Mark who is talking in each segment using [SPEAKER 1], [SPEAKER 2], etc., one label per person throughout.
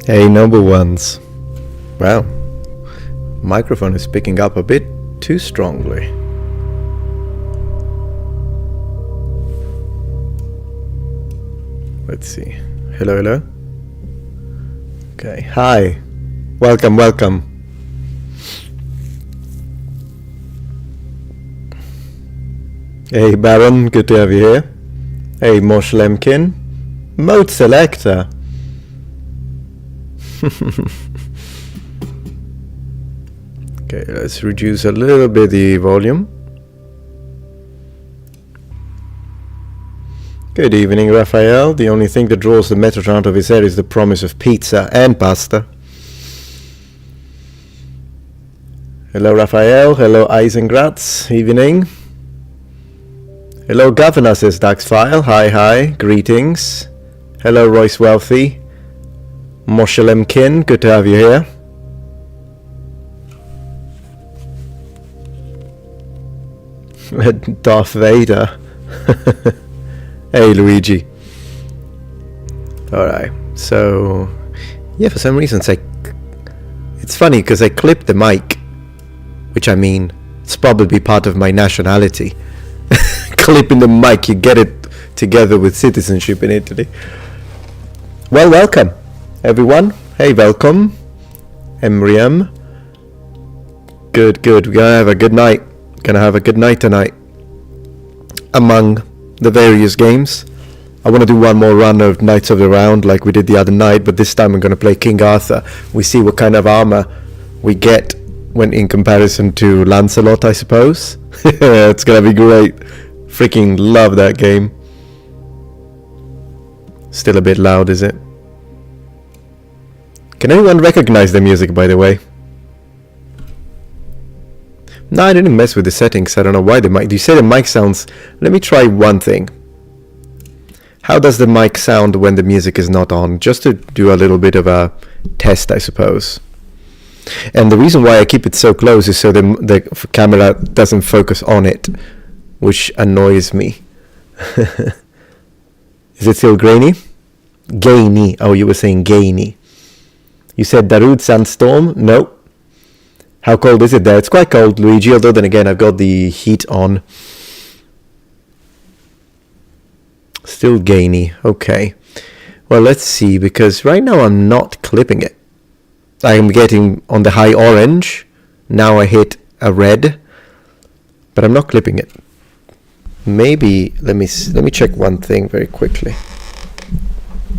[SPEAKER 1] Hey, number ones. Wow. Microphone is picking up a bit too strongly. Let's see. Hello, hello. Okay. Hi. Welcome, welcome. Hey, Baron. Good to have you here. Hey, Mosh Lemkin. Mode selector. Okay, let's reduce a little bit the volume. Good evening, Raphael. The only thing that draws the Metatron out of his head is the promise of pizza and pasta. Hello, Raphael. Hello, Eisengratz. Evening. Hello, Governor, says Daxfile. Hi, hi. Greetings. Hello, Royce Wealthy. Moshelemkin, good to have you here. Darth Vader. Hey, Luigi. Alright, so... yeah, for some reason it's funny because I clipped the mic. Which, I mean, it's probably part of my nationality. Clipping the mic, you get it together with citizenship in Italy. Well, welcome, everyone. Hey, welcome. Emriam. Good, good. We're gonna have a good night. Gonna have a good night tonight. Among the various games. I want to do one more run of Knights of the Round like we did the other night, but this time I'm gonna play King Arthur. We see what kind of armor we get when in comparison to Lancelot, I suppose. It's gonna be great. Freaking love that game. Still a bit loud, is it? Can anyone recognize the music, by the way? No, I didn't mess with the settings. I don't know why the mic... you say the mic sounds... let me try one thing. How does the mic sound when the music is not on? Just to do a little bit of a test, I suppose. And the reason why I keep it so close is so the camera doesn't focus on it, which annoys me. Is it still grainy? Gainy. Oh, you were saying gainy. You said Darude Sandstorm? No. How cold is it there? It's quite cold, Luigi, although then again I've got the heat on. Still gainy. Okay. Well, let's see, because right now I'm not clipping it. I'm getting on the high orange. Now I hit a red. But I'm not clipping it. Maybe, let me check one thing very quickly.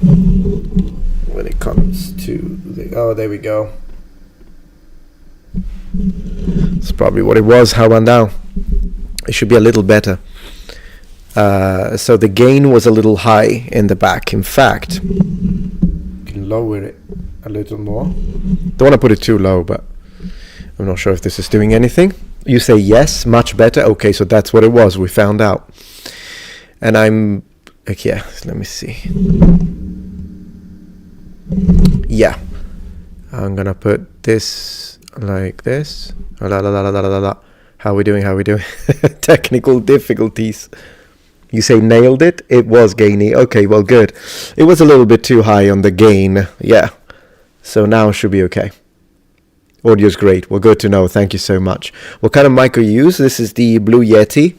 [SPEAKER 1] When it comes to oh, there we go. It's probably what it was. How about now? It should be a little better. So the gain was a little high in the back. In fact, you can lower it a little more. Don't want to put it too low, but I'm not sure if this is doing anything. You say yes, much better. Okay, so that's what it was. We found out. And I'm... okay, yeah, let me see. Yeah. I'm gonna put this like this. La la la la la la la. How we doing? How we doing? Technical difficulties. You say nailed it? It was gainy. Okay, well, good. It was a little bit too high on the gain. Yeah. So now it should be okay. Audio's great. Well, good to know. Thank you so much. What kind of mic you use? This is the Blue Yeti.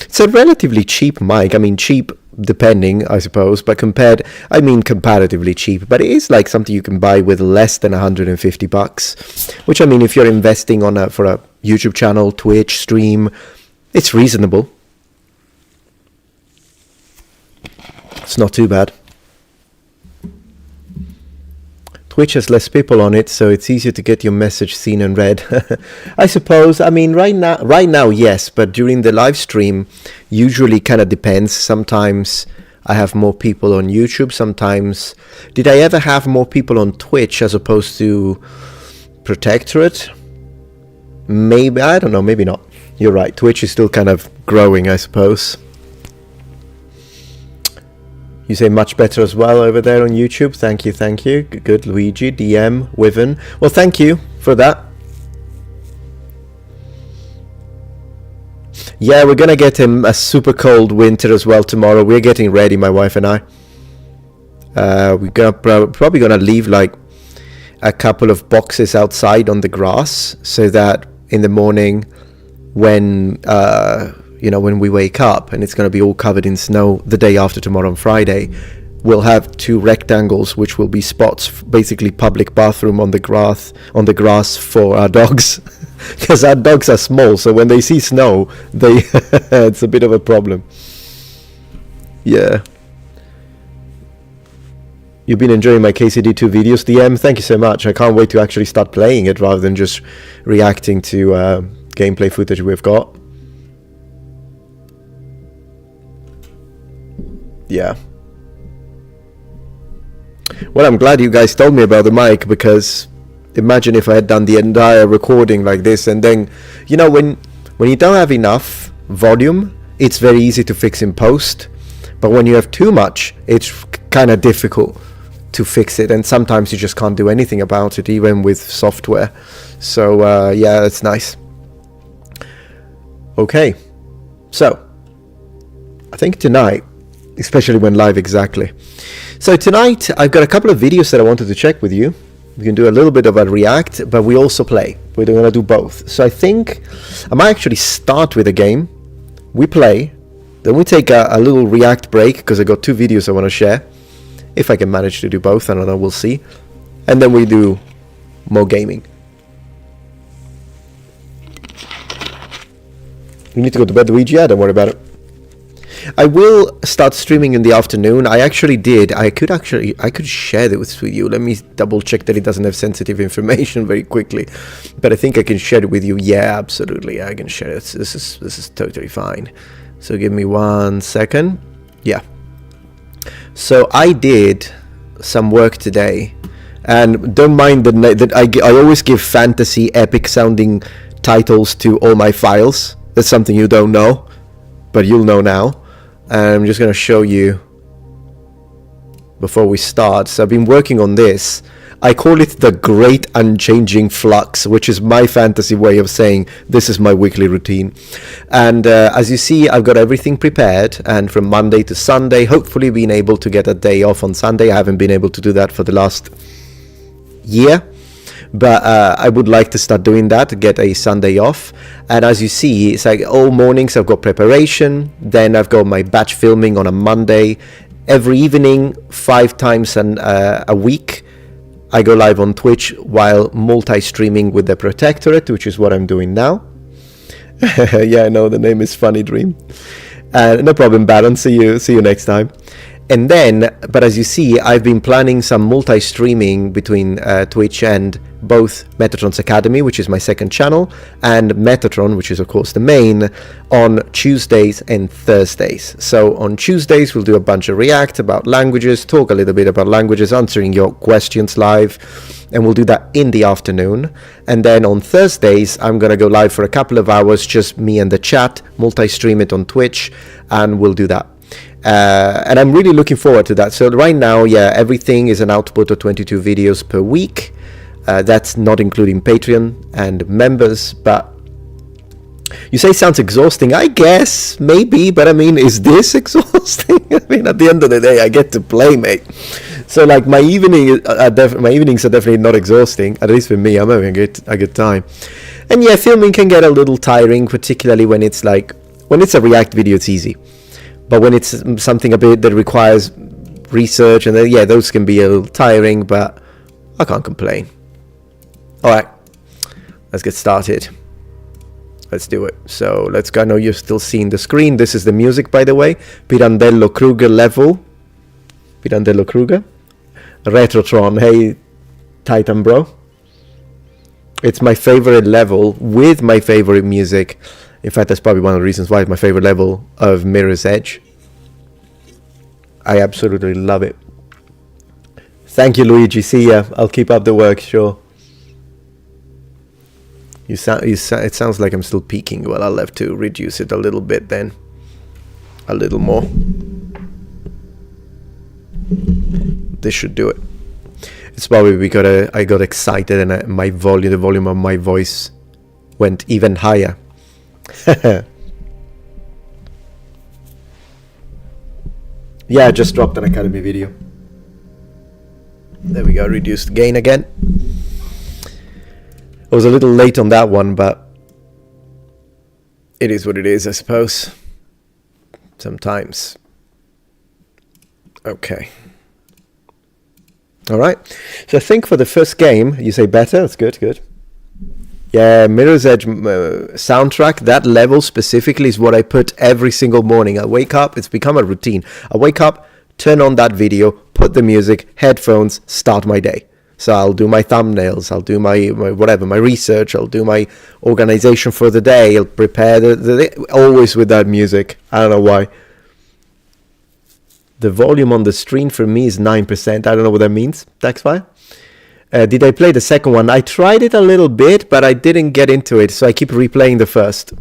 [SPEAKER 1] It's a relatively cheap mic. I mean, cheap depending, I suppose, but comparatively cheap. But it is like something you can buy with less than $150, which, I mean, if you're investing for a YouTube channel, Twitch stream, it's reasonable. It's not too bad. Twitch has less people on it, so it's easier to get your message seen and read. I suppose. I mean, right now, yes, but during the live stream, usually kind of depends. Sometimes I have more people on YouTube. Sometimes, did I ever have more people on Twitch as opposed to Protectorate? Maybe, I don't know, maybe not. You're right. Twitch is still kind of growing, I suppose. You say much better as well over there on YouTube. Thank you, thank you. Good, Luigi, DM, Wiven. Well, thank you for that. Yeah, we're gonna get him a super cold winter as well tomorrow. We're getting ready, my wife and I. We're probably gonna leave like a couple of boxes outside on the grass, so that in the morning when when we wake up and it's going to be all covered in snow the day after tomorrow on Friday, we'll have 2 rectangles which will be spots, basically public bathroom on the grass for our dogs. Because our dogs are small, so when they see snow, it's a bit of a problem. Yeah. You've been enjoying my KCD2 videos, DM. Thank you so much. I can't wait to actually start playing it rather than just reacting to gameplay footage we've got. Yeah. Well, I'm glad you guys told me about the mic, because imagine if I had done the entire recording like this, and then, when you don't have enough volume, it's very easy to fix in post, but when you have too much, it's kind of difficult to fix it, and sometimes you just can't do anything about it, even with software. So yeah, that's nice. Okay, so I think tonight, especially when live, exactly. So tonight I've got a couple of videos that I wanted to check with you. We can do a little bit of a react, but we also play. We're going to do both. So I think I might actually start with a game. We play, then we take a little react break, because I got 2 videos I want to share. If I can manage to do both, I don't know, we'll see. And then we do more gaming. You need to go to bed, Luigi? Yeah, don't worry about it. I will start streaming in the afternoon. I actually did. I could share this with you. Let me double check that it doesn't have sensitive information very quickly. But I think I can share it with you. Yeah, absolutely. I can share it. This is totally fine. So give me 1 second. Yeah. So I did some work today, and don't mind that I always give fantasy epic sounding titles to all my files. That's something you don't know, but you'll know now. I'm just going to show you before we start. So I've been working on this. I call it the Great Unchanging Flux, which is my fantasy way of saying this is my weekly routine. And as you see, I've got everything prepared, and from Monday to Sunday, hopefully being able to get a day off on Sunday. I haven't been able to do that for the last year, but I would like to start doing that, to get a Sunday off. And as you see, it's like all mornings I've got preparation, then I've got my batch filming on a Monday. Every evening, 5 times a week, I go live on Twitch while multi-streaming with the Protectorate, which is what I'm doing now. Yeah, I know, the name is Funny Dream. No problem, Baron, see you next time. And then, but as you see, I've been planning some multi-streaming between Twitch and both Metatron's Academy, which is my second channel, and Metatron, which is of course the main, on Tuesdays and Thursdays. So on Tuesdays, we'll do a bunch of react about languages, talk a little bit about languages, answering your questions live, and we'll do that in the afternoon. And then on Thursdays, I'm going to go live for a couple of hours, just me and the chat, multi-stream it on Twitch, and we'll do that. And I'm really looking forward to that. So right now, yeah, everything is an output of 22 videos per week. That's not including Patreon and members, but you say sounds exhausting. I guess, maybe, but I mean, is this exhausting? I mean, at the end of the day, I get to play, mate. So like my evenings are definitely not exhausting, at least for me. I'm having a good time. And yeah, filming can get a little tiring, particularly when it's a React video, it's easy. But when it's something a bit that requires research, and then, yeah, those can be a little tiring, but I can't complain. All right, let's get started. Let's do it. So let's go. I know you're still seeing the screen. This is the music, by the way. Pirandello Kruger level. Pirandello Kruger. Retrotron. Hey, Titan bro. It's my favorite level with my favorite music. In fact, that's probably one of the reasons why it's my favorite level of Mirror's Edge. I absolutely love it. Thank you, Luigi. See ya. I'll keep up the work, sure. It sounds like I'm still peaking. Well, I'll have to reduce it a little bit then. A little more. This should do it. It's probably because I got excited and the volume of my voice went even higher. Yeah, I just dropped an Academy video. There we go, reduced gain again. I was a little late on that one, but it is what it is, I suppose. Sometimes. Okay. Alright. So I think for the first game, you say better? That's good, good. Yeah, Mirror's Edge soundtrack, that level specifically is what I put every single morning. I wake up, it's become a routine. I wake up, turn on that video, put the music, headphones, start my day. So I'll do my thumbnails, I'll do my whatever, my research, I'll do my organization for the day, I'll prepare always with that music. I don't know why. The volume on the screen for me is 9%. I don't know what that means. That's fine. Did I play the second one? I tried it a little bit, but I didn't get into it, so I keep replaying the first.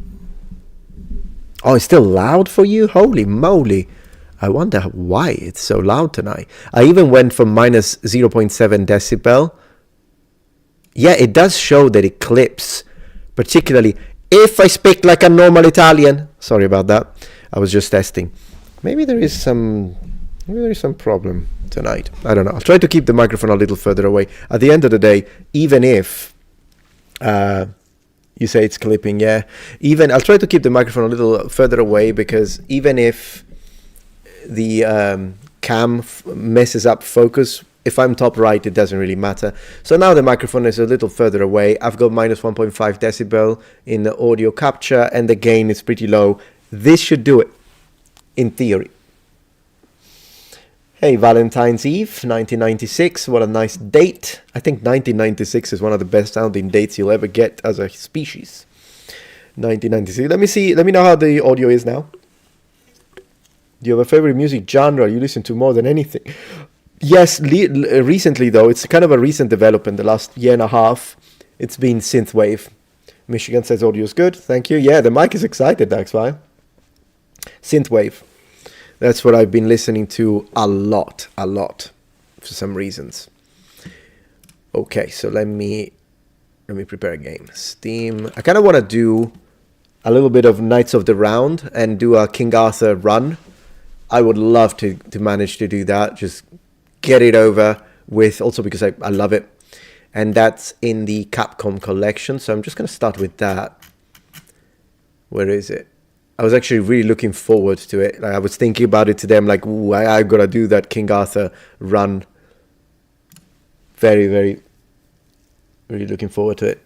[SPEAKER 1] Oh, it's still loud for you? Holy moly. I wonder why it's so loud tonight. I even went from minus 0.7 decibel. Yeah, it does show that it clips, particularly if I speak like a normal Italian. Sorry about that. I was just testing. Maybe there is some problem tonight. I don't know. I'll try to keep the microphone a little further away. At the end of the day, even if you say it's clipping, yeah. I'll try to keep the microphone a little further away, because even if the cam messes up focus, if I'm top right, it doesn't really matter. So now the microphone is a little further away. I've got minus 1.5 decibel in the audio capture, and the gain is pretty low. This should do it, in theory. Hey, Valentine's Eve, 1996. What a nice date. I think 1996 is one of the best sounding dates you'll ever get as a species. 1996. Let me know how the audio is now. Do you have a favorite music genre you listen to more than anything? Yes, recently though, it's kind of a recent development, the last year and a half. It's been synthwave. Michigan says audio is good. Thank you. Yeah, the mic is excited, that's why. Synthwave. That's what I've been listening to a lot, for some reasons. Okay, so let me prepare a game. Steam. I kind of want to do a little bit of Knights of the Round and do a King Arthur run. I would love to manage to do that. Just get it over with, also because I love it. And that's in the Capcom collection, so I'm just going to start with that. Where is it? I was actually really looking forward to it. Like, I was thinking about it today. I'm like, ooh, I got to do that King Arthur run. Very, very, really looking forward to it.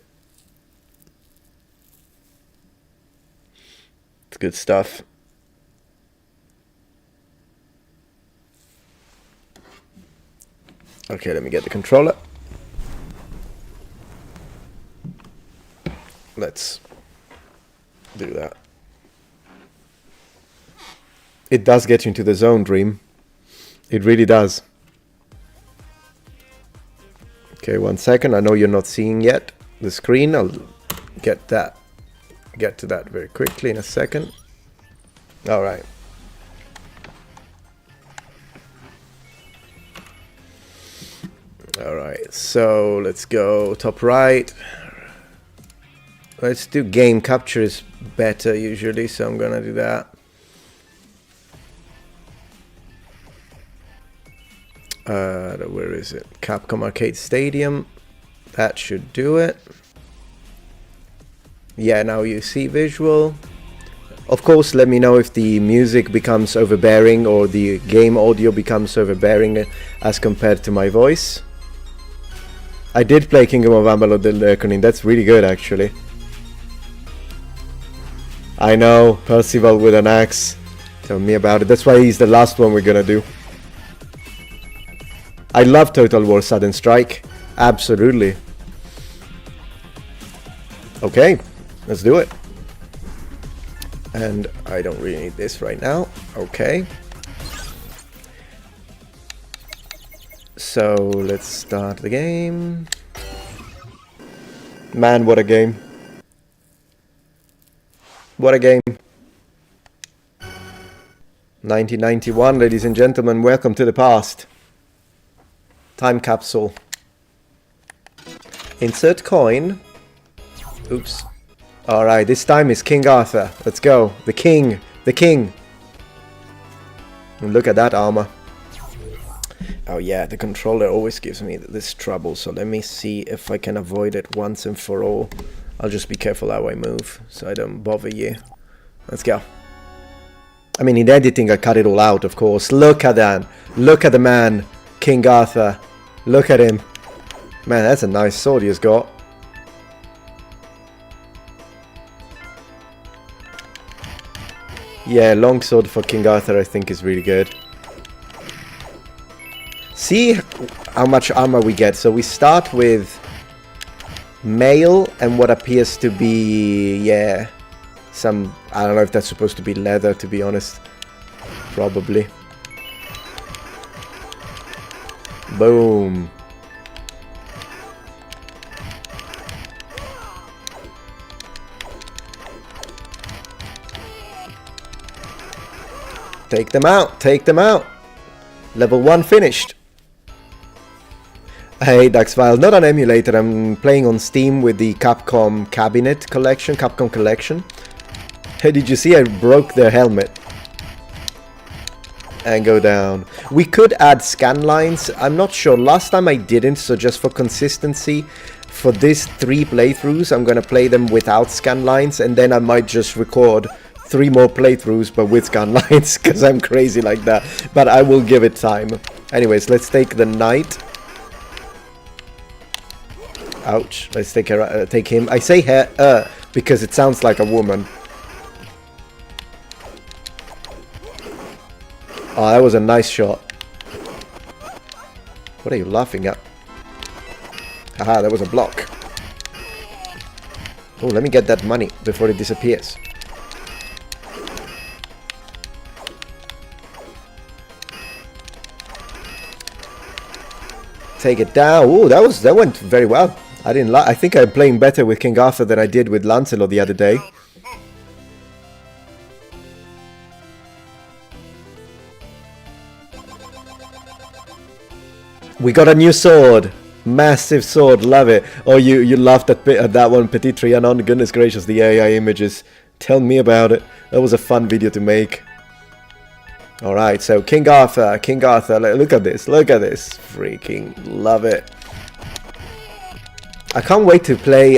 [SPEAKER 1] It's good stuff. Okay, let me get the controller. Let's do that. It does get you into the zone, Dream. It really does. Okay, 1 second. I know you're not seeing yet the screen. I'll get to that very quickly in a second. All right. All right, so let's go top right. Let's do game capture is better usually, so I'm gonna do that. Where is it? Capcom Arcade Stadium. That should do it. Yeah, now you see visual. Of course, let me know if the music becomes overbearing or the game audio becomes overbearing as compared to my voice. I did play Kingdom of Amalur: The Reckoning. That's really good, actually. I know, Percival with an axe. Tell me about it. That's why he's the last one we're gonna do. I love Total War Sudden Strike. Absolutely. Okay, let's do it. And I don't really need this right now. Okay. So let's start the game. Man, what a game. What a game. 1991, ladies and gentlemen, welcome to the past. Time capsule. Insert coin. Oops. Alright, this time is King Arthur. Let's go. The king. The king. And look at that armor. Oh yeah, the controller always gives me this trouble, so let me see if I can avoid it once and for all. I'll just be careful how I move, so I don't bother you. Let's go. I mean, in editing I cut it all out, of course. Look at that. Look at the man, King Arthur. Look at him. Man, that's a nice sword he's got. Yeah, longsword for King Arthur I think is really good. See how much armor we get. So we start with mail and what appears to be, yeah, some, I don't know if that's supposed to be leather, to be honest. Probably. Boom. Take them out, take them out. Level 1 finished. Hey, Daxfile, not an emulator, I'm playing on Steam with the Capcom Cabinet collection, Capcom Collection. Hey, did you see I broke their helmet? And go down. We could add scan lines, I'm not sure, last time I didn't, so just for consistency, for these 3 playthroughs, I'm gonna play them without scan lines, and then I might just record 3 more playthroughs, but with scan lines, because I'm crazy like that, but I will give it time. Anyways, let's take the knight. Ouch. Let's take him. I say her because it sounds like a woman. Oh, that was a nice shot. What are you laughing at? Haha, that was a block. Oh, let me get that money before it disappears. Take it down. Oh, that went very well. I think I'm playing better with King Arthur than I did with Lancelot the other day. We got a new sword. Massive sword, love it. Oh, you laughed at that one, Petit Trianon. Goodness gracious, the AI images. Tell me about it. That was a fun video to make. Alright, so King Arthur, look at this, freaking love it. I can't wait to play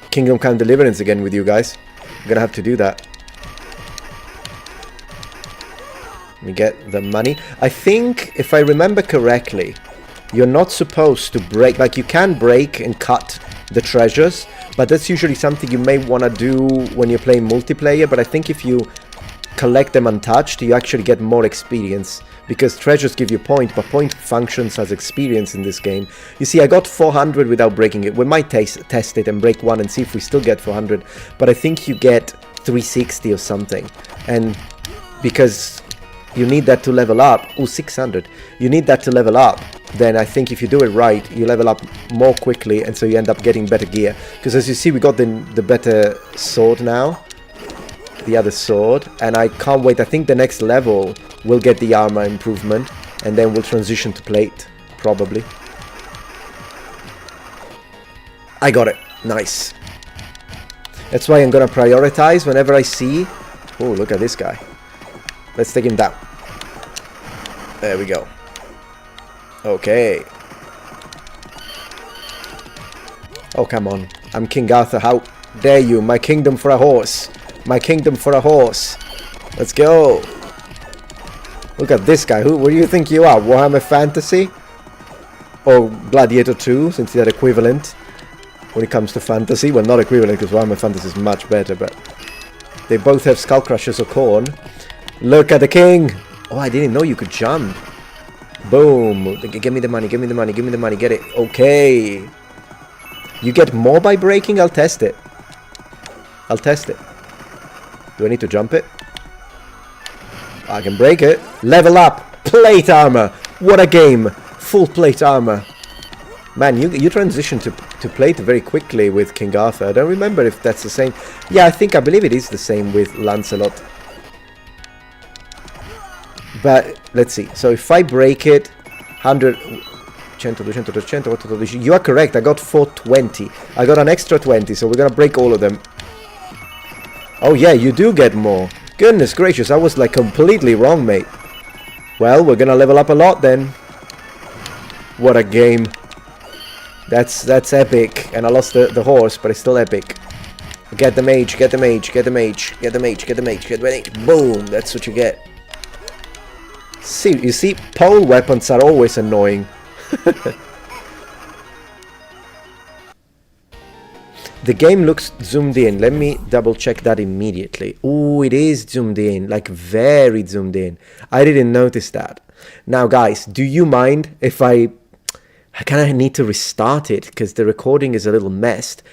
[SPEAKER 1] Kingdom Come Deliverance again with you guys. I'm gonna have to do that. Let me get the money. I think, if I remember correctly, you're not supposed to break, like you can break and cut the treasures, but that's usually something you may want to do when you're playing multiplayer, but I think if you collect them untouched, you actually get more experience, because treasures give you point, but point functions as experience in this game. You see, I got 400 without breaking it. We might test it and break one and see if we still get 400, but I think you get 360 or something, and because you need that to level up. Oh, 600. You need that to level up. Then I think if you do it right, you level up more quickly, and so you end up getting better gear. Because as you see, we got the better sword now. The other sword. And I can't wait. I think the next level will get the armor improvement. And then we'll transition to plate. Probably. I got it. Nice. That's why I'm gonna prioritize whenever I see... Oh, look at this guy. Let's take him down. There we go. Okay. Oh, come on. I'm King Arthur. How dare you? My kingdom for a horse. My kingdom for a horse. Let's go. Look at this guy. Who do you think you are? Warhammer Fantasy? Or Gladiator 2, since they're equivalent when it comes to fantasy. Well, not equivalent, because Warhammer Fantasy is much better, but they both have skull crushers or corn. Look at the king! Oh, I didn't know you could jump. Boom. Give me the money, give me the money, give me the money. Get it. Okay. You get more by breaking? I'll test it. I'll test it. Do I need to jump it? I can break it. Level up. Plate armor. What a game. Full plate armor. Man, you transition to plate very quickly with King Arthur. I don't remember if that's the same. Yeah, I believe it is the same with Lancelot. But let's see. So if I break it, 100, 100, 200, 200, you are correct. I got 420. I got an extra 20, so we're gonna break all of them. Oh yeah, you do get more. Goodness gracious, I was like completely wrong, mate. Well, we're gonna level up a lot then. What a game. That's epic. And I lost the horse, but it's still epic. Get the mage, get the mage, get the mage, get the mage, get the mage, get the mage. Boom, that's what you get. See, you see, pole weapons are always annoying. The game looks zoomed in. Let me double check that immediately. Oh, it is zoomed in, like very zoomed in. I didn't notice that. Now, guys, do you mind if I kind of need to restart it because the recording is a little messed?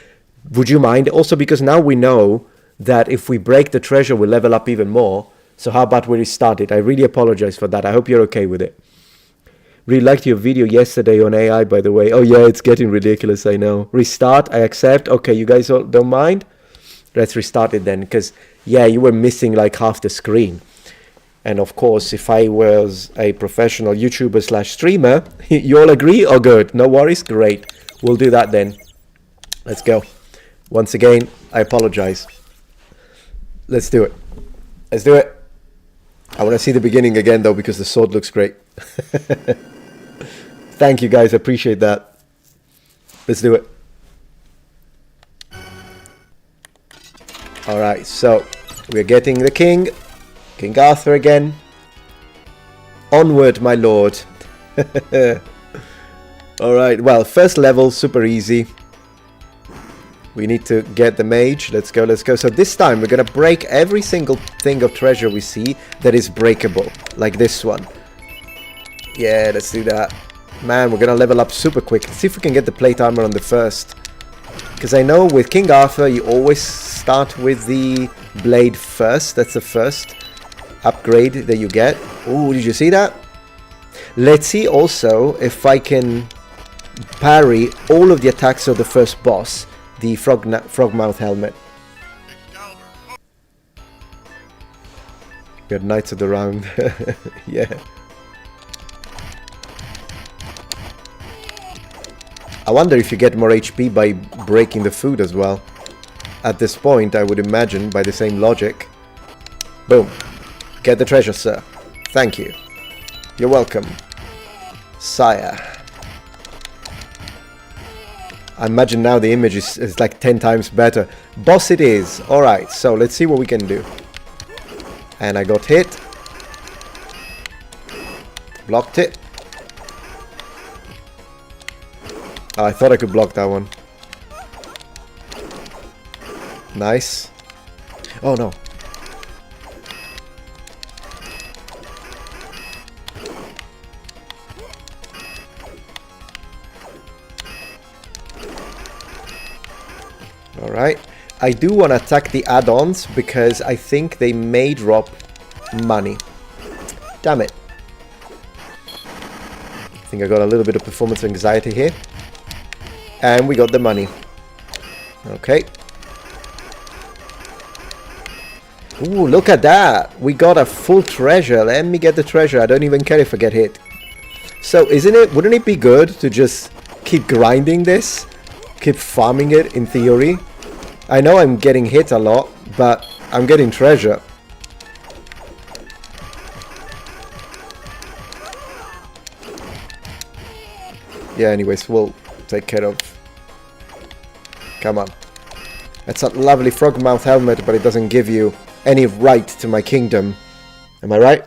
[SPEAKER 1] Would you mind? Also, because now we know that if we break the treasure, we'll level up even more. So how about we restart it? I really apologize for that. I hope you're okay with it. Really liked your video yesterday on AI, by the way. Oh yeah, it's getting ridiculous, I know. Restart, I accept. Okay, you guys all don't mind? Let's restart it then, because yeah, you were missing like half the screen. And of course, if I was a professional YouTuber slash streamer, you all agree? Oh good, no worries, great. We'll do that then. Let's go. Once again, I apologize. Let's do it. Let's do it. I want to see the beginning again though, because the sword looks great. Thank you guys, I appreciate that. Let's do it. Alright, so we're getting the king. King Arthur again. Onward, my lord. Alright, well, first level, super easy. We need to get the mage. Let's go, let's go. So this time we're gonna break every single thing of treasure we see that is breakable. Like this one. Yeah, let's do that. Man, we're gonna level up super quick. Let's see if we can get the plate armor on the first. Because I know with King Arthur you always start with the blade first. That's the first upgrade that you get. Ooh, did you see that? Let's see also if I can parry all of the attacks of the first boss. The frogmouth helmet. Good Knights of the Round. Yeah. I wonder if you get more HP by breaking the food as well. At this point, I would imagine, by the same logic. Boom. Get the treasure, sir. Thank you. You're welcome. Sire. I imagine now the image is like 10 times better. Boss it is. Alright, so let's see what we can do. And I got hit. Blocked it. Oh, I thought I could block that one. Nice. Oh no. Alright. I do want to attack the add-ons because I think they may drop money. Damn it. I think I got a little bit of performance anxiety here. And we got the money. Okay. Ooh, look at that. We got a full treasure. Let me get the treasure. I don't even care if I get hit. So, wouldn't it be good to just keep grinding this? Keep farming it, in theory? I know I'm getting hit a lot, but I'm getting treasure. Yeah, anyways, we'll take care of. Come on. That's a lovely frogmouth helmet, but it doesn't give you any right to my kingdom. Am I right?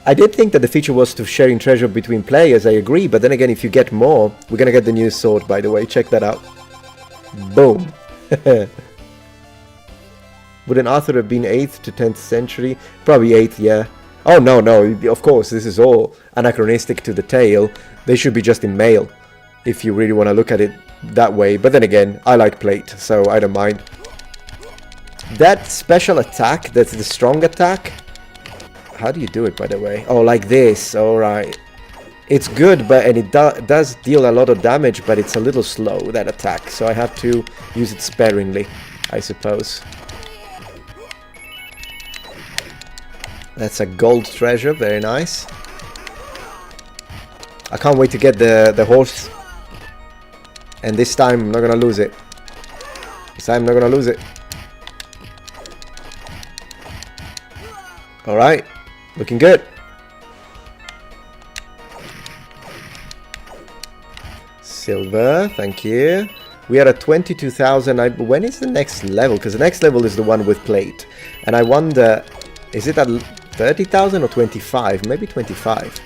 [SPEAKER 1] I did think that the feature was to sharing treasure between players, I agree, but then again, if you get more, we're gonna get the new sword, by the way, check that out. Boom. Wouldn't Arthur have been 8th to 10th century? Probably 8th, yeah. Oh, no, of course, this is all anachronistic to the tale. They should be just in mail, if you really want to look at it that way. But then again, I like plate, so I don't mind. That special attack, that's the strong attack. How do you do it, by the way? Oh, like this, alright. It's good, and it does deal a lot of damage, but it's a little slow, that attack. So I have to use it sparingly, I suppose. That's a gold treasure, very nice. I can't wait to get the horse. And this time, I'm not gonna lose it. This time, I'm not gonna lose it. Alright. Looking good. Silver, thank you. We are at 22,000. When is the next level? Because the next level is the one with plate. And I wonder, is it at 30,000 or 25? Maybe 25.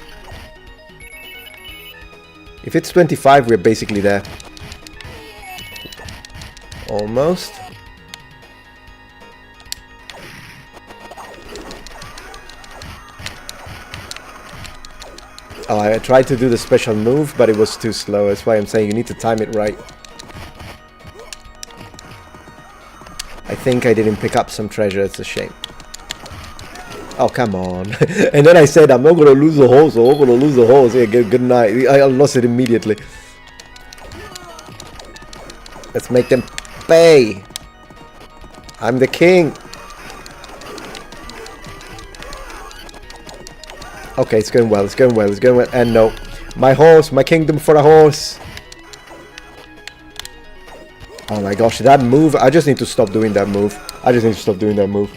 [SPEAKER 1] If it's 25, we're basically there. Almost. Oh, I tried to do the special move, but it was too slow. That's why I'm saying you need to time it right. I think I didn't pick up some treasure. It's a shame. Oh, come on. And then I said, I'm not going to lose the horse. I'm not going to lose the horse. Yeah, good night. I lost it immediately. Let's make them pay. I'm the king. Okay, it's going well. It's going well. It's going well. And no. My horse. My kingdom for a horse. Oh my gosh, that move. I just need to stop doing that move. I just need to stop doing that move.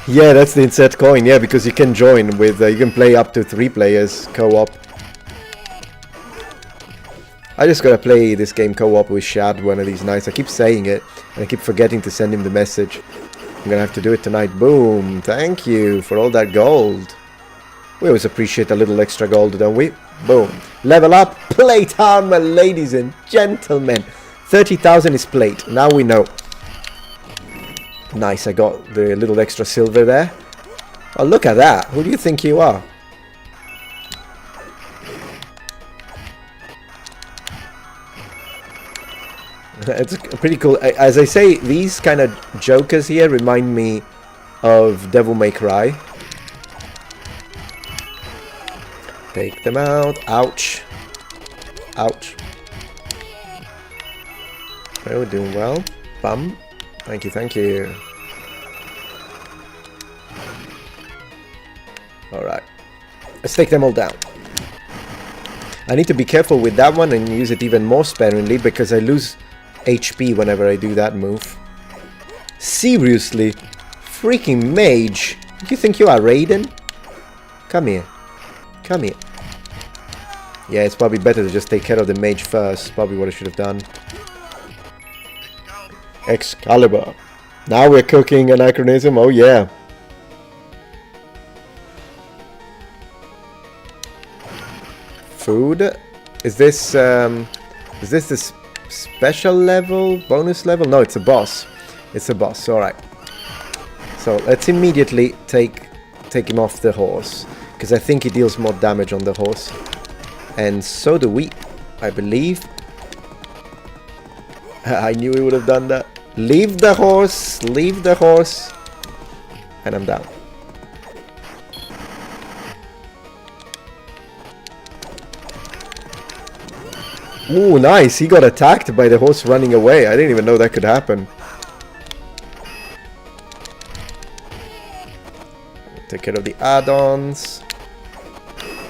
[SPEAKER 1] Yeah, that's the insert coin. Yeah, because you can join with, you can play up to 3 players co-op. I just gotta play this game co-op with Shad one of these nights. I keep saying it, and I keep forgetting to send him the message. I'm gonna have to do it tonight. Boom! Thank you for all that gold. We always appreciate a little extra gold, don't we? Boom. Level up. Plate armor, ladies and gentlemen. 30,000 is plate. Now we know. Nice, I got the little extra silver there. Oh, look at that. Who do you think you are? It's pretty cool. As I say, these kind of jokers here remind me of Devil May Cry. Take them out. Ouch. Ouch. Okay, we're doing well. Bum. Thank you, thank you. Alright. Let's take them all down. I need to be careful with that one and use it even more sparingly because I lose HP whenever I do that move. Seriously? Freaking mage. Do you think you are Raiden? Come here. Come here. Yeah, it's probably better to just take care of the mage first. Probably what I should have done. Excalibur. Now we're cooking anachronism. Oh yeah. Food. Is this the special level? Bonus level? No, it's a boss. It's a boss. All right. So let's immediately take him off the horse because I think he deals more damage on the horse, and so do we, I believe. I knew he would have done that. Leave the horse, and I'm down. Ooh, nice. He got attacked by the horse running away. I didn't even know that could happen. Take care of the add-ons.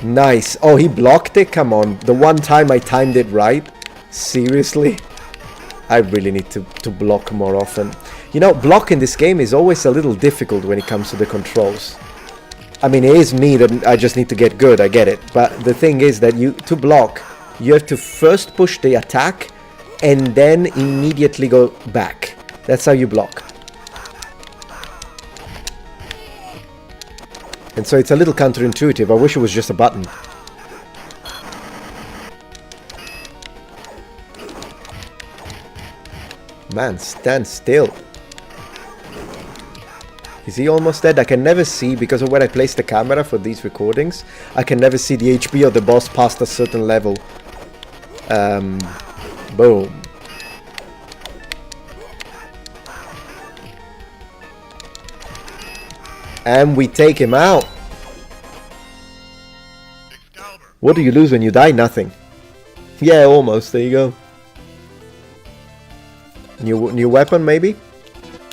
[SPEAKER 1] Nice. Oh, he blocked it? Come on. The one time I timed it right? Seriously? I really need to block more often. You know, block in this game is always a little difficult when it comes to the controls. I mean, it is me that I just need to get good, I get it. But the thing is that to block, you have to first push the attack and then immediately go back. That's how you block. And so it's a little counterintuitive. I wish it was just a button. Man, stand still. Is he almost dead? I can never see, because of where I place the camera for these recordings, I can never see the HP of the boss past a certain level. Boom. And we take him out. What do you lose when you die? Nothing. Yeah, almost. There you go. New weapon, maybe?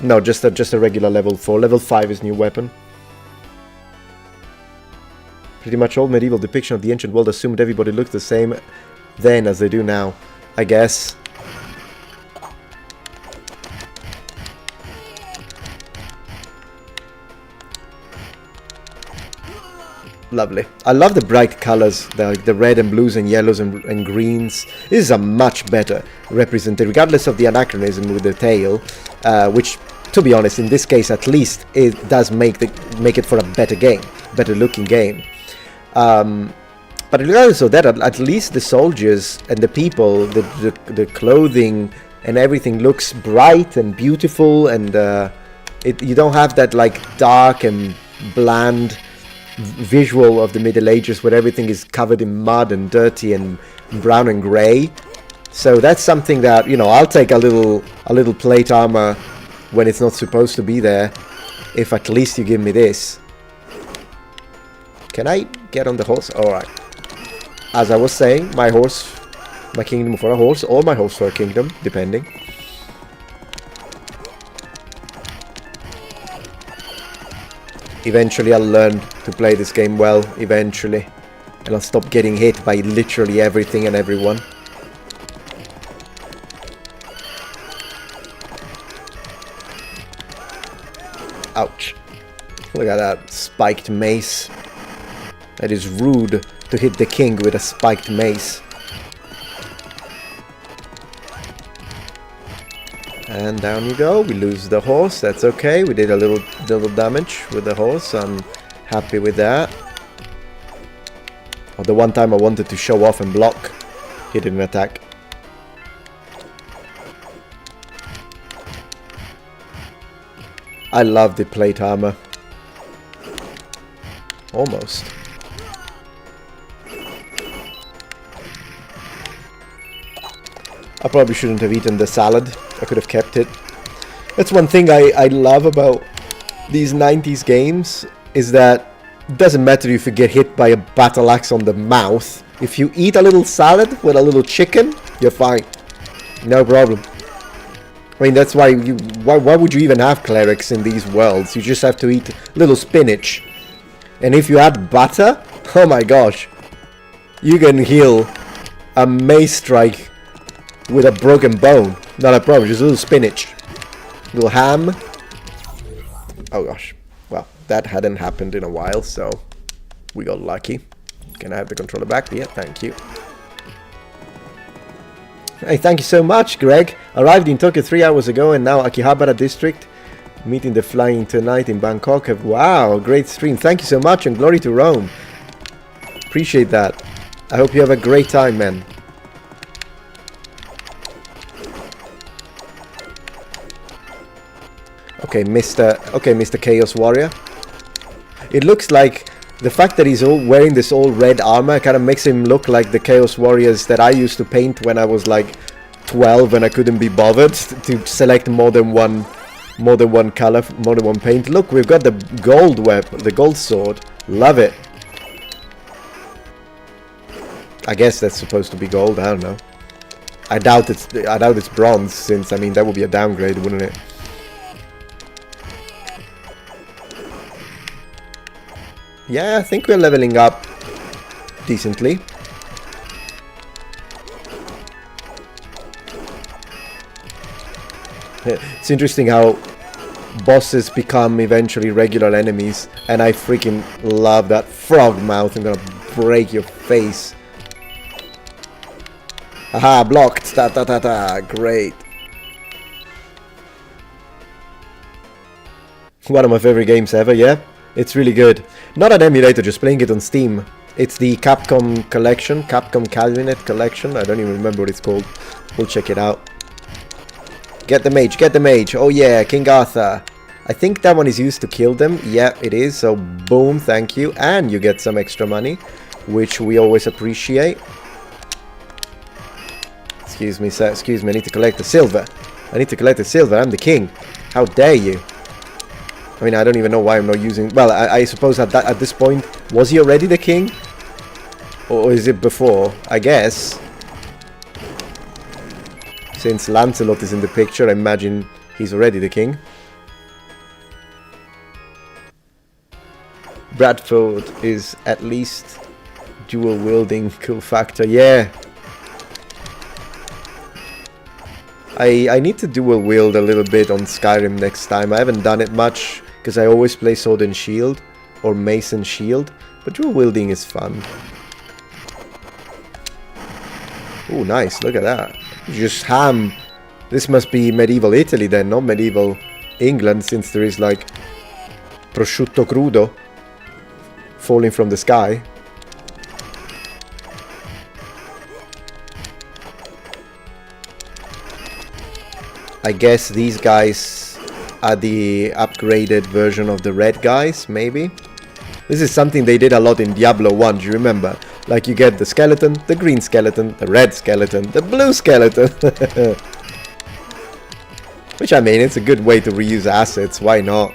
[SPEAKER 1] No, just a regular level 4. Level 5 is new weapon. Pretty much all medieval depiction of the ancient world assumed everybody looked the same then as they do now, I guess. Lovely. I love the bright colors, the red and blues and yellows and greens. This is a much better representation, regardless of the anachronism with the tail, which, to be honest, in this case at least, it does make it for a better game, better looking game. But regardless of that, at least the soldiers and the people, the clothing and everything looks bright and beautiful, and you don't have that like dark and bland visual of the Middle Ages where everything is covered in mud and dirty and brown and grey. So that's something that, you know, I'll take a little plate armor when it's not supposed to be there, if at least you give me this. Can I get on the horse? Alright. As I was saying, my kingdom for a horse, or my horse for a kingdom, depending. Eventually I'll learn to play this game well, eventually. And I'll stop getting hit by literally everything and everyone. Ouch. Look at that spiked mace. That is rude to hit the king with a spiked mace. And down you go. We lose the horse. That's okay. We did a little damage with the horse. I'm happy with that. Oh, the one time I wanted to show off and block, he didn't attack. I love the plate armor. Almost. I probably shouldn't have eaten the salad. I could have kept it. That's one thing I love about these 90s games, is that it doesn't matter if you get hit by a battle axe on the mouth. If you eat a little salad with a little chicken, you're fine. No problem. I mean, that's why why would you even have clerics in these worlds? You just have to eat little spinach. And if you add butter, oh my gosh, you can heal a mace strike with a broken bone. Not a problem, just a little spinach. Little ham. Oh gosh. Well, that hadn't happened in a while, so we got lucky. Can I have the controller back? Yeah, thank you. Hey, thank you so much, Greg. Arrived in Tokyo 3 hours ago and now Akihabara district. Meeting the flying tonight in Bangkok. Wow, great stream. Thank you so much and glory to Rome. Appreciate that. I hope you have a great time, man. Okay, Mr. Chaos Warrior. It looks like the fact that he's all wearing this all red armor kind of makes him look like the Chaos Warriors that I used to paint when I was like 12 and I couldn't be bothered to select more than one color, more than one paint. Look, we've got the gold weapon, the gold sword. Love it. I guess that's supposed to be gold. I don't know. I doubt it's bronze, since I mean that would be a downgrade, wouldn't it? Yeah, I think we're leveling up decently. It's interesting how bosses become eventually regular enemies, and I freaking love that frog mouth. I'm gonna break your face. Aha, blocked. Ta ta ta ta. Great. One of my favorite games ever, yeah? It's really good. Not an emulator, just playing it on Steam. It's the Capcom collection, Capcom Cabinet collection. I don't even remember what it's called. We'll check it out. Get the mage, get the mage. Oh yeah, King Arthur. I think that one is used to kill them. Yeah, it is. So boom, thank you. And you get some extra money, which we always appreciate. Excuse me, sir. Excuse me. I need to collect the silver. I need to collect the silver. I'm the king. How dare you? I mean, I don't even know why I'm not using... Well, I suppose at this point, was he already the king? Or is it before? I guess. Since Lancelot is in the picture, I imagine he's already the king. Bradford is at least dual wielding cool factor. Yeah. I need to dual wield a little bit on Skyrim next time. I haven't done it much because I always play sword and shield or mace and shield. But dual wielding is fun. Oh, nice. Look at that. You just ham. This must be medieval Italy then, not medieval England, since there is like prosciutto crudo falling from the sky. I guess these guys are the upgraded version of the red guys, maybe? This is something they did a lot in Diablo 1, do you remember? Like you get the skeleton, the green skeleton, the red skeleton, the blue skeleton. Which, I mean, it's a good way to reuse assets, why not?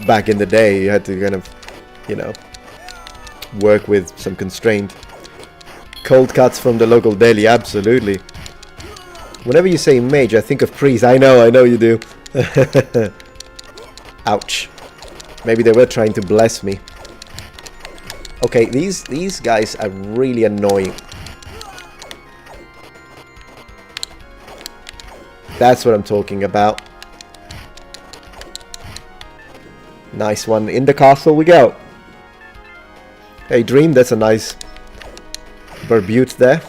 [SPEAKER 1] Back in the day, you had to kind of, you know, work with some constraint. Cold cuts from the local deli, absolutely. Whenever you say mage, I think of priest. I know you do. Ouch. Maybe they were trying to bless me. Okay, these guys are really annoying. That's what I'm talking about. Nice one. In the castle we go. Hey, Dream, that's a nice Berbute there.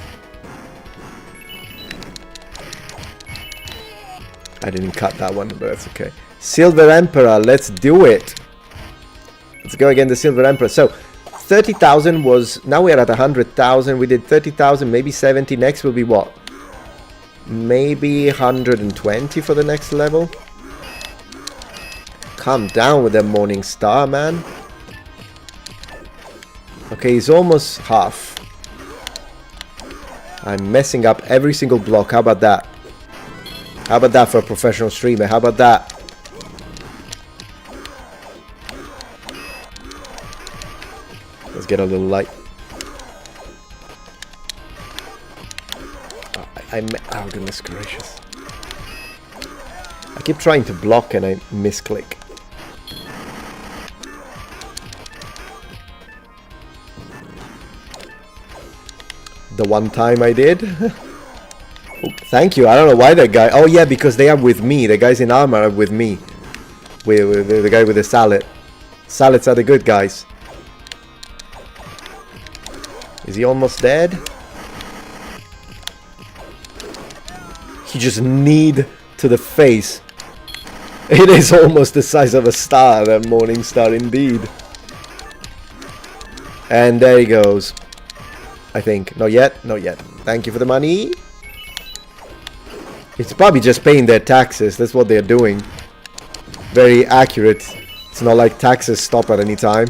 [SPEAKER 1] I didn't cut that one, but that's okay. Silver Emperor, let's do it. Let's go again, the Silver Emperor. So, 30,000 was... Now we're at 100,000. We did 30,000, maybe 70. Next will be what? Maybe 120 for the next level. Calm down with that Morning Star, man. Okay, he's almost half. I'm messing up every single block. How about that? How about that for a professional streamer? How about that? Let's get a little light. Oh, goodness gracious. I keep trying to block and I misclick. The one time I did. Oh, thank you. I don't know why that guy... Oh yeah, because they are with me. The guys in armor are with me. With the guy with the salad. Salads are the good guys. Is he almost dead? He just kneed to the face. It is almost the size of a star, that Morning Star indeed. And there he goes. I think. Not yet. Not yet. Thank you for the money. It's probably just paying their taxes. That's what they're doing. Very accurate. It's not like taxes stop at any time.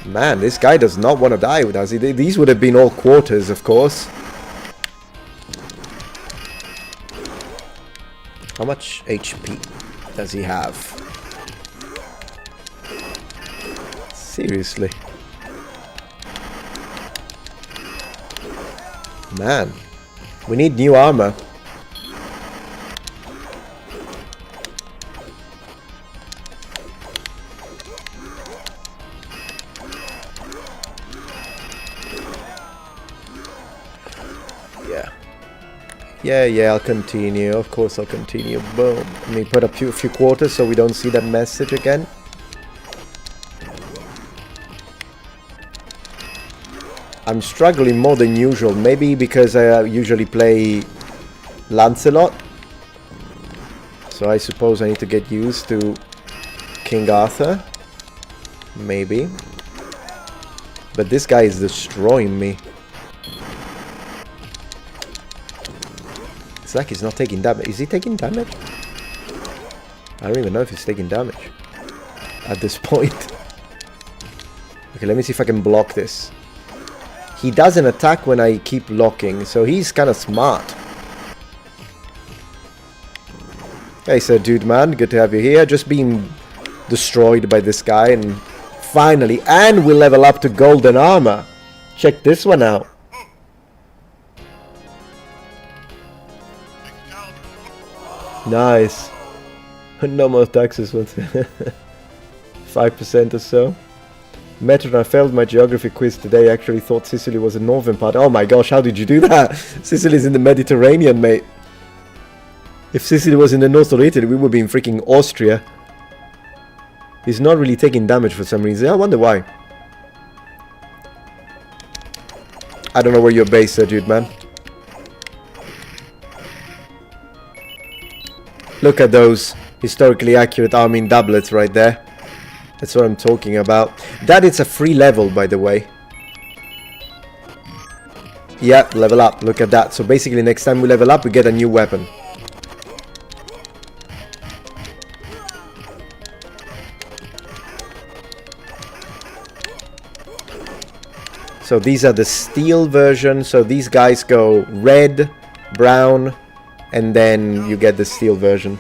[SPEAKER 1] Man, this guy does not want to die with us. These would have been all quarters, of course. How much HP does he have? Seriously. Man, we need new armor. Yeah, I'll continue. Of course I'll continue. Boom. Let me put a few quarters so we don't see that message again. I'm struggling more than usual. Maybe because I usually play Lancelot. So I suppose I need to get used to King Arthur. Maybe. But this guy is destroying me. It's like he's not taking damage. Is he taking damage? I don't even know if he's taking damage at this point. Okay, let me see if I can block this. He doesn't attack when I keep locking, so he's kind of smart. Hey, sir, dude, man, good to have you here. Just being destroyed by this guy, and finally, and we level up to golden armor. Check this one out. Nice. No more taxes. 5% or so. Metatron, I failed my geography quiz today. I actually thought Sicily was a northern part. Oh my gosh, how did you do that? Sicily's in the Mediterranean, mate. If Sicily was in the north of Italy, we would be in freaking Austria. He's not really taking damage for some reason. I wonder why. I don't know where you're based, dude, man. Look at those historically accurate arming doublets right there. That's what I'm talking about. That is a free level, by the way. Yeah, level up. Look at that. So basically next time we level up, we get a new weapon. So these are the steel version. So these guys go red, brown, and then you get the steel version.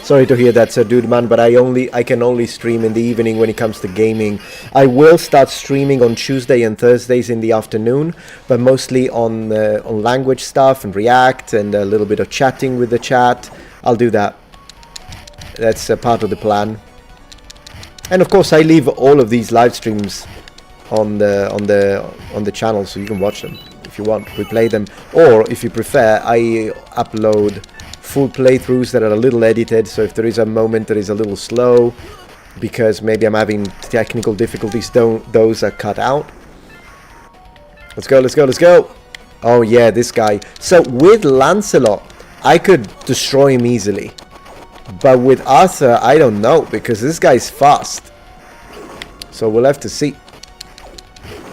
[SPEAKER 1] Sorry to hear that, Sir Dude Man, but I can only stream in the evening when it comes to gaming. I will start streaming on Tuesday and Thursdays in the afternoon, but mostly on language stuff and React and a little bit of chatting with the chat. I'll do that. That's a part of the plan. And of course, I leave all of these live streams on the channel, so you can watch them if you want, replay them, or if you prefer, I upload full playthroughs that are a little edited, so if there is a moment that is a little slow because maybe I'm having technical difficulties, those are cut out. Let's go, let's go, let's go. Oh yeah, this guy. So with Lancelot, I could destroy him easily, but with Arthur, I don't know, because this guy's fast, so we'll have to see.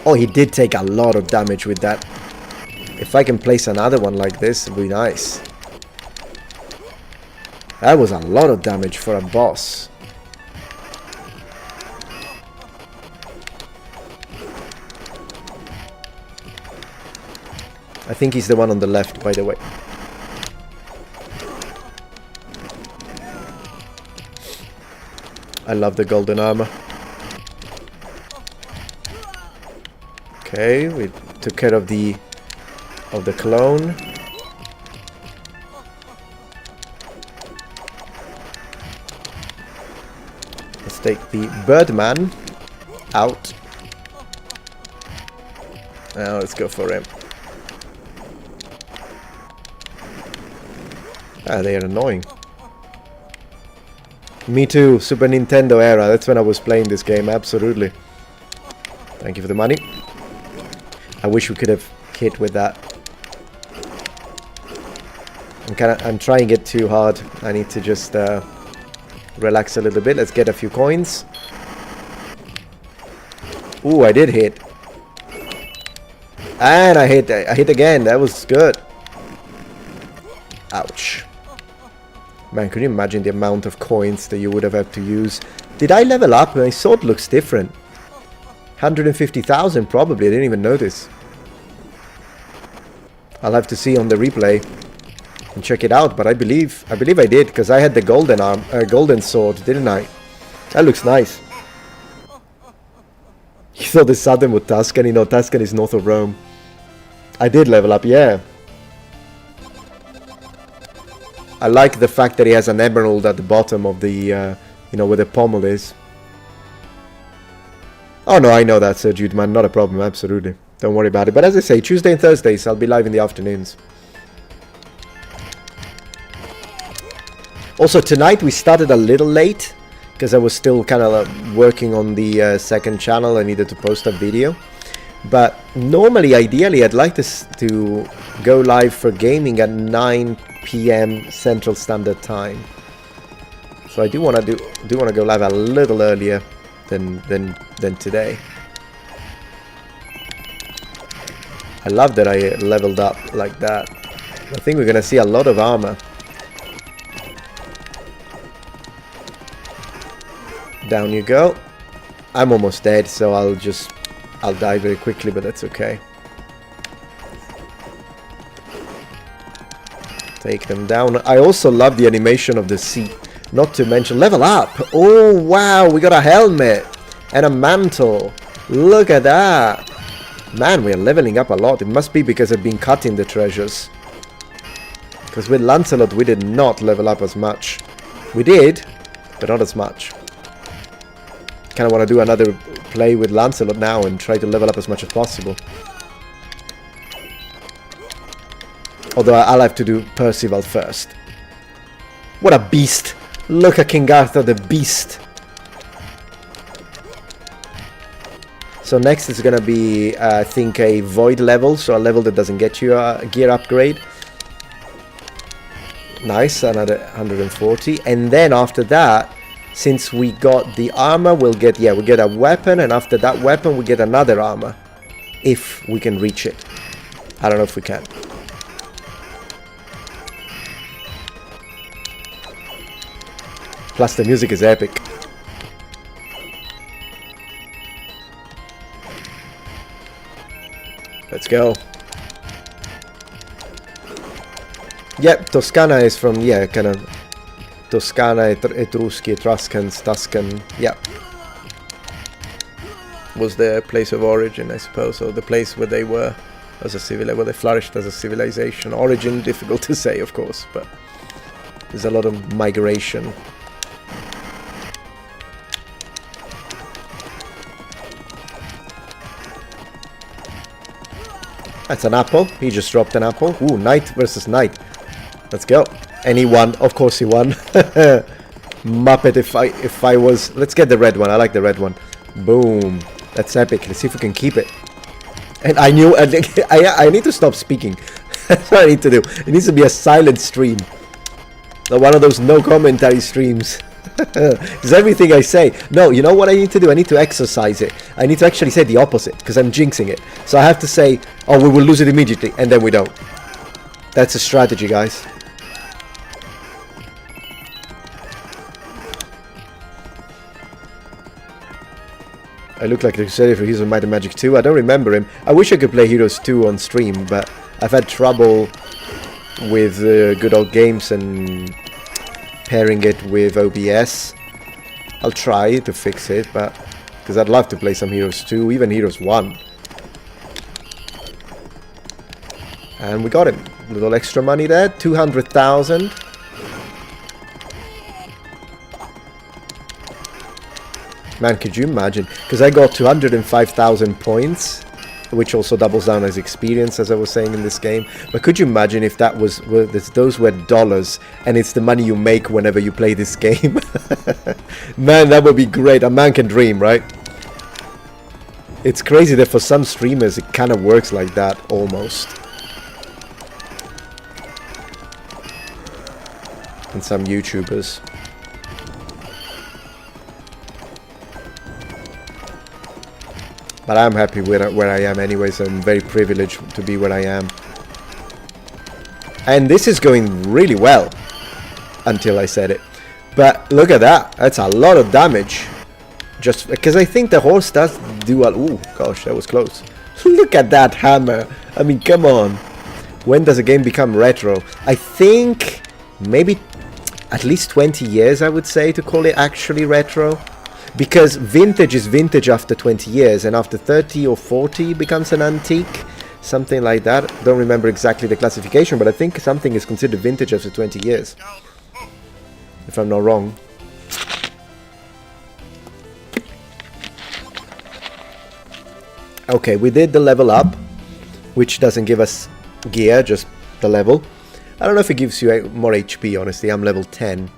[SPEAKER 1] Oh, he did take a lot of damage with that. If I can place another one like this, it would be nice. That was a lot of damage for a boss. I think he's the one on the left, by the way. I love the golden armor. Okay, we took care of the clone. Let's take the Birdman out. Now let's go for him. Ah, they are annoying. Me too, Super Nintendo era. That's when I was playing this game, absolutely. Thank you for the money. I wish we could have hit with that. I'm trying it too hard. I need to just relax a little bit. Let's get a few coins. Ooh, I did hit. And I hit again. That was good. Ouch. Man, can you imagine the amount of coins that you would have had to use? Did I level up? My sword looks different. 150,000 probably. I didn't even notice. I'll have to see on the replay and check it out, but I believe I did, because I had the golden sword, didn't I? That looks nice. You thought the southern was Tuscany? No, Tuscany is north of Rome. I did level up, yeah. I like the fact that he has an emerald at the bottom of the, you know, where the pommel is. Oh no, I know that, Sir Jude, man, not a problem, absolutely. Don't worry about it. But as I say, Tuesday and Thursdays, I'll be live in the afternoons. Also, tonight we started a little late, because I was still kind of working on the second channel. I needed to post a video. But normally, ideally, I'd like this to go live for gaming at 9 PM Central Standard Time. So I do want to go live a little earlier than today. I love that I leveled up like that. I think we're gonna see a lot of armor. Down you go. I'm almost dead, so I'll die very quickly, but that's okay. Take them down. I also love the animation of the sea. Not to mention, level up! Oh wow, we got a helmet and a mantle. Look at that! Man, we're leveling up a lot. It must be because I've been cutting the treasures. Because with Lancelot, we did not level up as much. We did, but not as much. Kind of want to do another play with Lancelot now and try to level up as much as possible. Although I'll have to do Percival first. What a beast! Look at King Arthur, the beast. So next is gonna be, I think, a void level, so a level that doesn't get you a gear upgrade. Nice, another 140. And then after that, since we got the armor, we'll get, yeah, we get a weapon, and after that weapon, we get another armor. If we can reach it. I don't know if we can. Plus the music is epic. Let's go. Yep, Toscana is from, yeah, kind of Toscana, Etruscans, Tuscan, yeah. Was their place of origin, I suppose, or the place where they were as a where they flourished as a civilization. Origin, difficult to say, of course, but there's a lot of migration. That's an apple. He just dropped an apple. Ooh, knight versus knight. Let's go. And he won. Of course he won. Muppet, if I was... Let's get the red one. I like the red one. Boom. That's epic. Let's see if we can keep it. And I knew... I need to stop speaking. That's what I need to do. It needs to be a silent stream. One of those no commentary streams. Because everything I say... No, you know what I need to do? I need to exercise it. I need to actually say the opposite. Because I'm jinxing it. So I have to say, oh, we will lose it immediately. And then we don't. That's a strategy, guys. I look like the Crusader for Heroes of Might and Magic 2. I don't remember him. I wish I could play Heroes 2 on stream, but I've had trouble with good old games and pairing it with OBS. I'll try to fix it, but because I'd love to play some Heroes 2, even Heroes 1. And we got him. A little extra money there, 200,000. Man, could you imagine? Because I got 205,000 points, which also doubles down as experience, as I was saying in this game. But could you imagine if that was, those were dollars, and it's the money you make whenever you play this game? Man, that would be great. A man can dream, right? It's crazy that for some streamers it kind of works like that, almost. And some YouTubers. But I'm happy where I am anyways. I'm very privileged to be where I am. And this is going really well. Until I said it. But look at that. That's a lot of damage. Just because I think the horse does do a... Ooh, gosh, that was close. Look at that hammer. I mean, come on. When does a game become retro? I think maybe at least 20 years, I would say, to call it actually retro. Because vintage is vintage after 20 years, and after 30 or 40 becomes an antique. Something like that. Don't remember exactly the classification, but I think something is considered vintage after 20 years. If I'm not wrong. Okay, we did the level up, which doesn't give us gear, just the level. I don't know if it gives you more HP, honestly. I'm level 10.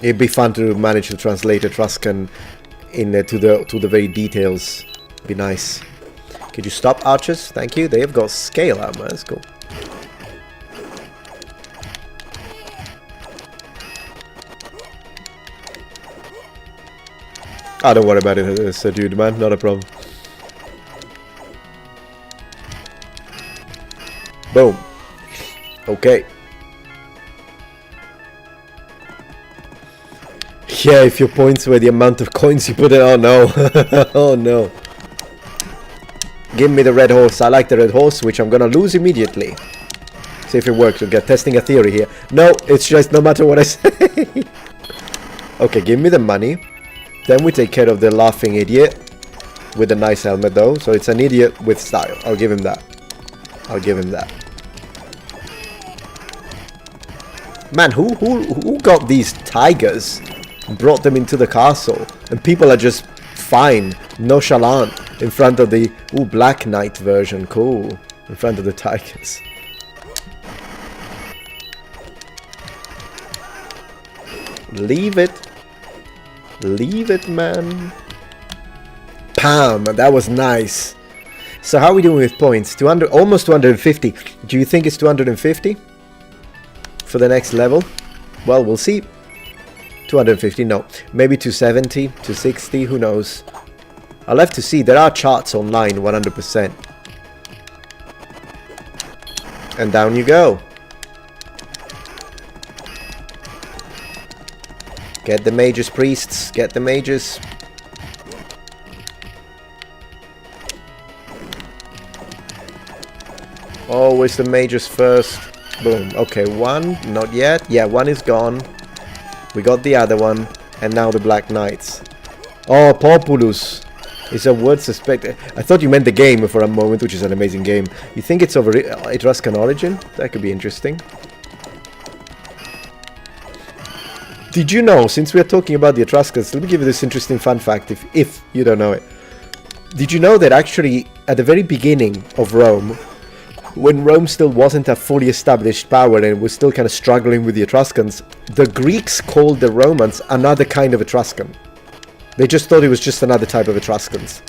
[SPEAKER 1] It'd be fun to manage to translate Etruscan in to the very details. Be nice. Could you stop, archers? Thank you. They have got scale armor. That's cool. Oh, don't worry about it, sir dude, man. Not a problem. Boom. Okay. Yeah, if your points were the amount of coins you put in... Oh, no. Oh, no. Give me the red horse. I like the red horse, which I'm gonna lose immediately. See if it works. We're testing a theory here. No, it's just no matter what I say. Okay, give me the money. Then we take care of the laughing idiot. With a nice helmet, though. So it's an idiot with style. I'll give him that. I'll give him that. Man, who got these tigers? Brought them into the castle, and people are just fine, nonchalant, in front of the Black Knight version. Cool. In front of the tigers. Leave it. Leave it, man. Pam! That was nice. So how are we doing with points? Almost 250. Do you think it's 250? For the next level? Well, we'll see. 250, no. Maybe 270, 260, who knows. I'll have to see. There are charts online, 100%. And down you go. Get the mages, priests. Get the mages. Always the mages first. Boom. Okay, one. Not yet. Yeah, one is gone. We got the other one. And now the Black Knights. Oh, Populus. Is a word suspected. I thought you meant the game for a moment, which is an amazing game. You think it's of Etruscan origin? That could be interesting. Did you know, since we are talking about the Etruscans, let me give you this interesting fun fact, if you don't know it. Did you know that actually, at the very beginning of Rome, when Rome still wasn't a fully established power and was still kind of struggling with the Etruscans, the Greeks called the Romans another kind of Etruscan. They just thought it was just another type of Etruscans.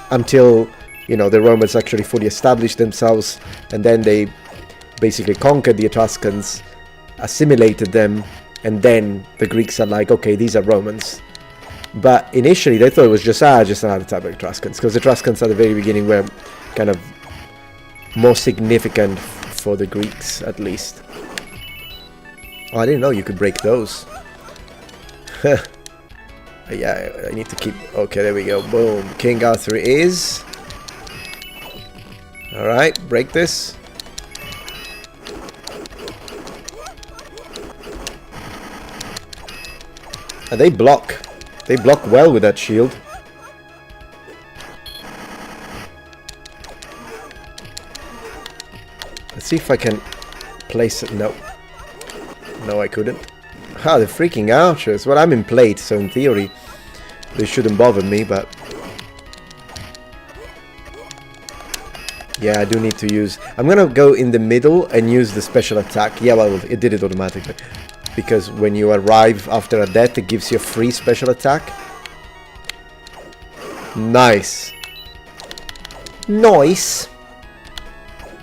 [SPEAKER 1] Until, you know, the Romans actually fully established themselves, and then they basically conquered the Etruscans, assimilated them, and then the Greeks are like, okay, these are Romans. But initially they thought it was just another type of Etruscans, because Etruscans at the very beginning were kind of more significant for the Greeks, at least. Oh, I didn't know you could break those. Yeah, I need to keep... Okay, there we go. Boom. King Arthur is... Alright, break this. And they block. They block well with that shield. Let's see if I can place it. No. No, I couldn't. Ah, the freaking archers. Well, I'm in plate, so in theory, they shouldn't bother me, but... Yeah, I do need to use... I'm gonna go in the middle and use the special attack. Yeah, well, it did it automatically. Because when you arrive after a death, it gives you a free special attack. Nice. Nice.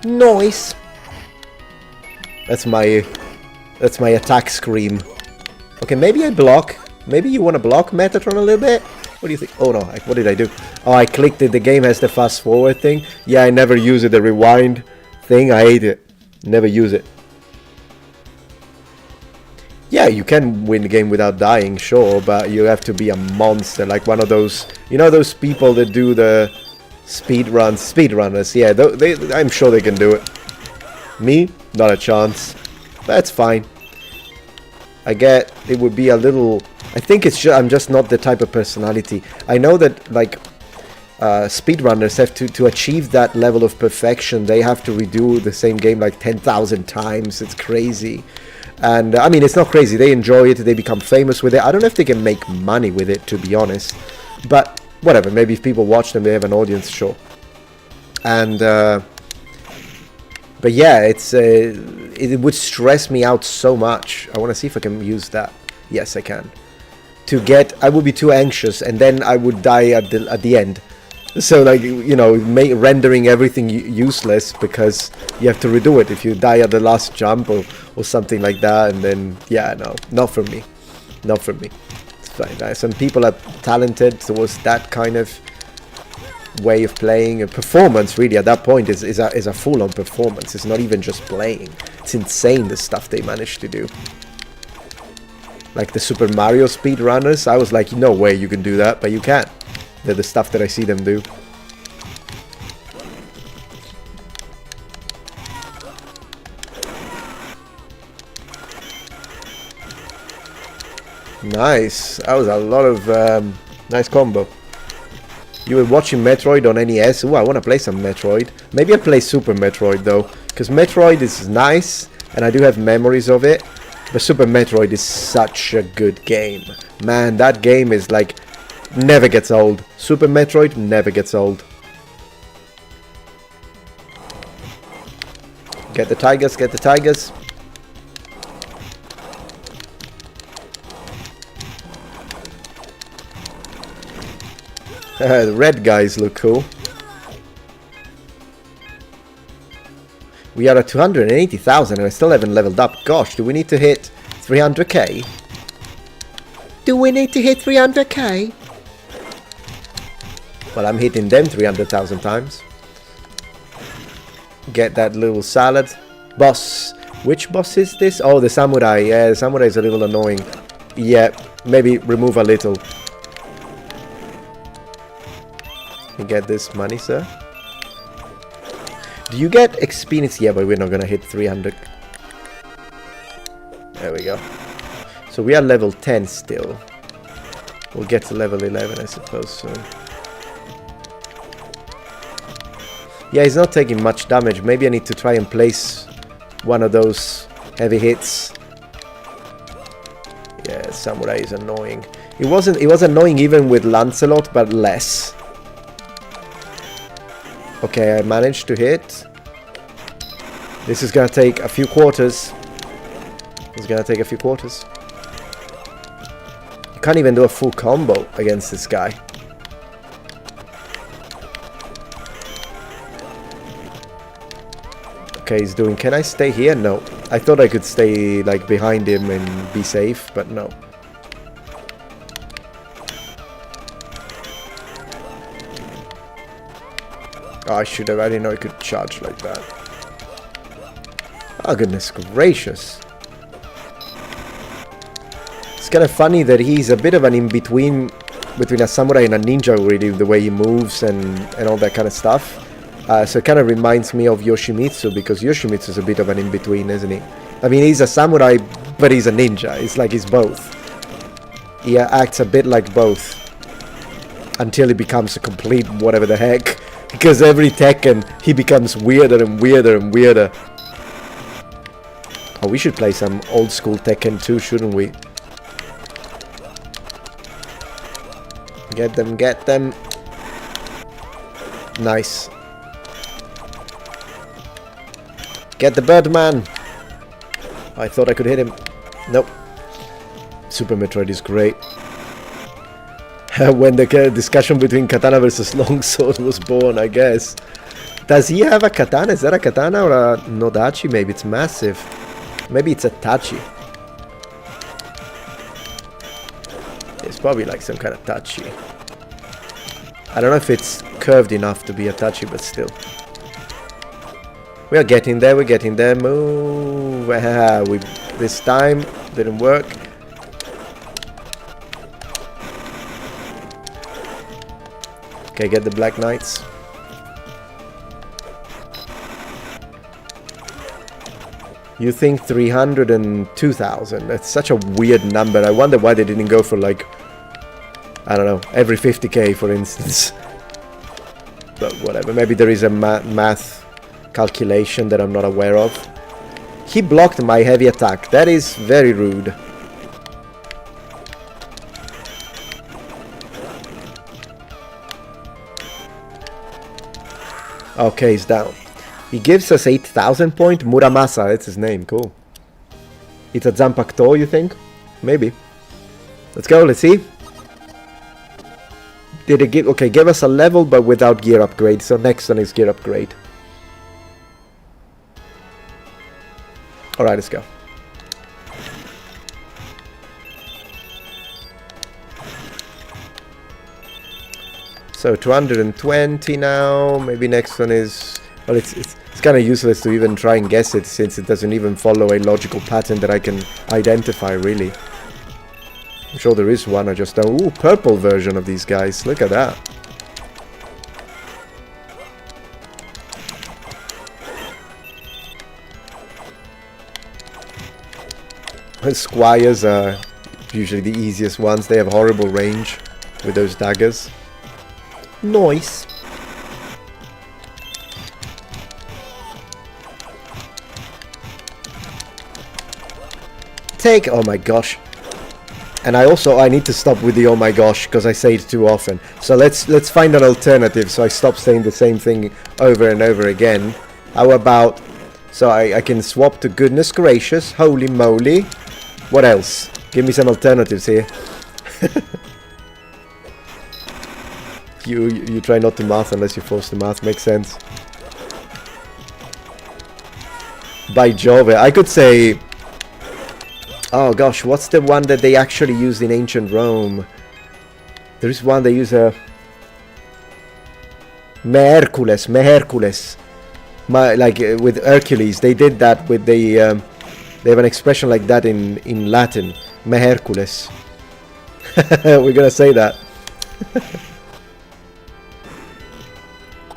[SPEAKER 1] Nice. That's my attack scream. Okay, maybe I block. Maybe you want to block Metatron a little bit? What do you think? Oh no, what did I do? Oh, I clicked it. The game has the fast forward thing. Yeah, I never use it. The rewind thing, I hate it. Never use it. Yeah, you can win the game without dying, sure, but you have to be a monster, like one of those, you know, those people that do the speedrunners. Yeah, I'm sure they can do it. Me, not a chance. That's fine. I get it would be a little. I think it's I'm just not the type of personality. I know that like speedrunners have to achieve that level of perfection. They have to redo the same game like 10,000 times. It's crazy. And I mean, it's not crazy. They enjoy it. They become famous with it. I don't know if they can make money with it, to be honest. But whatever. Maybe if people watch them, they have an audience, sure. And but yeah, it would stress me out so much. I want to see if I can use that. Yes, I can. I would be too anxious, and then I would die at the end. So, like, you know, rendering everything useless because you have to redo it if you die at the last jump or something like that. And then, yeah, no, not for me. Not for me. It's fine. Some people are talented towards that kind of way of playing. A performance, really, at that point is a full-on performance. It's not even just playing. It's insane, the stuff they managed to do. Like the Super Mario speedrunners, I was like, no way you can do that, but you can. They're the stuff that I see them do. Nice. That was a lot of nice combo. You were watching Metroid on NES. Ooh, I want to play some Metroid. Maybe I play Super Metroid though, because Metroid is nice and I do have memories of it. But Super Metroid is such a good game. Man, that game is like never gets old. Super Metroid never gets old. Get the tigers, get the tigers. The red guys look cool. We are at 280,000 and I still haven't leveled up. Gosh, do we need to hit 300k? Do we need to hit 300k? Well, I'm hitting them 300,000 times. Get that little salad. Boss. Which boss is this? Oh, the samurai. Yeah, the samurai is a little annoying. Yeah, maybe remove a little. You get this money, sir? Do you get experience? Yeah, but we're not gonna hit 300. There we go. So we are level 10 still. We'll get to level 11, I suppose, soon. Yeah, he's not taking much damage. Maybe I need to try and place one of those heavy hits. Yeah, samurai is annoying. It was annoying even with Lancelot, but less. Okay, I managed to hit. This is gonna take a few quarters. It's gonna take a few quarters. You can't even do a full combo against this guy. Okay, he's doing... Can I stay here? No. I thought I could stay like behind him and be safe, but no. Oh, I should have. I didn't know I could charge like that. Oh, goodness gracious. It's kind of funny that he's a bit of an in-between between a samurai and a ninja, really, the way he moves and all that kind of stuff. So it kind of reminds me of Yoshimitsu, because Yoshimitsu is a bit of an in-between, isn't he? I mean, he's a samurai, but he's a ninja. It's like he's both. He acts a bit like both. Until he becomes a complete whatever the heck. Because every Tekken, he becomes weirder and weirder and weirder. Oh, we should play some old school Tekken too, shouldn't we? Get them, get them. Nice. Get the Birdman. I thought I could hit him. Nope. Super Metroid is great. When the discussion between katana versus longsword was born, I guess. Does he have a katana? Is that a katana or a nodachi? Maybe it's massive. Maybe it's a tachi. It's probably like some kind of tachi. I don't know if it's curved enough to be a tachi, but still. We are getting there, we're getting there. Move. This time didn't work. Okay, get the Black Knights. You think 302,000? That's such a weird number. I wonder why they didn't go for like, I don't know, every 50k for instance. But whatever, maybe there is a math calculation that I'm not aware of. He blocked my heavy attack. That is very rude. Okay, he's down. He gives us 8,000 point. Muramasa, that's his name. Cool. It's a Zanpakuto, you think? Maybe. Let's go, let's see. Did it give... Okay, give us a level, but without gear upgrade. So next one is gear upgrade. Alright, let's go. So 220 now. Maybe next one is... Well, it's kind of useless to even try and guess it, since it doesn't even follow a logical pattern that I can identify, really. I'm sure there is one, I just don't... Ooh, purple version of these guys. Look at that. Squires are usually the easiest ones. They have horrible range with those daggers. Nice. Take... Oh my gosh. And I need to stop with the oh my gosh, because I say it too often. So let's find an alternative so I stop saying the same thing over and over again. How about... So I can swap to goodness gracious, holy moly. What else? Give me some alternatives here. You try not to math unless you're forced to math. Makes sense. By Jove, I could say... Oh gosh, what's the one that they actually used in ancient Rome? There is one they use a... Me Hercules. Like with Hercules, they did that with the... they have an expression like that in Latin. Me Hercules. We're gonna say that.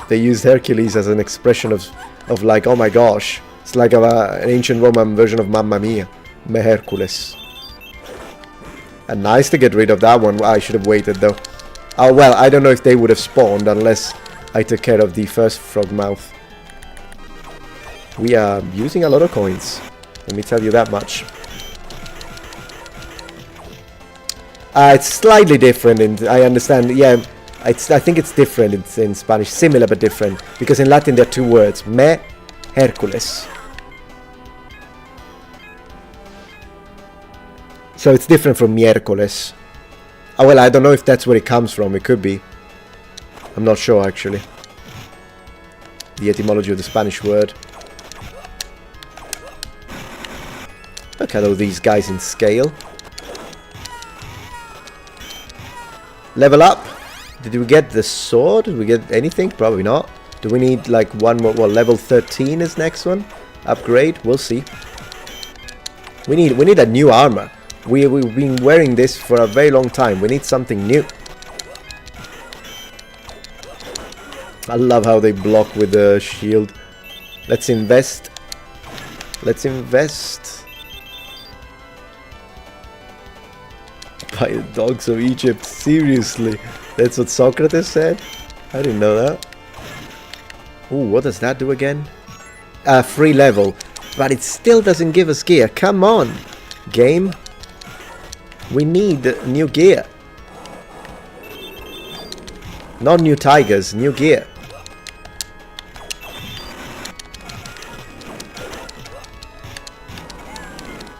[SPEAKER 1] They used Hercules as an expression of like, oh my gosh. It's like an ancient Roman version of Mamma Mia. Me Hercules. And nice to get rid of that one. I should have waited though. Oh well, I don't know if they would have spawned unless I took care of the first frog mouth. We are using a lot of coins. Let me tell you that much. It's slightly different, and I understand. Yeah, I think it's different in Spanish, similar but different, because in Latin there are two words: me, Hercules. So it's different from miércoles. Oh well, I don't know if that's where it comes from. It could be. I'm not sure actually. The etymology of the Spanish word. Look at all these guys in scale. Level up. Did we get the sword? Did we get anything? Probably not. Do we need like one more? Well, level 13 is next one. Upgrade. We'll see. We need a new armor. We've been wearing this for a very long time. We need something new. I love how they block with the shield. Let's invest. Let's invest. By the dogs of Egypt. Seriously. That's what Socrates said? I didn't know that. Ooh, what does that do again? Free level. But it still doesn't give us gear. Come on, game. We need new gear. Not new tigers, new gear.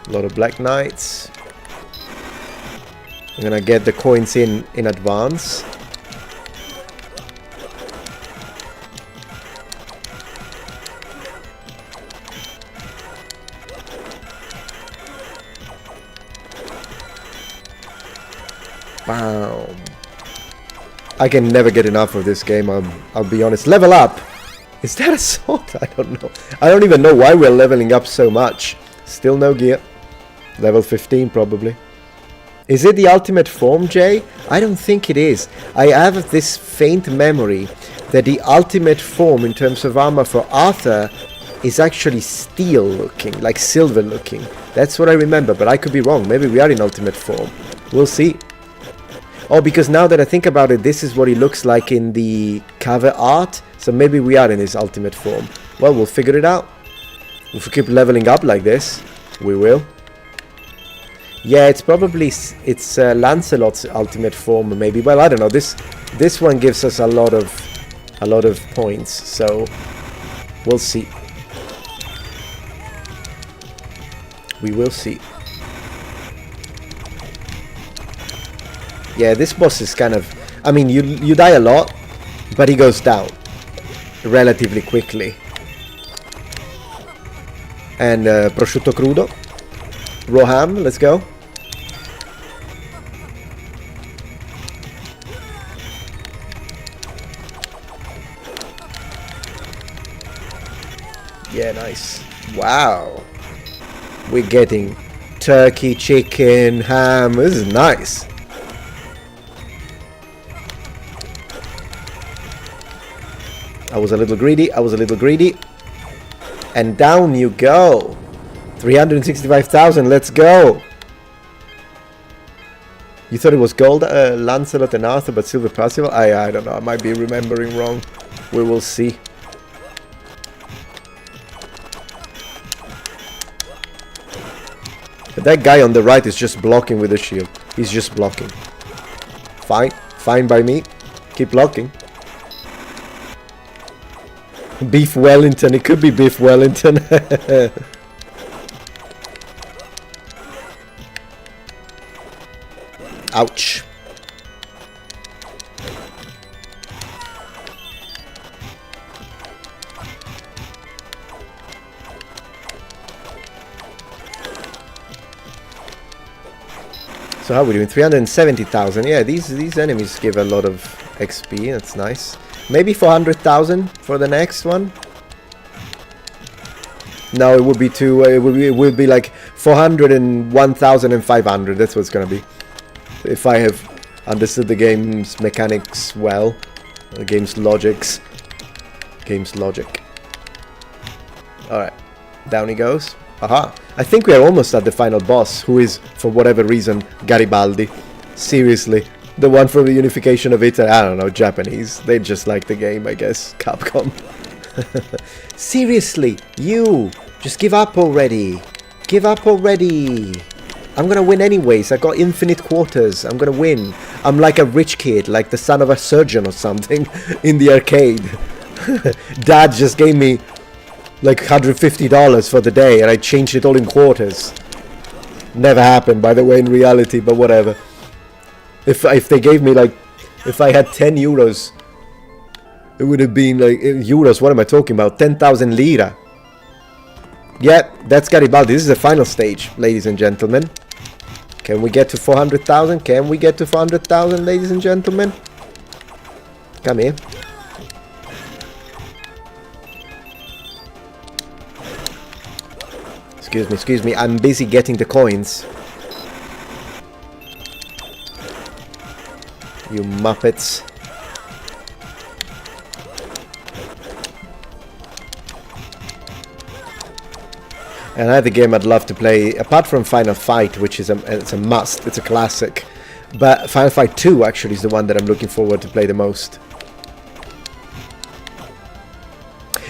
[SPEAKER 1] A lot of black knights. I'm gonna get the coins in advance. Bam. I can never get enough of this game, I'll be honest. Level up! Is that a sword? I don't know. I don't even know why we're leveling up so much. Still no gear. Level 15 probably. Is it the ultimate form, Jay? I don't think it is. I have this faint memory that the ultimate form in terms of armor for Arthur is actually steel looking, like silver looking. That's what I remember, but I could be wrong. Maybe we are in ultimate form. We'll see. Oh, because now that I think about it, this is what he looks like in the cover art. So maybe we are in his ultimate form. Well, we'll figure it out. If we keep leveling up like this, we will. Yeah, it's probably Lancelot's ultimate form, maybe. Well, I don't know. This one gives us a lot of points, so we'll see. We will see. Yeah, this boss is kind of... I mean, you die a lot, but he goes down relatively quickly. And prosciutto crudo. Raw ham, let's go. Yeah, nice. Wow. We're getting turkey, chicken, ham. This is nice. I was a little greedy. And down you go. 365,000, let's go. You thought it was gold, Lancelot and Arthur, but silver Parsifal? I don't know, I might be remembering wrong. We will see. But that guy on the right is just blocking with the shield. He's just blocking. Fine. Fine by me. Keep blocking. Beef Wellington. It could be Beef Wellington. Ouch. So how are we doing? 370,000. Yeah, these enemies give a lot of XP. That's nice. Maybe 400,000 for the next one. No, it would be too. It would be like 401,500. That's what it's gonna be. If I have understood the game's mechanics well, the game's logics. Game's logic. All right, down he goes. Aha! I think we are almost at the final boss, who is, for whatever reason, Garibaldi. Seriously. The one from the unification of Italy. I don't know, Japanese. They just like the game, I guess. Capcom. Seriously, you! Just give up already. Give up already. I'm gonna win anyways. I got infinite quarters. I'm gonna win. I'm like a rich kid, like the son of a surgeon or something, in the arcade. Dad just gave me like $150 for the day, and I changed it all in quarters. Never happened, by the way, in reality, but whatever. If they gave me like, if I had 10 euros, it would have been like, euros, what am I talking about? 10,000 lira. Yeah, that's Garibaldi. This is the final stage, ladies and gentlemen. Can we get to 400,000? Can we get to 400,000, ladies and gentlemen? Come here. Excuse me, I'm busy getting the coins. You muppets. Another game I'd love to play, apart from Final Fight, which is it's a must, it's a classic. But Final Fight 2 actually is the one that I'm looking forward to play the most.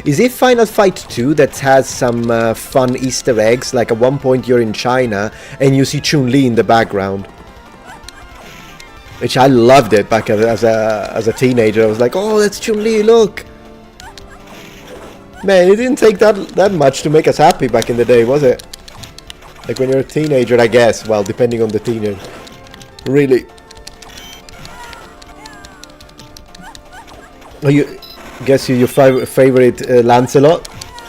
[SPEAKER 1] Is it Final Fight 2 that has some fun Easter eggs? Like at one point you're in China and you see Chun-Li in the background. Which I loved it back as a teenager. I was like, oh, that's Chun-Li, look! Man, it didn't take that much to make us happy back in the day, was it? Like when you're a teenager, I guess. Well, depending on the teenager. Really. Oh, you... Guess your favorite Lancelot?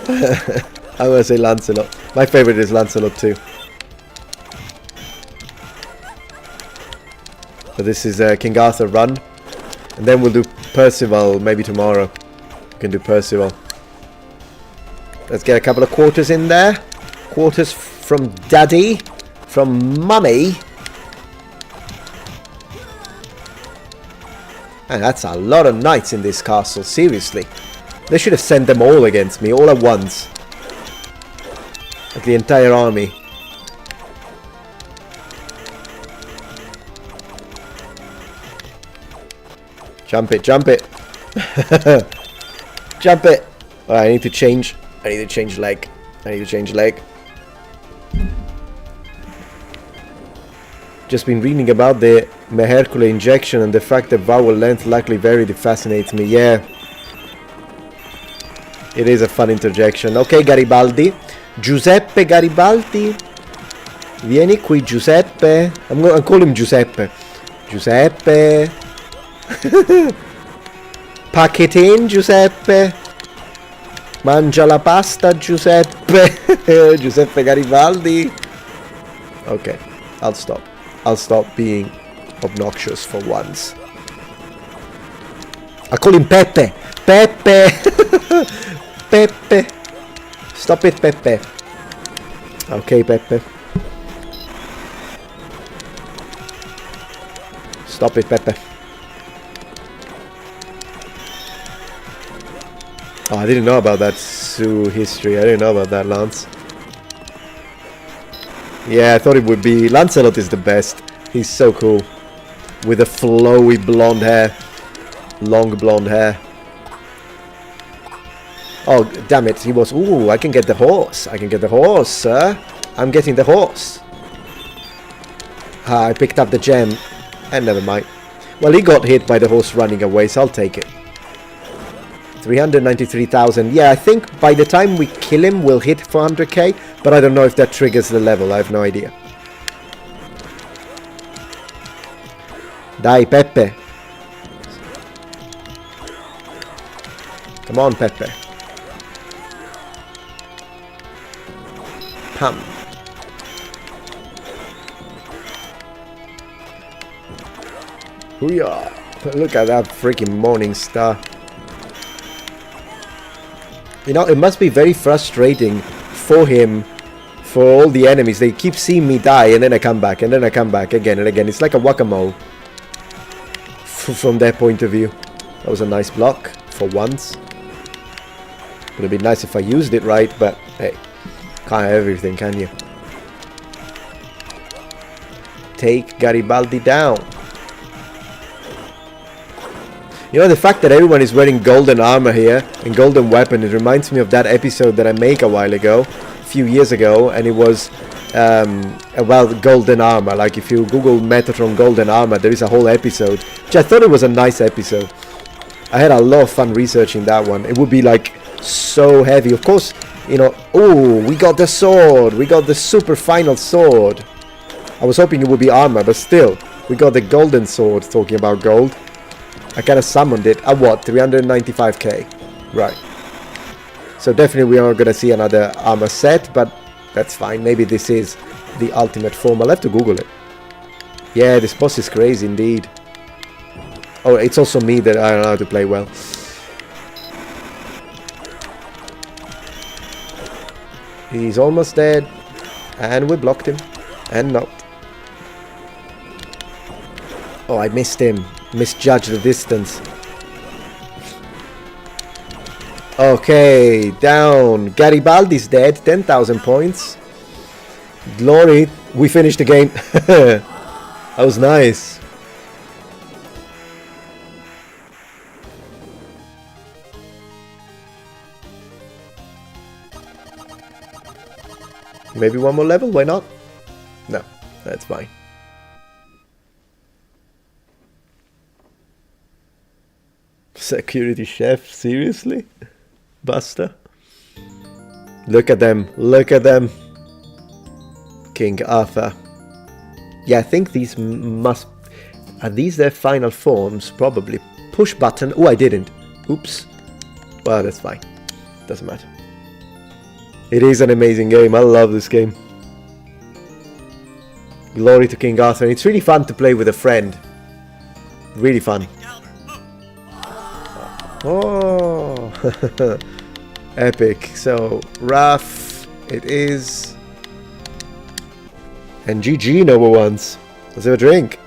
[SPEAKER 1] I want to say Lancelot. My favorite is Lancelot too. But this is King Arthur run. And then we'll do Percival maybe tomorrow. We can do Percival. Let's get a couple of quarters in there. Quarters from Daddy. From Mummy. And that's a lot of knights in this castle, seriously. They should have sent them all against me, all at once. Like the entire army. Jump it, jump it. Jump it. Alright, I need to change leg. Just been reading about the Mehercule injection and the fact that vowel length likely varied. It fascinates me. Yeah, it is a fun interjection. Okay, Garibaldi. Giuseppe Garibaldi. Vieni qui, Giuseppe. I'm gonna call him Giuseppe. Giuseppe. Pack it in, Giuseppe. Mangia la pasta, Giuseppe. Giuseppe Garibaldi. Okay, I'll stop. I'll stop being obnoxious for once. I call him Pepe. Pepe. Pepe. Stop it, Pepe. Okay, Pepe. Stop it, Pepe. Oh, I didn't know about that Sioux history. I didn't know about that, Lance. Yeah, I thought it would be... Lancelot is the best. He's so cool. With the flowy blonde hair. Long blonde hair. Oh, damn it. He was... Ooh, I can get the horse. I can get the horse, sir. I'm getting the horse. Ah, I picked up the gem. And never mind. Well, he got hit by the horse running away, so I'll take it. 393,000. Yeah, I think by the time we kill him, we'll hit 400k. But I don't know if that triggers the level. I have no idea. Dai, Pepe. Come on, Pepe. Pam. Hoo-yah. Look at that freaking morning star. You know, it must be very frustrating for him, for all the enemies. They keep seeing me die, and then I come back, and then I come back again and again. It's like a whack-a-mole from their point of view. That was a nice block for once. Would have been nice if I used it right, but hey, can't have everything, can you? Take Garibaldi down. You know, the fact that everyone is wearing golden armor here and golden weapon, it reminds me of that episode that I made a while ago, a few years ago, and it was about golden armor. Like if you Google Metatron golden armor, there is a whole episode, which I thought it was a nice episode. I had a lot of fun researching that one. It would be like so heavy. Of course, you know, oh, we got the sword. We got the super final sword. I was hoping it would be armor, but still, we got the golden sword, talking about gold. I kind of summoned it at what? 395k. Right. So definitely we are going to see another armor set, but that's fine. Maybe this is the ultimate form. I'll have to Google it. Yeah, this boss is crazy indeed. Oh, it's also me that I don't know how to play well. He's almost dead. And we blocked him. And no. Oh, I missed him. Misjudged the distance. Okay, down. Garibaldi's dead. 10,000 points. Glory. We finished the game. That was nice. Maybe one more level? Why not? No, that's fine. Security chef, seriously? Buster? Look at them, look at them. King Arthur. Yeah, I think these must... Are these their final forms? Probably. Push button. Oh, I didn't. Oops. Well, that's fine. Doesn't matter. It is an amazing game. I love this game. Glory to King Arthur. It's really fun to play with a friend. Really fun. Oh, epic. So, rough it is. And GG, number ones. Let's have a drink.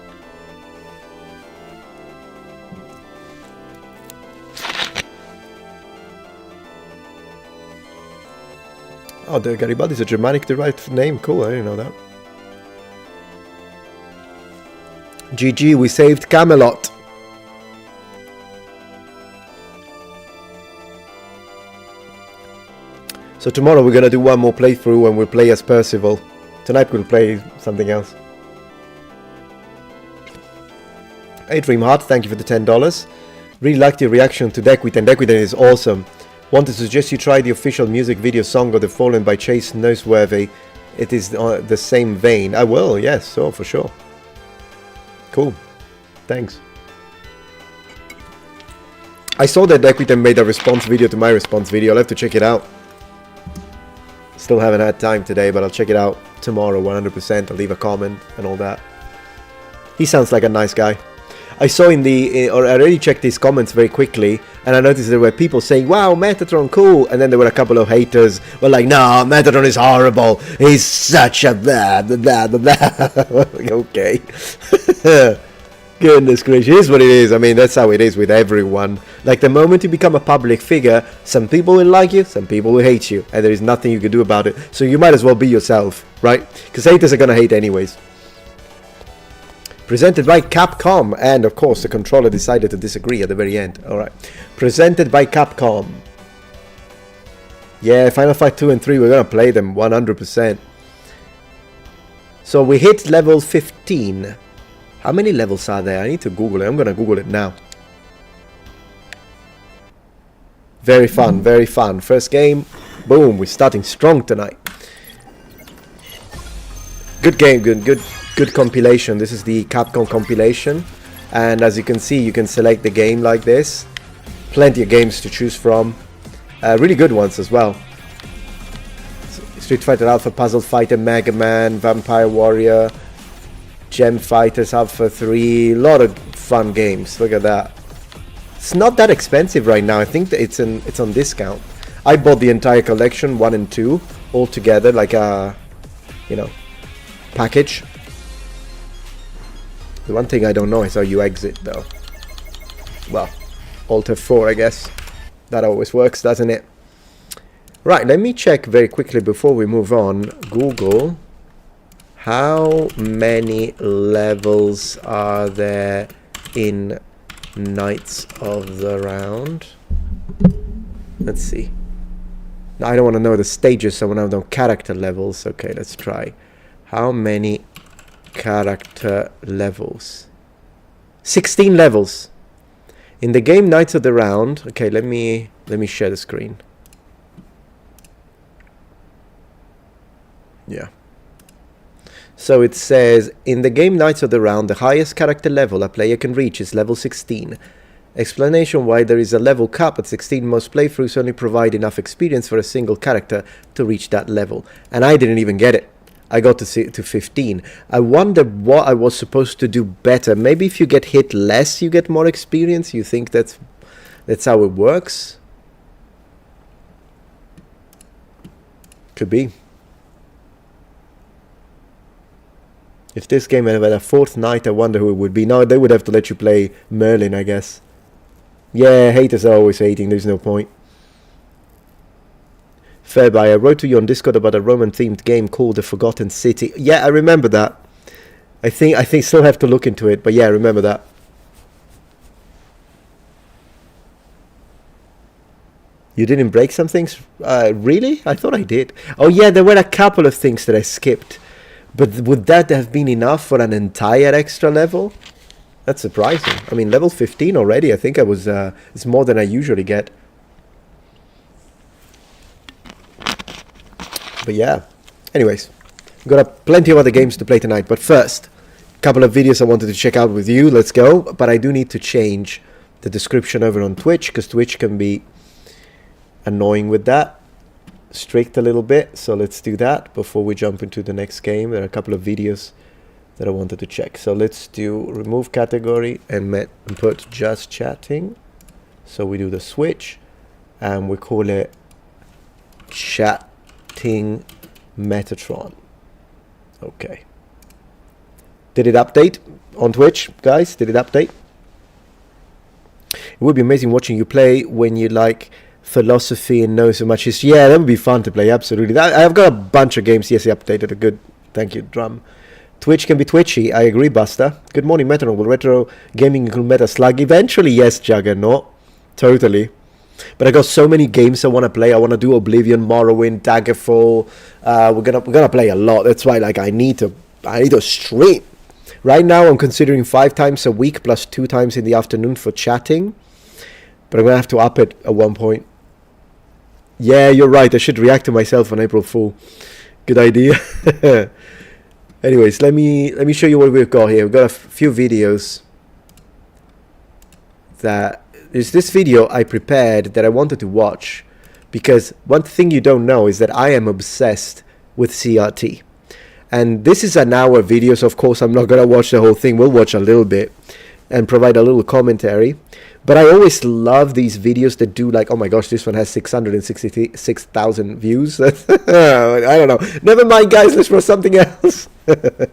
[SPEAKER 1] Oh, the Garibaldi is a Germanic derived name. Cool, I didn't know that. GG, we saved Camelot. So tomorrow we're gonna do one more playthrough and we'll play as Percival. Tonight we'll play something else. Hey Dreamheart, thank you for the $10. Really liked your reaction to Dequiten. Dequiten is awesome. Want to suggest you try the official music video Song of the Fallen by Chase Noseworthy. It is the same vein. I will, yes, for sure. Cool. Thanks. I saw that Dequiten made a response video to my response video. I'll have to check it out. Still haven't had time today, but I'll check it out tomorrow 100%. I'll leave a comment and all that. He sounds like a nice guy. I saw I already checked his comments very quickly, and I noticed there were people saying, wow, Metatron, cool, and then there were a couple of haters were like, no, Metatron is horrible, he's such a blah, blah, blah, blah. Okay. Goodness gracious, it is what it is. I mean, that's how it is with everyone. Like, the moment you become a public figure, some people will like you, some people will hate you, and there is nothing you can do about it. So you might as well be yourself, right? Because haters are gonna hate anyways. Presented by Capcom, and of course the controller decided to disagree at the very end. Alright. Presented by Capcom. Yeah, Final Fight 2 and 3, we're gonna play them 100%. So we hit level 15. How many levels are there? I need to Google it. I'm gonna Google it now. Very fun, very fun. First game. Boom, we're starting strong tonight. Good game, good compilation. This is the Capcom compilation, and as you can see, you can select the game like this. Plenty of games to choose from, really good ones as well. Street Fighter Alpha, Puzzle Fighter, Mega Man, Vampire Warrior, Gem Fighters Alpha 3, a lot of fun games. Look at that. It's not that expensive right now. I think that it's on discount. I bought the entire collection, 1 and 2, all together, like a, you know, package. The one thing I don't know is how you exit, though. Well, Alt F4, I guess. That always works, doesn't it? Right, let me check very quickly before we move on. Google, how many levels are there in Knights of the Round? Let's see. Now, I don't want to know the stages, I want to know character levels. Okay, let's try. How many character levels? 16 levels. In the game Knights of the Round, okay, let me share the screen. Yeah. So it says, in the game Knights of the Round, the highest character level a player can reach is level 16. Explanation why there is a level cap at 16. Most playthroughs only provide enough experience for a single character to reach that level. And I didn't even get it. I got to 15. I wonder what I was supposed to do better. Maybe if you get hit less, you get more experience. You think that's how it works? Could be. If this game had a 4th knight, I wonder who it would be. No, they would have to let you play Merlin, I guess. Yeah, haters are always hating. There's no point. Fairby, I wrote to you on Discord about a Roman-themed game called The Forgotten City. Yeah, I remember that. I think still have to look into it, but yeah, I remember that. You didn't break some things? Really? I thought I did. Oh yeah, there were a couple of things that I skipped. But would that have been enough for an entire extra level? That's surprising. I mean, level 15 already. I think I was... it's more than I usually get. But yeah. Anyways. We've got plenty of other games to play tonight. But first, a couple of videos I wanted to check out with you. Let's go. But I do need to change the description over on Twitch, because Twitch can be annoying with that. Strict a little bit. So let's do that before we jump into the next game. There are a couple of videos that I wanted to check. So let's do remove category and put just chatting. So we do the switch and we call it chatting Metatron. Okay. Did it update on Twitch, guys? Did it update? It would be amazing watching you play when you like philosophy and know so much history. Yeah, that would be fun to play, absolutely. I've got a bunch of games. Yes, they updated. A good, thank you, Drum. Twitch can be twitchy. I agree, Buster. Good morning, Metatron. Will retro gaming include Meta Slug? Eventually, yes, Juggernaut. Totally. But I got so many games I want to play. I want to do Oblivion, Morrowind, Daggerfall. We're gonna play a lot. That's why, like, I need to stream. Right now, I'm considering 5 times a week plus 2 times in the afternoon for chatting. But I'm gonna have to up it at one point. Yeah, you're right. I should react to myself on April Fool. Good idea. Anyways, let me show you what we've got here. We've got a few videos. There's this video I prepared that I wanted to watch, because one thing you don't know is that I am obsessed with CRT. And this is an hour video, so of course I'm not gonna watch the whole thing. We'll watch a little bit and provide a little commentary. But I always love these videos that do, like, oh my gosh, this one has 666,000 views. I don't know. Never mind, guys. Let's for something else. But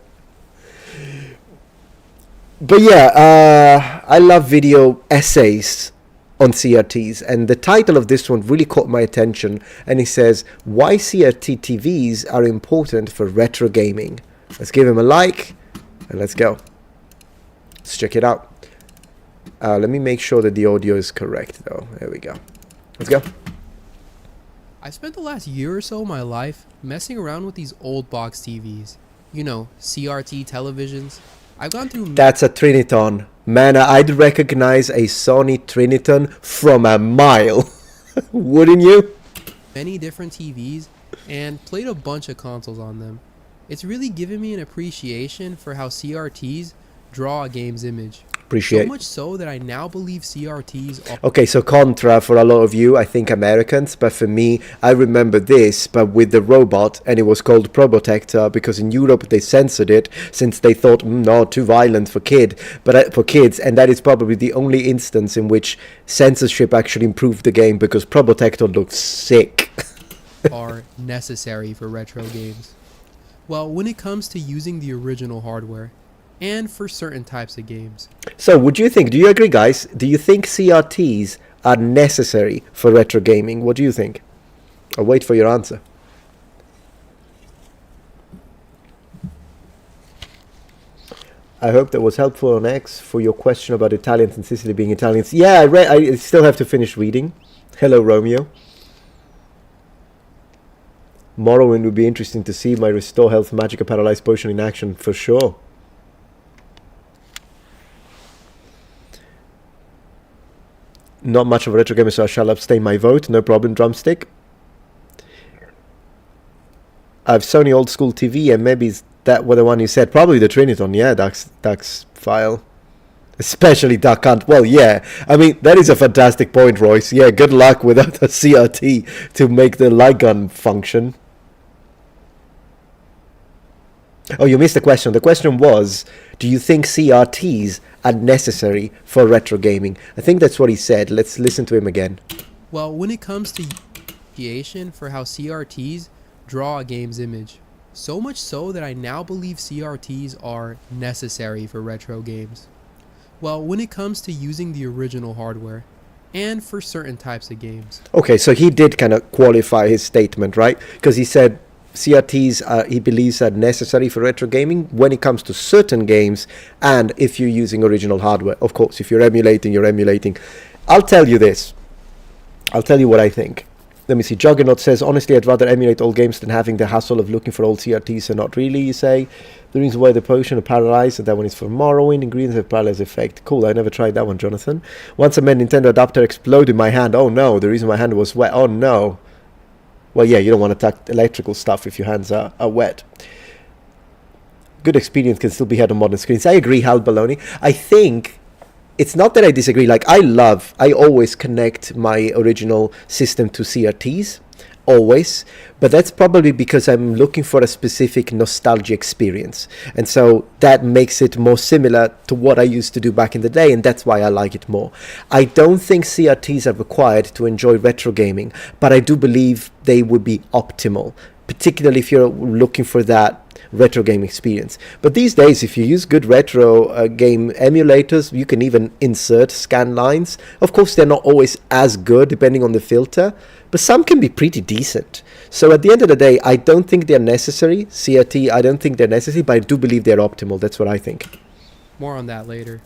[SPEAKER 1] yeah, I love video essays on CRTs. And the title of this one really caught my attention. And it says, why CRT TVs are important for retro gaming. Let's give him a like. And let's go. Let's check it out. Let me make sure that the audio is correct, though. There we go. Let's go.
[SPEAKER 2] I spent the last year or so of my life messing around with these old box TVs. You know, CRT televisions. I've gone through...
[SPEAKER 1] That's a Triniton. Man, I'd recognize a Sony Triniton from a mile. Wouldn't you?
[SPEAKER 2] Many different TVs and played a bunch of consoles on them. It's really given me an appreciation for how CRTs draw a game's image.
[SPEAKER 1] Appreciate.
[SPEAKER 2] So much so that I now believe CRTs are...
[SPEAKER 1] Okay, so Contra for a lot of you, I think Americans, but for me, I remember this, but with the robot, and it was called Probotector because in Europe they censored it since they thought, no, too violent for for kids, and that is probably the only instance in which censorship actually improved the game because Probotector looks sick.
[SPEAKER 2] are necessary for retro games. Well, when it comes to using the original hardware, and for certain types of games.
[SPEAKER 1] So, do you agree, guys? Do you think CRTs are necessary for retro gaming? What do you think? I'll wait for your answer. I hope that was helpful on X for your question about Italians and Sicily being Italians. Yeah, I still have to finish reading. Hello, Romeo. Morrowind would be interesting to see my Restore Health Magica Paralyzed Potion in action, for sure. Not much of a retro gamer, so I shall abstain my vote. No problem, Drumstick. I have Sony old school TV, and maybe that was the one you said. Probably the Triniton, yeah, Duck's file. Especially Duck Hunt. Well, yeah. I mean, that is a fantastic point, Royce. Yeah, good luck without a CRT to make the light gun function. Oh, you missed the question. The question was, do you think CRTs are necessary for retro gaming? I think that's what he said. Let's listen to him again.
[SPEAKER 2] Well, when it comes to appreciation for how CRTs draw a game's image, so much so that I now believe CRTs are necessary for retro games. Well, when it comes to using the original hardware, and for certain types of games.
[SPEAKER 1] Okay, so he did kind of qualify his statement, right? Because he said CRTs, he believes, are necessary for retro gaming when it comes to certain games and if you're using original hardware. Of course, if you're emulating, you're emulating. I'll tell you this. I'll tell you what I think. Let me see. Juggernaut says, honestly, I'd rather emulate old games than having the hassle of looking for old CRTs. So not really, you say. The reason why the potion of paralyze, and that one is for Morrowind. Ingredients have paralyze effect. Cool, I never tried that one, Jonathan. Once a man Nintendo adapter exploded in my hand. Oh no, the reason my hand was wet. Oh no. Well, yeah, you don't want to touch electrical stuff if your hands are wet. Good experience can still be had on modern screens. I agree, Hal Baloney. I think it's not that I disagree. Like, I always connect my original system to CRTs. Always. But that's probably because I'm looking for a specific nostalgia experience. And so that makes it more similar to what I used to do back in the day. And that's why I like it more. I don't think CRTs are required to enjoy retro gaming. But I do believe they would be optimal. Particularly if you're looking for that retro game experience. But these days, if you use good retro game emulators, you can even insert scan lines. Of course, they're not always as good depending on the filter, but some can be pretty decent. So at the end of the day, I don't think they're necessary. CRT, I don't think they're necessary, but I do believe they're optimal. That's what I think.
[SPEAKER 2] More on that later.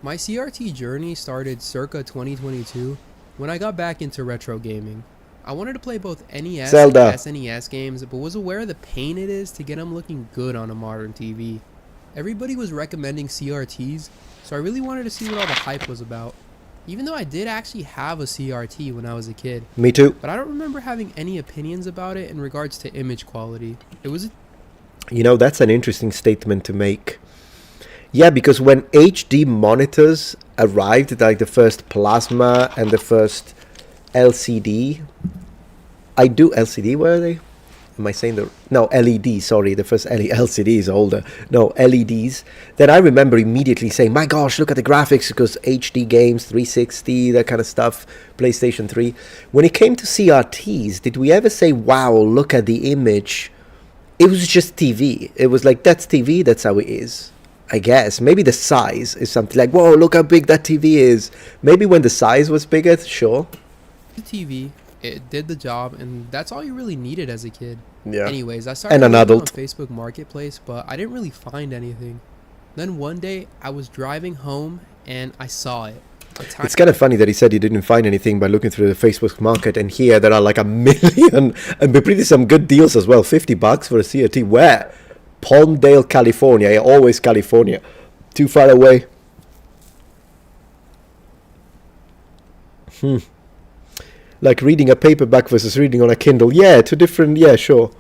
[SPEAKER 2] My CRT journey started circa 2022 when I got back into retro gaming. I wanted to play both NES
[SPEAKER 1] Zelda.
[SPEAKER 2] and SNES games, but was aware of the pain it is to get them looking good on a modern TV. Everybody was recommending CRTs, so I really wanted to see what all the hype was about. Even though I did actually have a CRT when I was a kid.
[SPEAKER 1] Me too.
[SPEAKER 2] But I don't remember having any opinions about it in regards to image quality. It was...
[SPEAKER 1] You know, that's an interesting statement to make. Yeah, because when HD monitors arrived, like the first plasma and the first LCD, LCD, where are they? Am I saying no, LED, sorry, the first LCD is older. No, LEDs. Then I remember immediately saying, my gosh, look at the graphics, because HD games, 360, that kind of stuff, PlayStation 3. When it came to CRTs, did we ever say, wow, look at the image? It was just TV. It was like, that's TV, that's how it is. I guess. Maybe the size is something like, whoa, look how big that TV is. Maybe when the size was bigger, sure.
[SPEAKER 2] The TV, it did the job, and that's all you really needed as a kid.
[SPEAKER 1] Yeah.
[SPEAKER 2] Anyways, I started looking on Facebook Marketplace, but I didn't really find anything. Then one day, I was driving home, and I saw it.
[SPEAKER 1] It's kind of funny that he said he didn't find anything by looking through the Facebook market, and here there are like a million, and pretty some good deals as well. $50 for a CRT. Where? Palmdale, California. Yeah, always California. Too far away. Like reading a paperback versus reading on a Kindle. Yeah, two different, yeah, sure.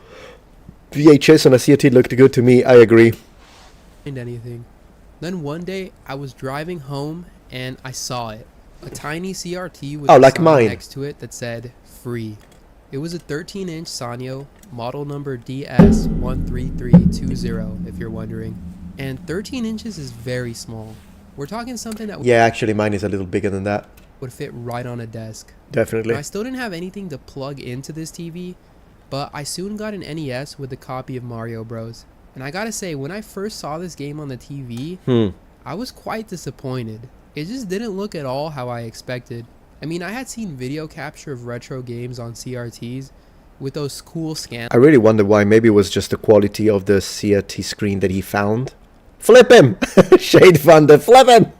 [SPEAKER 1] VHS on a CRT looked good to me, I agree.
[SPEAKER 2] Find anything. Then one day I was driving home and I saw it. A tiny CRT with
[SPEAKER 1] Oh,
[SPEAKER 2] a
[SPEAKER 1] like
[SPEAKER 2] sign
[SPEAKER 1] mine.
[SPEAKER 2] next to it that said free. It was a 13-inch Sanyo, model number DS13320 if you're wondering. And 13 inches is very small. We're talking something that
[SPEAKER 1] Yeah, actually mine is a little bigger than that.
[SPEAKER 2] would fit right on a desk.
[SPEAKER 1] Definitely.
[SPEAKER 2] Now, I still didn't have anything to plug into this TV, but I soon got an NES with a copy of Mario Bros. And I gotta say, when I first saw this game on the TV, I was quite disappointed. It just didn't look at all how I expected. I mean, I had seen video capture of retro games on CRTs with those cool scans.
[SPEAKER 1] I really wonder why. Maybe it was just the quality of the CRT screen that he found. Flip him! Shade Thunder, flip him!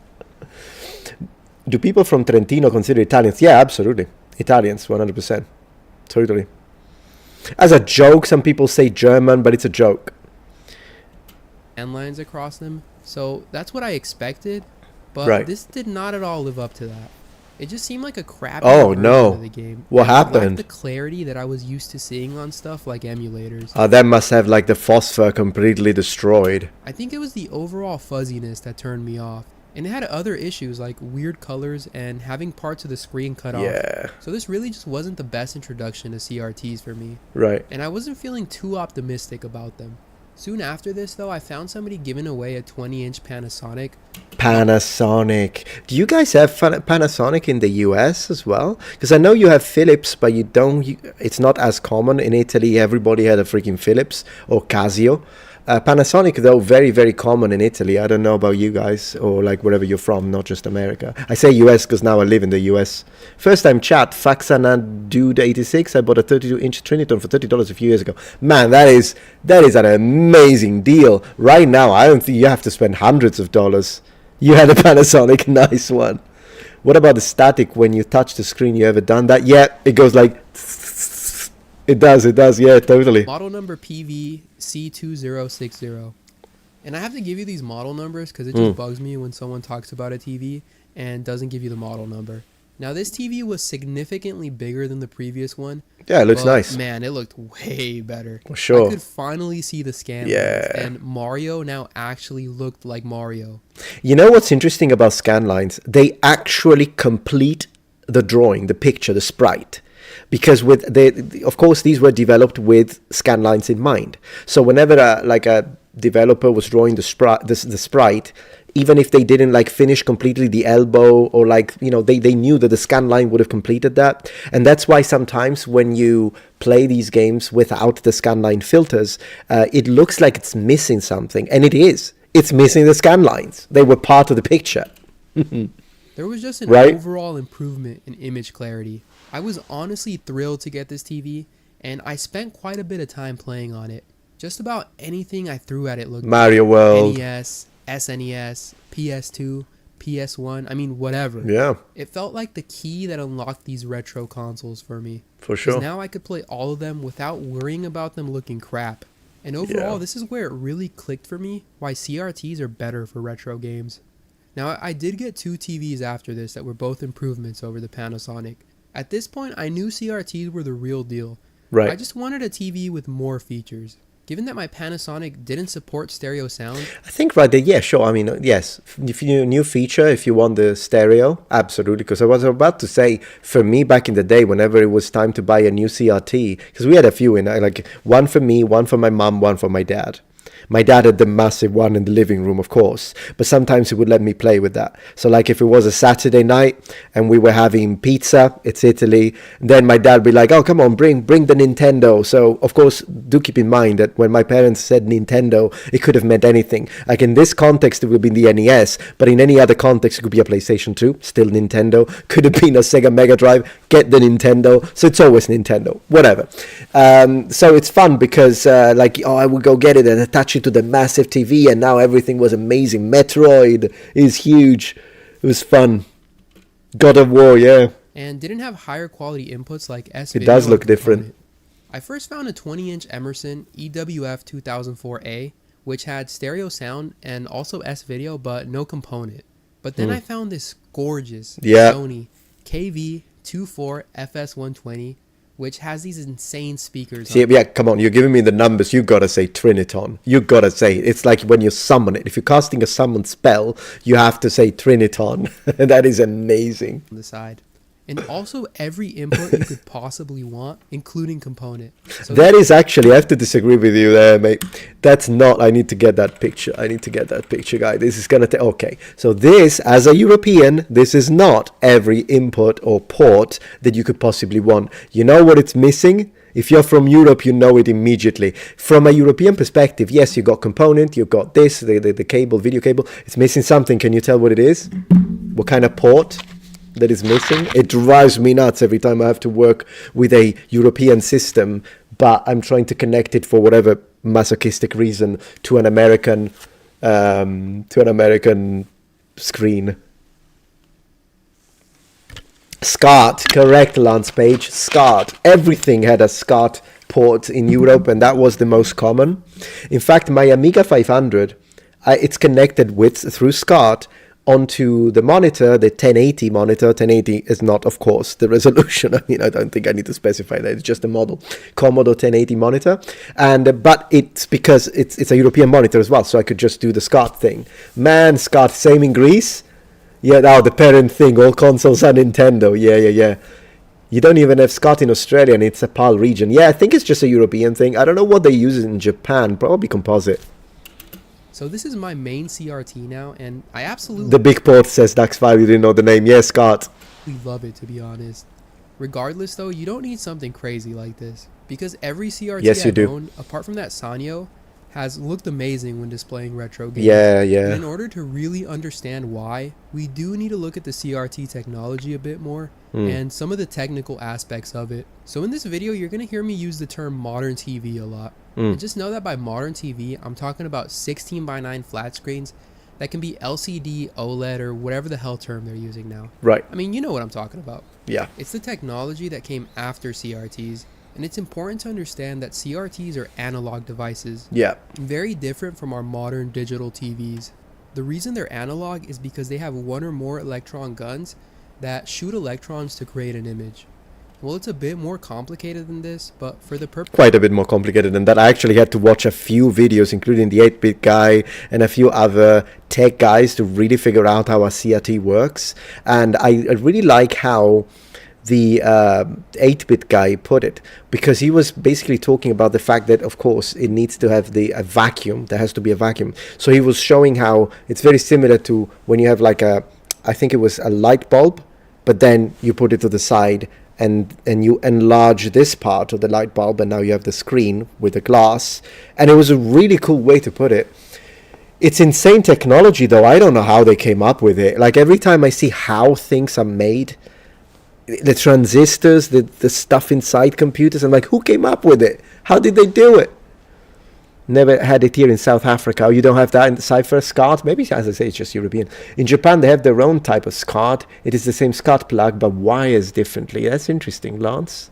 [SPEAKER 1] Do people from Trentino consider Italians? Yeah, absolutely. Italians, 100%. Totally. As a joke, some people say German, but it's a joke.
[SPEAKER 2] And lines across them. So that's what I expected, but
[SPEAKER 1] Right.
[SPEAKER 2] this did not at all live up to that. It just seemed like a crappy
[SPEAKER 1] Oh,
[SPEAKER 2] version
[SPEAKER 1] no.
[SPEAKER 2] of the game.
[SPEAKER 1] What
[SPEAKER 2] It lacked
[SPEAKER 1] happened?
[SPEAKER 2] the clarity that I was used to seeing on stuff like emulators.
[SPEAKER 1] That must have like the phosphor completely destroyed.
[SPEAKER 2] I think it was the overall fuzziness that turned me off. And it had other issues like weird colors and having parts of the screen cut off.
[SPEAKER 1] Yeah,
[SPEAKER 2] So this really just wasn't the best introduction to CRTs for me.
[SPEAKER 1] right.
[SPEAKER 2] And I wasn't feeling too optimistic about them. Soon after this, though, I found somebody giving away a 20-inch Panasonic.
[SPEAKER 1] Panasonic. Do you guys have Panasonic in the US as well? Because I know you have Philips, but you don't. It's not as common in Italy. Everybody had a freaking Philips or Casio. Panasonic, though, very, very common in Italy. I don't know about you guys or like wherever you're from, not just America. I say US because now I live in the US. First time chat, Faxana Dude 86. I bought a 32-inch Triniton for $30 a few years ago. Man, that is an amazing deal. Right now, I don't think you have to spend hundreds of dollars. You had a Panasonic, nice one. What about the static when you touch the screen? You ever done that? Yeah, it goes like... It does, yeah, totally.
[SPEAKER 2] Model number PVC2060. And I have to give you these model numbers because it just bugs me when someone talks about a TV and doesn't give you the model number. Now, this TV was significantly bigger than the previous one.
[SPEAKER 1] Yeah, it looks
[SPEAKER 2] but,
[SPEAKER 1] nice.
[SPEAKER 2] Man, it looked way better.
[SPEAKER 1] For sure.
[SPEAKER 2] I could finally see the scan
[SPEAKER 1] Yeah.
[SPEAKER 2] lines, and Mario now actually looked like Mario.
[SPEAKER 1] You know what's interesting about scan lines? They actually complete the drawing, the picture, the sprite. Because of course, these were developed with scan lines in mind. So whenever a developer was drawing the sprite, even if they didn't like finish completely the elbow or like, you know, they knew that the scan line would have completed that. And that's why sometimes when you play these games without the scan line filters, it looks like it's missing something. And it is. It's missing the scan lines. They were part of the picture.
[SPEAKER 2] There was just an
[SPEAKER 1] Right?
[SPEAKER 2] overall improvement in image clarity. I was honestly thrilled to get this TV, and I spent quite a bit of time playing on it. Just about anything I threw at it looked
[SPEAKER 1] Mario World.
[SPEAKER 2] NES, SNES, PS2, PS1, I mean, whatever.
[SPEAKER 1] Yeah,
[SPEAKER 2] It felt like the key that unlocked these retro consoles for me.
[SPEAKER 1] for
[SPEAKER 2] 'Cause
[SPEAKER 1] sure.
[SPEAKER 2] now I could play all of them without worrying about them looking crap. And overall,
[SPEAKER 1] Yeah.
[SPEAKER 2] this is where it really clicked for me why CRTs are better for retro games. Now, I did get two TVs after this that were both improvements over the Panasonic. At this point, I knew CRTs were the real deal.
[SPEAKER 1] Right.
[SPEAKER 2] I just wanted a TV with more features. Given that my Panasonic didn't support stereo sound,
[SPEAKER 1] I think right there, yeah, sure. I mean, yes, if you new feature, if you want the stereo, absolutely. Because I was about to say, for me back in the day, whenever it was time to buy a new CRT, because we had a few in, like one for me, one for my mom, one for my dad. My dad had the massive one in the living room, of course, but sometimes he would let me play with that. So like if it was a Saturday night and we were having pizza, it's Italy, then my dad would be like, oh, come on, bring the Nintendo. So of course, do keep in mind that when my parents said Nintendo, it could have meant anything. Like in this context, it would be the NES, but in any other context, it could be a PlayStation 2, still Nintendo, could have been a Sega Mega Drive, get the Nintendo. So it's always Nintendo, whatever. So it's fun because I would go get it and attach it to the massive TV, and now everything was amazing. Metroid is huge. It was fun. God of War, yeah.
[SPEAKER 2] and didn't have higher quality inputs like S.
[SPEAKER 1] It does look different.
[SPEAKER 2] I first found a 20-inch Emerson EWF 2004A, which had stereo sound and also S-Video, but no component. But then I found this gorgeous
[SPEAKER 1] Yeah.
[SPEAKER 2] Sony KV24FS120 which has these insane speakers.
[SPEAKER 1] See, yeah, come on, you're giving me the numbers. You gotta say Triniton. You gotta say it. It's like when you summon it. If you're casting a summon spell, you have to say Triniton. That is amazing.
[SPEAKER 2] On the side. And also every input you could possibly want, including component. So
[SPEAKER 1] that is actually, I have to disagree with you there, mate. That's not, I need to get that picture. I need to get that picture, guy. This is going to take, okay. So this, as a European, this is not every input or port that you could possibly want. You know what it's missing? If you're from Europe, you know it immediately. From a European perspective, yes, you got component, you got this, the cable, video cable. It's missing something. Can you tell what it is? What kind of port that is missing? It drives me nuts every time I have to work with a European system, but I'm trying to connect it for whatever masochistic reason to an American screen. SCART, correct, Lance Page. SCART. Everything had a SCART port in Europe, and that was the most common. In fact, my Amiga 500, it's connected through SCART onto the monitor, the 1080 monitor. 1080 is not, of course, the resolution. I mean, I don't think I need to specify that. It's just a model, Commodore 1080 monitor. And but it's because it's a European monitor as well, so I could just do the SCART thing. Man, SCART, same in Greece. Yeah, now the parent thing, all consoles are Nintendo. Yeah. You don't even have SCART in Australia, and it's a PAL region. Yeah, I think it's just a European thing. I don't know what they use in Japan. Probably composite.
[SPEAKER 2] So this is my main CRT now, and I absolutely...
[SPEAKER 1] The big port says Dax5, you didn't know the name. Yeah, SCART.
[SPEAKER 2] love it, to be honest. Regardless, though, you don't need something crazy like this, because every CRT I've owned, apart from that Sanyo, has looked amazing when displaying retro games.
[SPEAKER 1] Yeah.
[SPEAKER 2] And in order to really understand why, we do need to look at the CRT technology a bit more and some of the technical aspects of it. So in this video, you're going to hear me use the term modern TV a lot. And just know that by modern TV, I'm talking about 16:9 flat screens that can be LCD, OLED, or whatever the hell term they're using now.
[SPEAKER 1] Right.
[SPEAKER 2] I mean, you know what I'm talking about.
[SPEAKER 1] Yeah.
[SPEAKER 2] It's the technology that came after CRTs. And it's important to understand that CRTs are analog devices.
[SPEAKER 1] Yeah.
[SPEAKER 2] Very different from our modern digital TVs. The reason they're analog is because they have one or more electron guns that shoot electrons to create an image. Well, it's a bit more complicated than this, but for the purpose...
[SPEAKER 1] Quite a bit more complicated than that. I actually had to watch a few videos, including the 8-bit guy and a few other tech guys, to really figure out how a CRT works. And I really like how the 8-bit guy put it, because he was basically talking about the fact that, of course, it needs to have a vacuum. There has to be a vacuum. So he was showing how it's very similar to when you have like I think it was a light bulb, but then you put it to the side and you enlarge this part of the light bulb, and now you have the screen with the glass. And it was a really cool way to put it. It's insane technology, though. I don't know how they came up with it. Like, every time I see how things are made, the transistors, the stuff inside computers, I'm like, who came up with it? How did they do it? Never had it here in South Africa. Oh, you don't have that in the Cypher SCART? Maybe, as I say, it's just European. In Japan, they have their own type of SCART. It is the same SCART plug, but wires differently. That's interesting, Lance.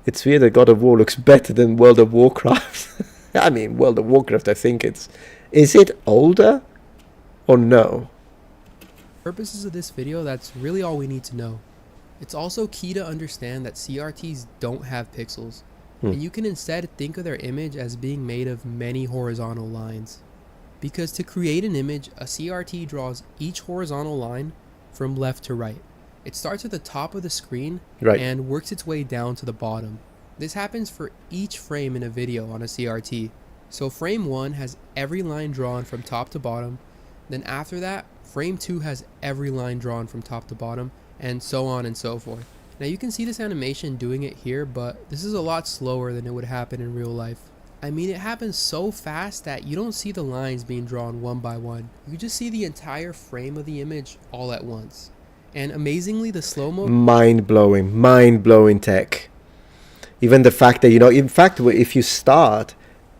[SPEAKER 1] It's weird that God of War looks better than World of Warcraft. I mean, World of Warcraft, I think it's... Is it older or no?
[SPEAKER 2] Purposes of this video, that's really all we need to know. It's also key to understand that CRTs don't have pixels, and you can instead think of their image as being made of many horizontal lines. Because to create an image, a CRT draws each horizontal line from left to right. It starts at the top of the screen and works its way down to the bottom. This happens for each frame in a video on a CRT. So frame 1 has every line drawn from top to bottom, then after that, frame 2 has every line drawn from top to bottom, and so on and so forth. Now you can see this animation doing it here, but this is a lot slower than it would happen in real life. I mean, it happens so fast that you don't see the lines being drawn one by one. You just see the entire frame of the image all at once. And amazingly, the slow-mo... Mind-blowing tech. Even the fact that, in fact, if you start,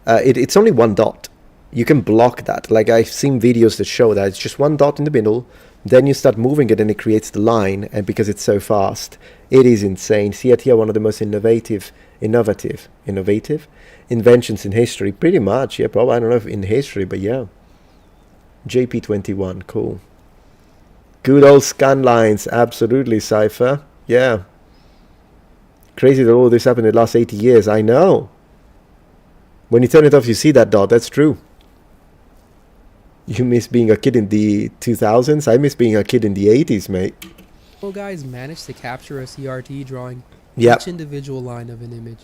[SPEAKER 2] it's only one dot. You can block that. Like, I've seen videos that show that it's just one dot in the middle. Then you start moving it and it creates the line, and because it's so fast, it is insane. CRT are one of the most innovative inventions in history. Pretty much, yeah, probably. I don't know if in history, but yeah. JP21, cool. Good old scan lines, absolutely, Cypher. Yeah.
[SPEAKER 1] Crazy that all this happened in the last 80 years. I know. When you turn it off, you see that dot. That's true. You miss being a kid in the 2000s. I miss being a kid in the 80s, mate.
[SPEAKER 2] Well, guys managed to capture a CRT drawing
[SPEAKER 1] Yep.
[SPEAKER 2] each individual line of an image.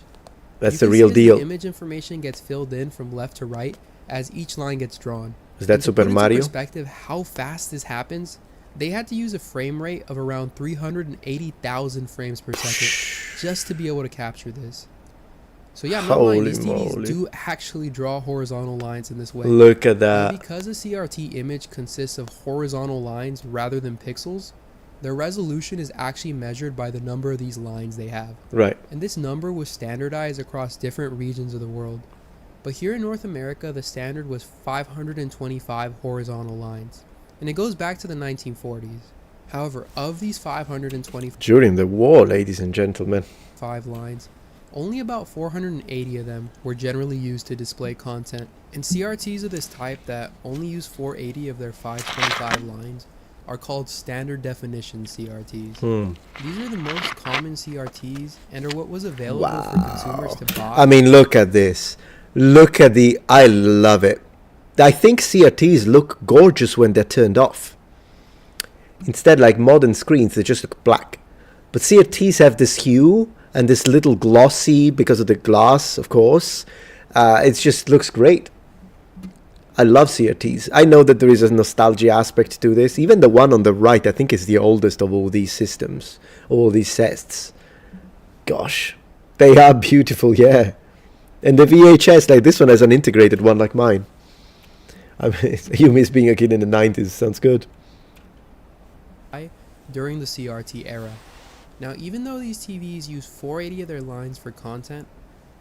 [SPEAKER 1] That's
[SPEAKER 2] You
[SPEAKER 1] the
[SPEAKER 2] can
[SPEAKER 1] real
[SPEAKER 2] see as
[SPEAKER 1] deal.
[SPEAKER 2] The image information gets filled in from left to right as each line gets drawn.
[SPEAKER 1] Is that
[SPEAKER 2] And to
[SPEAKER 1] Super
[SPEAKER 2] put into
[SPEAKER 1] Mario?
[SPEAKER 2] perspective how fast this happens, they had to use a frame rate of around 380,000 frames per second just to be able to capture this. So yeah, I'm not lying,
[SPEAKER 1] Holy
[SPEAKER 2] these TVs
[SPEAKER 1] moly.
[SPEAKER 2] do actually draw horizontal lines in this way.
[SPEAKER 1] Look at
[SPEAKER 2] And
[SPEAKER 1] that.
[SPEAKER 2] because a CRT image consists of horizontal lines rather than pixels, their resolution is actually measured by the number of these lines they have.
[SPEAKER 1] Right.
[SPEAKER 2] And this number was standardized across different regions of the world. But here in North America, the standard was 525 horizontal lines. And it goes back to the 1940s. However, of these 525
[SPEAKER 1] During the war, ladies and gentlemen.
[SPEAKER 2] lines, only about 480 of them were generally used to display content. And CRTs of this type that only use 480 of their 525 lines are called standard definition CRTs. These are the most common CRTs and are what was available for consumers to buy.
[SPEAKER 1] I mean, look at this. Look at the... I love it. I think CRTs look gorgeous when they're turned off. Instead, like modern screens, they just look black. But CRTs have this hue and this little glossy because of the glass, of course. It just looks great. I love CRTs. I know that there is a nostalgia aspect to this. Even the one on the right, I think, is the oldest of all these systems, all these sets. Gosh, they are beautiful, yeah. And the VHS, like this one, has an integrated one like mine. I mean, you miss being a kid in the 90s. Sounds good.
[SPEAKER 2] During the CRT era. Now, even though these TVs use 480 of their lines for content,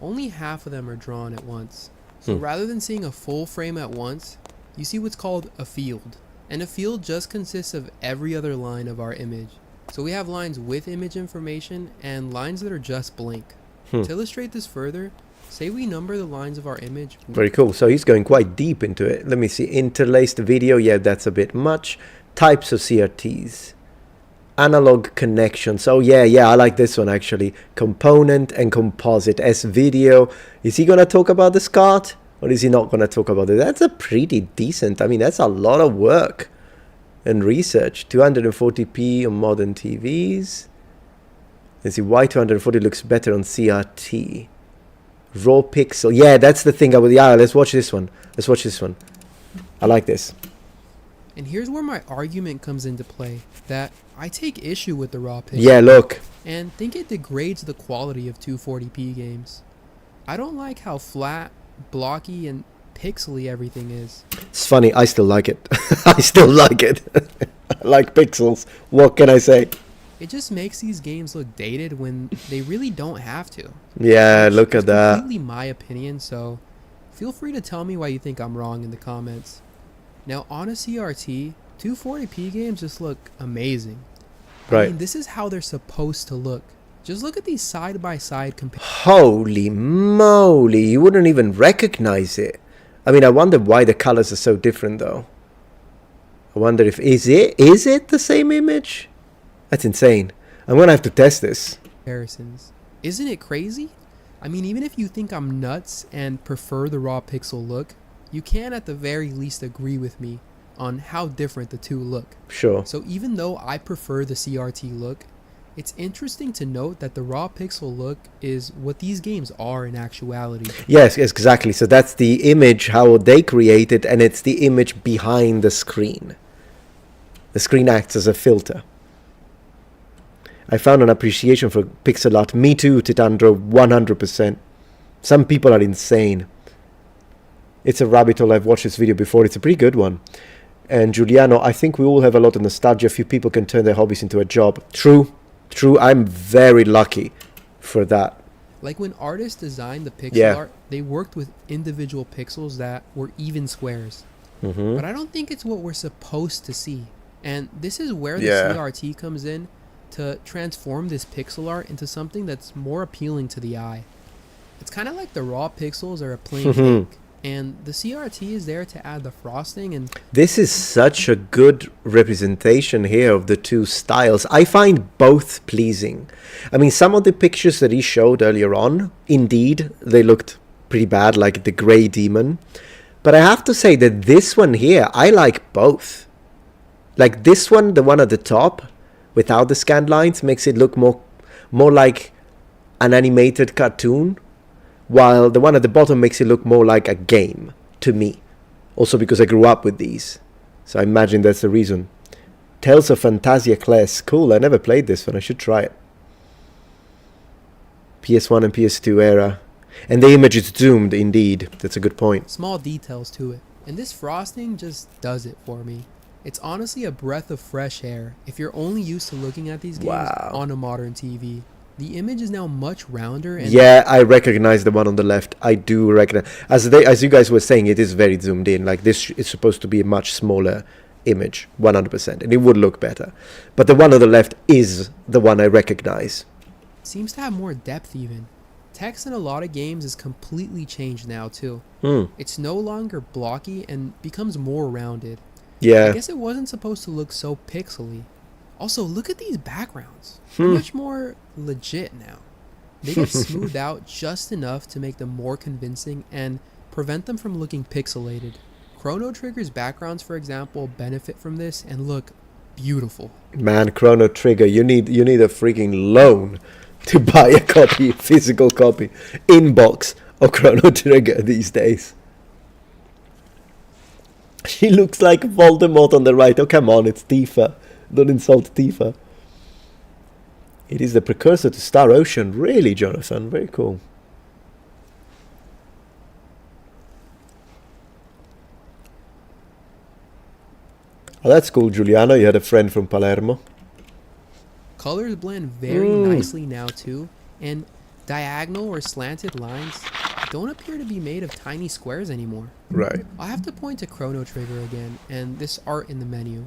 [SPEAKER 2] only half of them are drawn at once. So rather than seeing a full frame at once, you see what's called a field. And a field just consists of every other line of our image. So we have lines with image information and lines that are just blank. To illustrate this further, say we number the lines of our image.
[SPEAKER 1] Very cool. So he's going quite deep into it. Let me see. Interlaced video. Yeah, that's a bit much. Types of CRTs. Analog connections. Oh, yeah, I like this one, actually. Component and composite. S-video. Is he going to talk about the SCART? Or is he not going to talk about it? That's a pretty decent... I mean, that's a lot of work and research. 240p on modern TVs. Let's see. Why 240 looks better on CRT? Raw pixel. Yeah, that's the thing. Let's watch this one. I like this.
[SPEAKER 2] And here's where my argument comes into play, that I take issue with the raw pixel.
[SPEAKER 1] Yeah, look.
[SPEAKER 2] And think it degrades the quality of 240p games. I don't like how flat, blocky, and pixely everything is.
[SPEAKER 1] It's funny, I still like it. I still like it. I like pixels. What can I say?
[SPEAKER 2] It just makes these games look dated when they really don't have to.
[SPEAKER 1] Yeah, look at
[SPEAKER 2] It's
[SPEAKER 1] that.
[SPEAKER 2] completely my opinion, so feel free to tell me why you think I'm wrong in the comments. Now, on a CRT, 240p games just look amazing.
[SPEAKER 1] Right.
[SPEAKER 2] I mean, this is how they're supposed to look. Just look at these side-by-side comparisons.
[SPEAKER 1] Holy moly, you wouldn't even recognize it. I mean, I wonder why the colors are so different, though. I wonder if... Is it the same image? That's insane. I'm going to have to test this.
[SPEAKER 2] Isn't it crazy? I mean, even if you think I'm nuts and prefer the raw pixel look, you can at the very least agree with me on how different the two look.
[SPEAKER 1] Sure.
[SPEAKER 2] So even though I prefer the CRT look, it's interesting to note that the raw pixel look is what these games are in actuality.
[SPEAKER 1] Yes, exactly. So that's the image, how they create it, and it's the image behind the screen. The screen acts as a filter. I found an appreciation for pixel art. Me too, Titandro, 100%. Some people are insane. It's a rabbit hole. I've watched this video before. It's a pretty good one. And Giuliano, I think we all have a lot of nostalgia. Few people can turn their hobbies into a job. True. I'm very lucky for that.
[SPEAKER 2] Like when artists designed the pixel art, they worked with individual pixels that were even squares. But I don't think it's what we're supposed to see. And this is where the CRT comes in to transform this pixel art into something that's more appealing to the eye. It's kind of like the raw pixels are a plain cake, And the CRT is there to add the frosting and
[SPEAKER 1] This is such a good representation here of the two styles. I find both pleasing. I mean, some of the pictures that he showed earlier on, indeed, they looked pretty bad, like the grey demon. But I have to say that this one here, I like both. Like this one, the one at the top, without the scanned lines, makes it look more like an animated cartoon, while the one at the bottom makes it look more like a game to me. Also because I grew up with these, so I imagine that's the reason. Tales of Fantasia Class, cool. I never played this one. I should try it. PS1 and PS2 era, and the image is zoomed. Indeed, that's a good point.
[SPEAKER 2] small details to it. And this frosting just does it for me. It's honestly a breath of fresh air if you're only used to looking at these games
[SPEAKER 1] Wow.
[SPEAKER 2] on a modern TV. The image is now much rounder and
[SPEAKER 1] Yeah, I recognize the one on the left. I do recognize. As you guys were saying, it is very zoomed in. Like this is supposed to be a much smaller image, 100%, and it would look better. But the one on the left is the one I recognize.
[SPEAKER 2] seems to have more depth even. Text in a lot of games is completely changed now too.
[SPEAKER 1] Hmm.
[SPEAKER 2] It's no longer blocky and becomes more rounded. I
[SPEAKER 1] Yeah.
[SPEAKER 2] guess it wasn't supposed to look so pixely. Also, look at these backgrounds. They're much more legit now. They get smoothed out just enough to make them more convincing and prevent them from looking pixelated. Chrono Trigger's backgrounds, for example, benefit from this and look beautiful.
[SPEAKER 1] Man, Chrono Trigger, you need a freaking loan to buy a copy, physical copy, in box of Chrono Trigger these days. She looks like Voldemort on the right. Oh, come on, it's Tifa. Don't insult Tifa. It is the precursor to Star Ocean. Really, Jonathan? Very cool. Oh, that's cool, Giuliano. You had a friend from Palermo.
[SPEAKER 2] Colors blend very nicely now too, and diagonal or slanted lines don't appear to be made of tiny squares anymore.
[SPEAKER 1] Right.
[SPEAKER 2] I'll have to point to Chrono Trigger again and this art in the menu.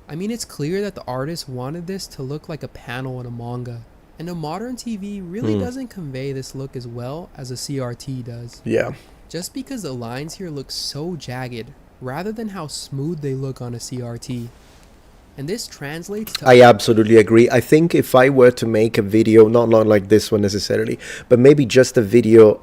[SPEAKER 2] I mean, it's clear that the artist wanted this to look like a panel in a manga, and a modern TV really doesn't convey this look as well as a CRT does.
[SPEAKER 1] Yeah.
[SPEAKER 2] Just because the lines here look so jagged, rather than how smooth they look on a CRT. And this translates to...
[SPEAKER 1] I absolutely agree. I think if I were to make a video, not like this one necessarily, but maybe just a video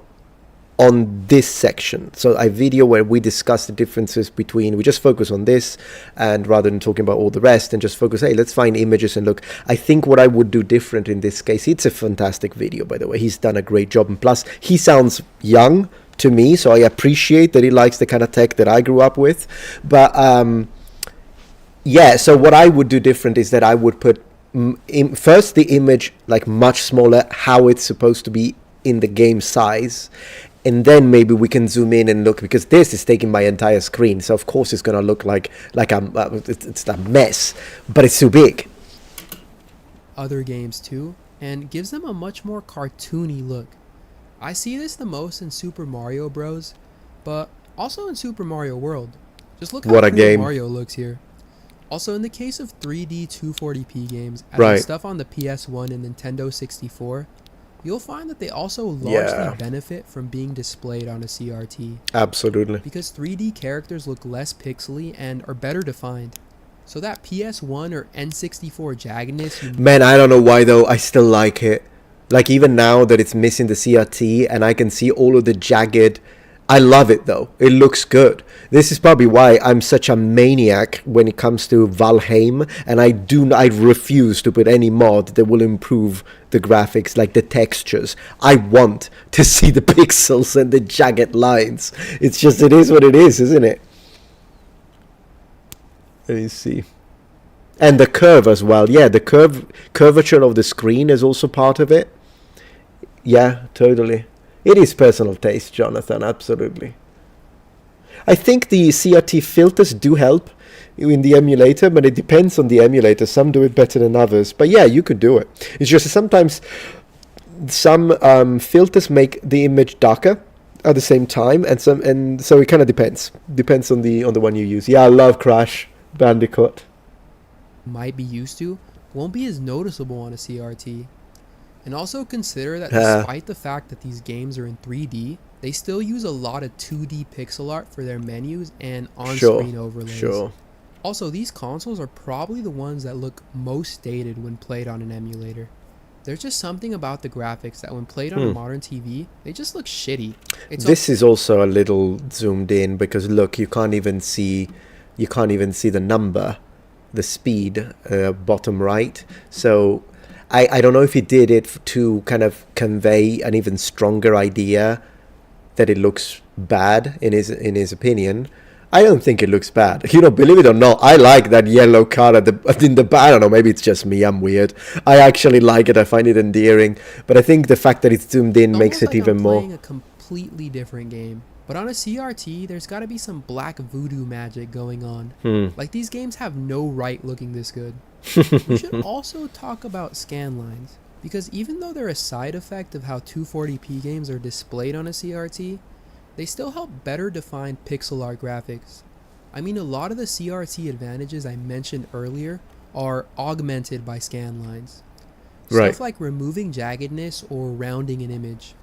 [SPEAKER 1] on this section. So a video where we discuss the differences between, we just focus on this, and rather than talking about all the rest, and just focus, hey, let's find images and look. I think what I would do different in this case, it's a fantastic video, by the way. He's done a great job. And plus, he sounds young to me, so I appreciate that he likes the kind of tech that I grew up with. But yeah, so what I would do different is that I would put first the image like much smaller, how it's supposed to be in the game size, and then maybe we can zoom in and look, because this is taking my entire screen, so of course it's going to look like it's a mess, but it's too big.
[SPEAKER 2] Other games too, and gives them a much more cartoony look. I see this the most in Super Mario Bros, but also in Super Mario World. Just look how
[SPEAKER 1] What a
[SPEAKER 2] cool
[SPEAKER 1] game.
[SPEAKER 2] Mario looks here. Also, in the case of 3D 240p games, as
[SPEAKER 1] Right.
[SPEAKER 2] in stuff on the PS1 and Nintendo 64, you'll find that they also largely
[SPEAKER 1] Yeah.
[SPEAKER 2] benefit from being displayed on a CRT,
[SPEAKER 1] Absolutely.
[SPEAKER 2] because 3D characters look less pixely and are better defined. So that PS1 or N64 jaggedness,
[SPEAKER 1] Man, I don't know why though, I still like it. Like even now that it's missing the CRT and I can see all of the jagged, I love it though. It looks good. This is probably why I'm such a maniac when it comes to Valheim, and I refuse to put any mod that will improve the graphics, like the textures. I want to see the pixels and the jagged lines. It's just, it is what it is, isn't it? Let me see. And the curve as well. Yeah, the curvature of the screen is also part of it. Yeah, totally. It is personal taste, Jonathan, absolutely. I think the CRT filters do help in the emulator, but it depends on the emulator. Some do it better than others. But yeah, you could do it. It's just sometimes some filters make the image darker at the same time, and so it kind of depends. Depends on the one you use. Yeah, I love Crash Bandicoot.
[SPEAKER 2] might be used to won't be as noticeable on a CRT. And also consider that despite the fact that these games are in 3D, they still use a lot of 2D pixel art for their menus and
[SPEAKER 1] Sure,
[SPEAKER 2] on-screen overlays.
[SPEAKER 1] sure.
[SPEAKER 2] Also, these consoles are probably the ones that look most dated when played on an emulator. There's just something about the graphics that when played on a modern TV, they just look shitty.
[SPEAKER 1] This is also a little zoomed in because look, you can't even see the number, the speed, bottom right. So I don't know if he did it to kind of convey an even stronger idea that it looks bad in his opinion. I don't think it looks bad. You know, believe it or not, I like that yellow car in the back. I don't know, maybe it's just me, I'm weird. I actually like it, I find it endearing. But I think the fact that it's zoomed in makes it even more...
[SPEAKER 2] playing a completely different game. But on a CRT, there's got to be some black voodoo magic going on. Like, these games have no right looking this good. We should also talk about scan lines. Because even though they're a side effect of how 240p games are displayed on a CRT, they still help better define pixel art graphics. I mean, a lot of the CRT advantages I mentioned earlier are augmented by scan lines. Stuff like removing jaggedness or rounding an image.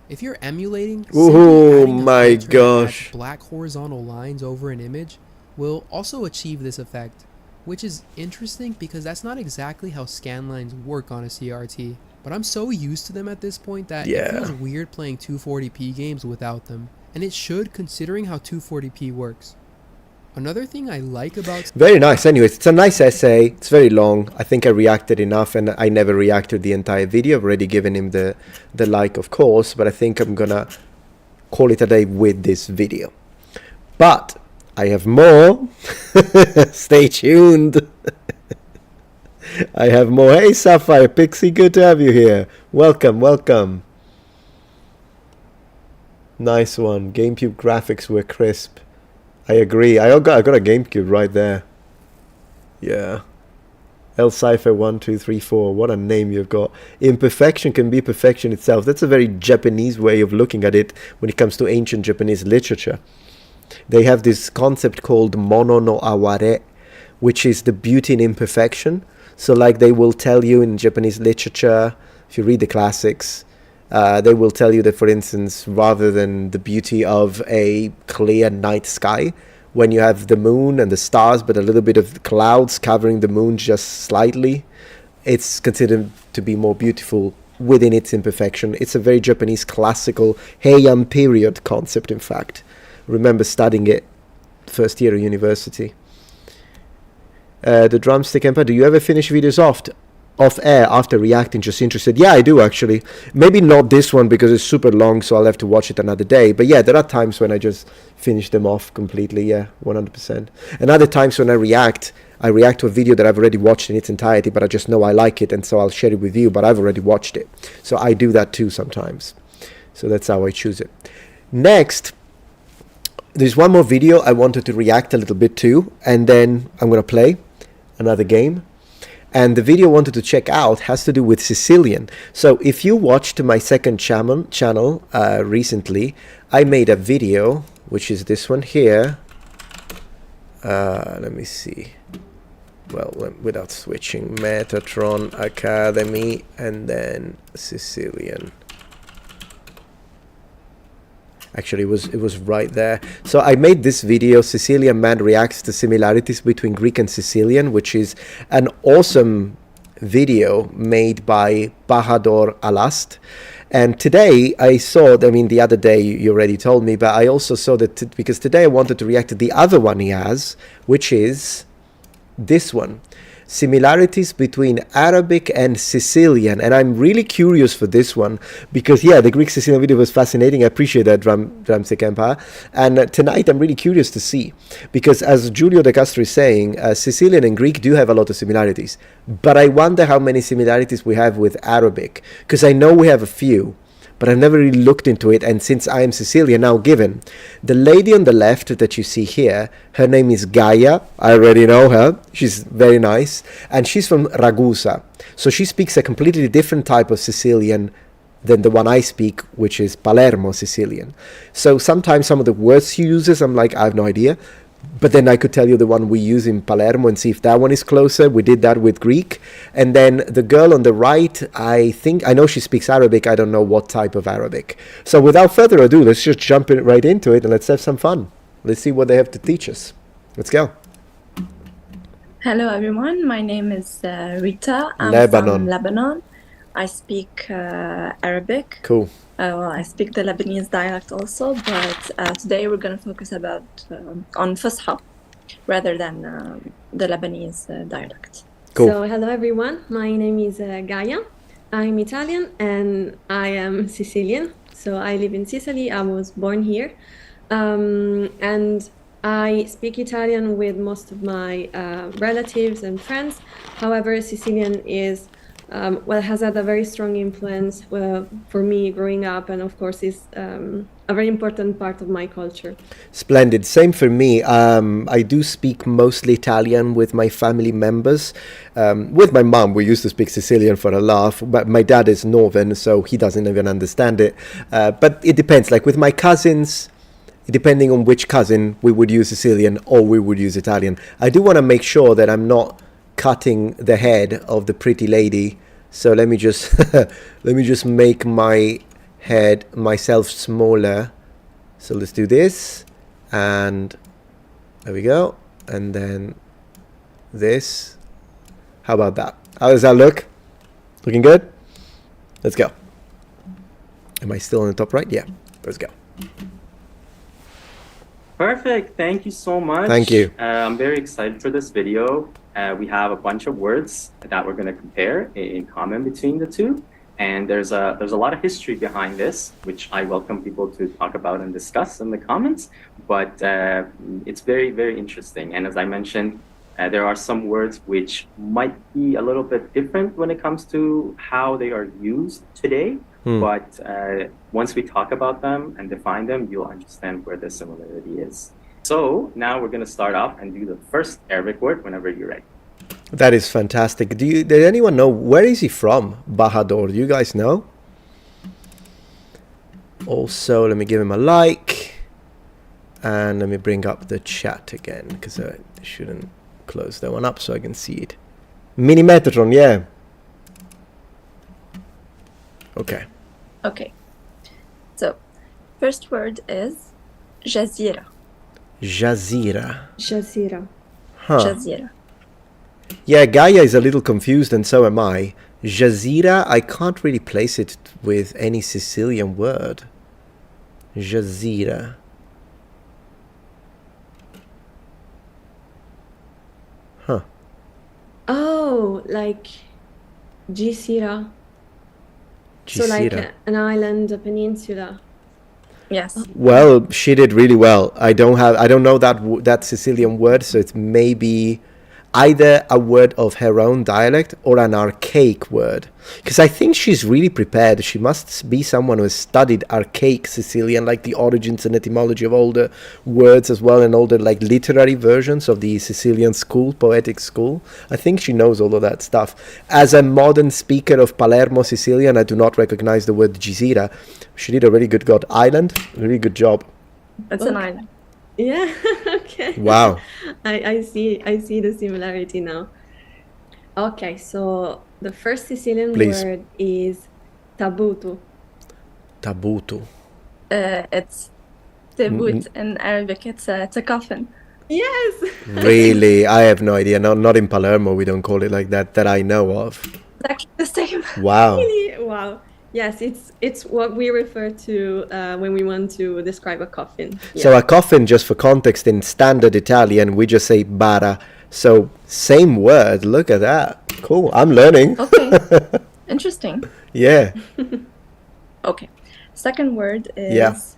[SPEAKER 2] If you're emulating,
[SPEAKER 1] oh my gosh,
[SPEAKER 2] black horizontal lines over an image will also achieve this effect, which is interesting because that's not exactly how scan lines work on a CRT. But I'm so used to them at this point that it feels weird playing 240p games without them. And it should, considering how 240p works. Another thing I like about...
[SPEAKER 1] Very nice. Anyways, it's a nice essay. It's very long. I think I reacted enough, and I never reacted the entire video. I've already given him the like, of course. But I think I'm going to call it a day with this video. But I have more. Stay tuned. I have more. Hey, Sapphire Pixie, good to have you here. Welcome, welcome. Nice one. GameCube graphics were crisp. I agree. I got a GameCube right there. Yeah. El Cypher 1234. What a name you've got. Imperfection can be perfection itself. That's a very Japanese way of looking at it when it comes to ancient Japanese literature. They have this concept called mono no aware, which is the beauty in imperfection. So like they will tell you in Japanese literature, if you read the classics, they will tell you that, for instance, rather than the beauty of a clear night sky, when you have the moon and the stars, but a little bit of clouds covering the moon just slightly, it's considered to be more beautiful within its imperfection. It's a very Japanese classical Heian period concept, in fact. Remember studying it first year of university. The Drumstick Empire, do you ever finish videos off air after reacting, just interested? Yeah, I do actually. Maybe not this one because it's super long, so I'll have to watch it another day. But yeah, there are times when I just finish them off completely, yeah, 100%. And other times when I react to a video that I've already watched in its entirety, but I just know I like it, and so I'll share it with you, but I've already watched it. So I do that too sometimes. So that's how I choose it. Next, there's one more video I wanted to react a little bit to, and then I'm going to play another game. And the video I wanted to check out has to do with Sicilian. So if you watched my second channel recently, I made a video, which is this one here. Let me see. Well, without switching, Metatron Academy, and then Sicilian. Actually, it was right there. So I made this video, Sicilian Man Reacts to Similarities Between Greek and Sicilian, which is an awesome video made by Bahadur Alast. And today I saw, I mean, the other day you already told me, but I also saw that because today I wanted to react to the other one he has, which is this one. Similarities between Arabic and Sicilian, and I'm really curious for this one because yeah, the Greek Sicilian video was fascinating. I appreciate that, Drumstick Empire, and tonight I'm really curious to see, because as Giulio De Castro is saying, Sicilian and Greek do have a lot of similarities, but I wonder how many similarities we have with Arabic, because I know we have a few, but I've never really looked into it. And since I am Sicilian now, given the lady on the left that you see here, her name is Gaia. I already know her. She's very nice. And she's from Ragusa. So she speaks a completely different type of Sicilian than the one I speak, which is Palermo Sicilian. So sometimes some of the words she uses, I'm like, I have no idea. But then I could tell you the one we use in Palermo and see if that one is closer. We did that with Greek. And then the girl on the right, I know she speaks Arabic. I don't know what type of Arabic. So without further ado, let's just jump right into it and let's have some fun. Let's see what they have to teach us. Let's go.
[SPEAKER 3] Hello everyone, my name is Rita. I'm
[SPEAKER 1] Lebanon.
[SPEAKER 3] from Lebanon. I speak Arabic.
[SPEAKER 1] Cool.
[SPEAKER 3] Well, I speak the Lebanese dialect also, but today we're going to focus on Fusha rather than the Lebanese dialect.
[SPEAKER 1] Cool.
[SPEAKER 4] So, hello everyone. My name is Gaia. I'm Italian and I am Sicilian. So, I live in Sicily. I was born here. And I speak Italian with most of my relatives and friends. However, Sicilian is has had a very strong influence for me growing up, and of course is a very important part of my culture.
[SPEAKER 1] Splendid. Same for me. I do speak mostly Italian with my family members. With my mom, we used to speak Sicilian for a laugh, but my dad is Northern, so he doesn't even understand it. But it depends. Like with my cousins, depending on which cousin, we would use Sicilian or we would use Italian. I do want to make sure that I'm not cutting the head of the pretty lady. So let me just make my head myself smaller. So let's do this, and there we go, and then this. How about that? How does that look? Looking good? Let's go. Am I still on the top right? Yeah. Let's go.
[SPEAKER 5] Perfect. Thank you so much.
[SPEAKER 1] Thank you.
[SPEAKER 5] I'm very excited for this video. We have a bunch of words that we're going to compare in common between the two. And there's a lot of history behind this, which I welcome people to talk about and discuss in the comments. But it's very, very interesting. And as I mentioned, there are some words which might be a little bit different when it comes to how they are used today. But once we talk about them and define them, you'll understand where the similarity is. So now we're going to start off and do the first Arabic word whenever you're ready.
[SPEAKER 1] That is fantastic. Did anyone know, where is he from, Bahadur? Do you guys know? Also, let me give him a like. And let me bring up the chat again, because I shouldn't close that one up so I can see it. Mini Metatron, yeah. Okay.
[SPEAKER 3] Okay, so first word is Jazira.
[SPEAKER 1] Jazira.
[SPEAKER 4] Jazeera.
[SPEAKER 1] Huh.
[SPEAKER 3] Jazira.
[SPEAKER 1] Yeah, Gaia is a little confused, and so am I. Jazira, I can't really place it with any Sicilian word. Jazira. Huh.
[SPEAKER 4] Oh, like Gisira. So like an island, a peninsula.
[SPEAKER 3] Yes.
[SPEAKER 1] Well, she did really well. I don't know that Sicilian word, so it's maybe either a word of her own dialect or an archaic word. Because I think she's really prepared. She must be someone who has studied archaic Sicilian, like the origins and etymology of all the words as well, and all the like literary versions of the Sicilian school, poetic school. I think she knows all of that stuff. As a modern speaker of Palermo Sicilian, I do not recognize the word Gisira. She did a really good island. Really good job.
[SPEAKER 3] It's an island.
[SPEAKER 4] Yeah. Okay.
[SPEAKER 1] Wow.
[SPEAKER 4] I see the similarity now. Okay, so the first Sicilian word is tabutu.
[SPEAKER 1] Tabutu.
[SPEAKER 3] It's tabut in Arabic. It's a coffin.
[SPEAKER 4] Yes.
[SPEAKER 1] Really? I have no idea. No, not in Palermo. We don't call it like that I know of.
[SPEAKER 3] It's actually the same.
[SPEAKER 1] Wow.
[SPEAKER 4] Really? Wow. Yes, it's what we refer to when we want to describe a coffin. Yeah.
[SPEAKER 1] So a coffin, just for context, in standard Italian, we just say bara. So same word. Look at that. Cool. I'm learning.
[SPEAKER 3] Okay. Interesting.
[SPEAKER 1] Yeah.
[SPEAKER 3] Okay. Second word is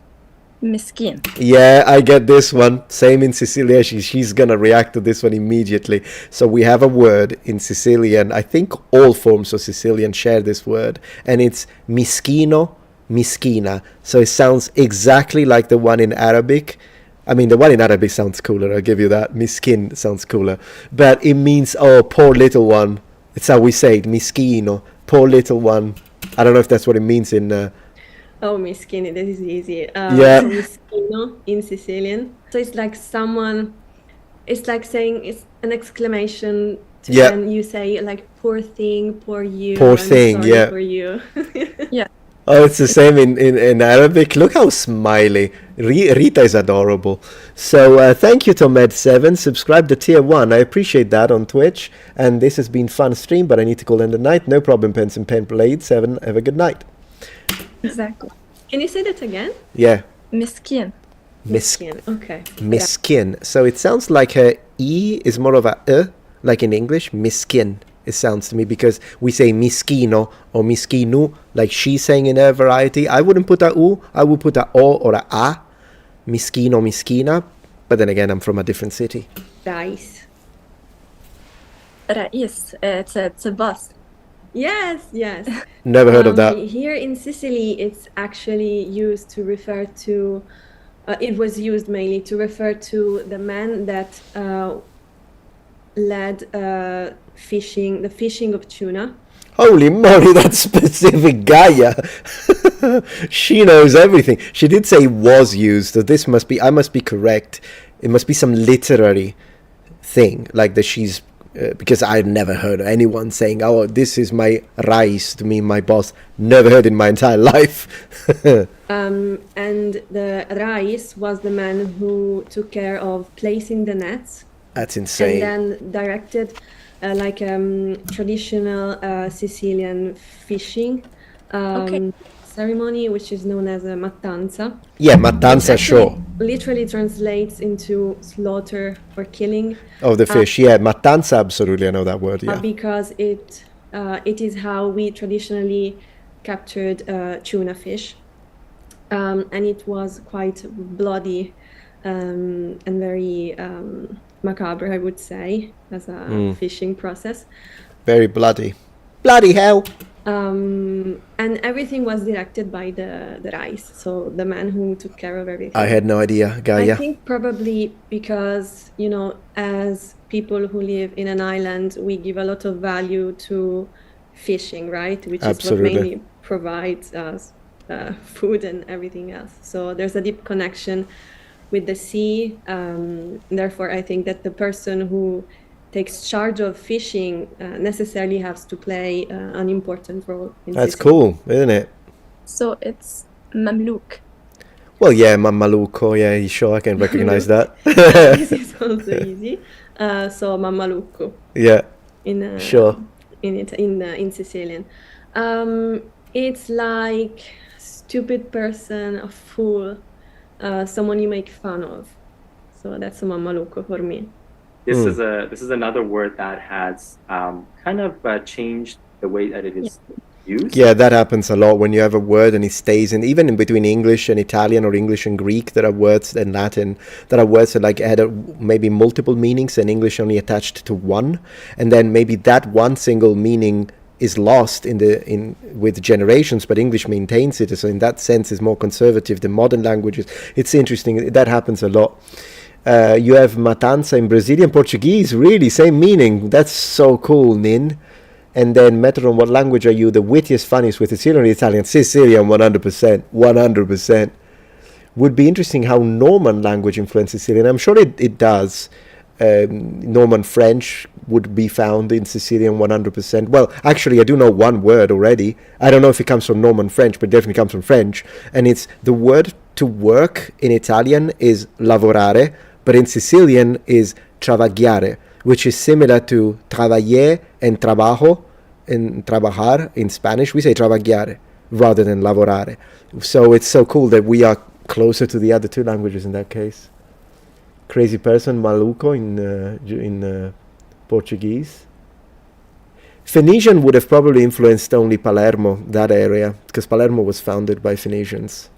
[SPEAKER 3] miskin.
[SPEAKER 1] Yeah, I get this one. Same in Sicilian. She's gonna react to this one immediately. So we have a word in Sicilian. I think all forms of Sicilian share this word, and it's mischino, mischina. So it sounds exactly like the one in Arabic. I mean, the one in Arabic sounds cooler. I'll give you that. Miskin sounds cooler, but it means poor little one. It's how we say it, mischino, poor little one. I don't know if that's what it means in.
[SPEAKER 4] Oh, mischini, that is easy.
[SPEAKER 1] Yeah.
[SPEAKER 4] Mischino in Sicilian. So it's like someone It's like saying it's an exclamation.
[SPEAKER 1] Yeah.
[SPEAKER 4] And you say like "poor thing," "poor you."
[SPEAKER 1] Poor
[SPEAKER 4] I'm
[SPEAKER 1] thing,
[SPEAKER 4] sorry
[SPEAKER 1] yeah.
[SPEAKER 4] For you.
[SPEAKER 3] Yeah.
[SPEAKER 1] Oh, it's the same in Arabic. Look how smiley. Rita is adorable. So thank you, Tomed7. Subscribe to Tier 1. I appreciate that on Twitch. And this has been fun stream, but I need to call in the night. No problem, Pens and Pen Blade 7. Have a good night.
[SPEAKER 3] Exactly.
[SPEAKER 4] Can you say that again?
[SPEAKER 1] Yeah.
[SPEAKER 3] Miskin.
[SPEAKER 4] Miskin. Okay.
[SPEAKER 1] Miskin. So it sounds like a E is more of a like in English. Miskin. It sounds to me because we say miskino or miskinu, like she's saying in her variety. I wouldn't put a U, I would put a O or a. Miskino, miskina. But then again, I'm from a different city.
[SPEAKER 4] Rice.
[SPEAKER 3] Rais. It's a bus.
[SPEAKER 4] Yes, yes.
[SPEAKER 1] Never heard of that.
[SPEAKER 4] Here in Sicily, it's actually used to refer to. It was used mainly to refer to the man that led the fishing of tuna.
[SPEAKER 1] Holy moly, that specific Gaia. She knows everything. She did say was used, so this must be, I must be correct. It must be some literary thing, like that she's, because I've never heard anyone saying, oh, this is my rice, to me, my boss. Never heard in my entire life.
[SPEAKER 4] And the Rais was the man who took care of placing the nets.
[SPEAKER 1] That's insane.
[SPEAKER 4] And then directed like traditional Sicilian fishing ceremony, which is known as a mattanza.
[SPEAKER 1] Yeah, mattanza,
[SPEAKER 4] Actually,
[SPEAKER 1] sure.
[SPEAKER 4] Literally translates into slaughter or killing.
[SPEAKER 1] Of the fish, yeah. Mattanza, absolutely, I know that word, yeah.
[SPEAKER 4] Because it is how we traditionally captured tuna fish. And it was quite bloody and very macabre, I would say, as a fishing process.
[SPEAKER 1] Very bloody. Bloody hell.
[SPEAKER 4] And everything was directed by the Rais, so the man who took care of everything.
[SPEAKER 1] I had no idea, Gaia.
[SPEAKER 4] I think probably because, you know, as people who live in an island, we give a lot of value to fishing, right? Which
[SPEAKER 1] Absolutely.
[SPEAKER 4] is what mainly provides us food and everything else. So there's a deep connection with the sea. Therefore, I think that the person who takes charge of fishing necessarily has to play an important role in
[SPEAKER 1] That's
[SPEAKER 4] Sicily.
[SPEAKER 1] cool, isn't it?
[SPEAKER 3] So it's Mamluk.
[SPEAKER 1] Well, yeah, Mammaluco, yeah, sure, I can recognize that.
[SPEAKER 4] This is also easy. So Mammalucco
[SPEAKER 1] Yeah,
[SPEAKER 4] in
[SPEAKER 1] sure.
[SPEAKER 4] in Sicilian. It's like stupid person, a fool, someone you make fun of. So that's a Mammalucco for me.
[SPEAKER 5] This is another word that has kind of changed the way that it is used.
[SPEAKER 1] Yeah, that happens a lot when you have a word and it stays in, even in between English and Italian or English and Greek, there are words and Latin, there are words that like had maybe multiple meanings and English only attached to one, and then maybe that one single meaning is lost with generations, but English maintains it. So in that sense, is more conservative than modern languages. It's interesting. That happens a lot. You have matanza in Brazilian Portuguese, really, same meaning. That's so cool, Nin. And then Metatron, what language are you the wittiest, funniest with? Sicilian or Italian? Sicilian, 100%. 100%. Would be interesting how Norman language influences Sicilian. I'm sure it does. Norman French would be found in Sicilian 100%. Well, actually, I do know one word already. I don't know if it comes from Norman French, but it definitely comes from French. And it's the word to work in Italian is lavorare, but in Sicilian is travagliare, which is similar to travailler and trabajo, and trabajar in Spanish. We say travagliare rather than lavorare. So it's so cool that we are closer to the other two languages in that case. Crazy person, maluco in Portuguese. Phoenician would have probably influenced only Palermo, that area, because Palermo was founded by Phoenicians.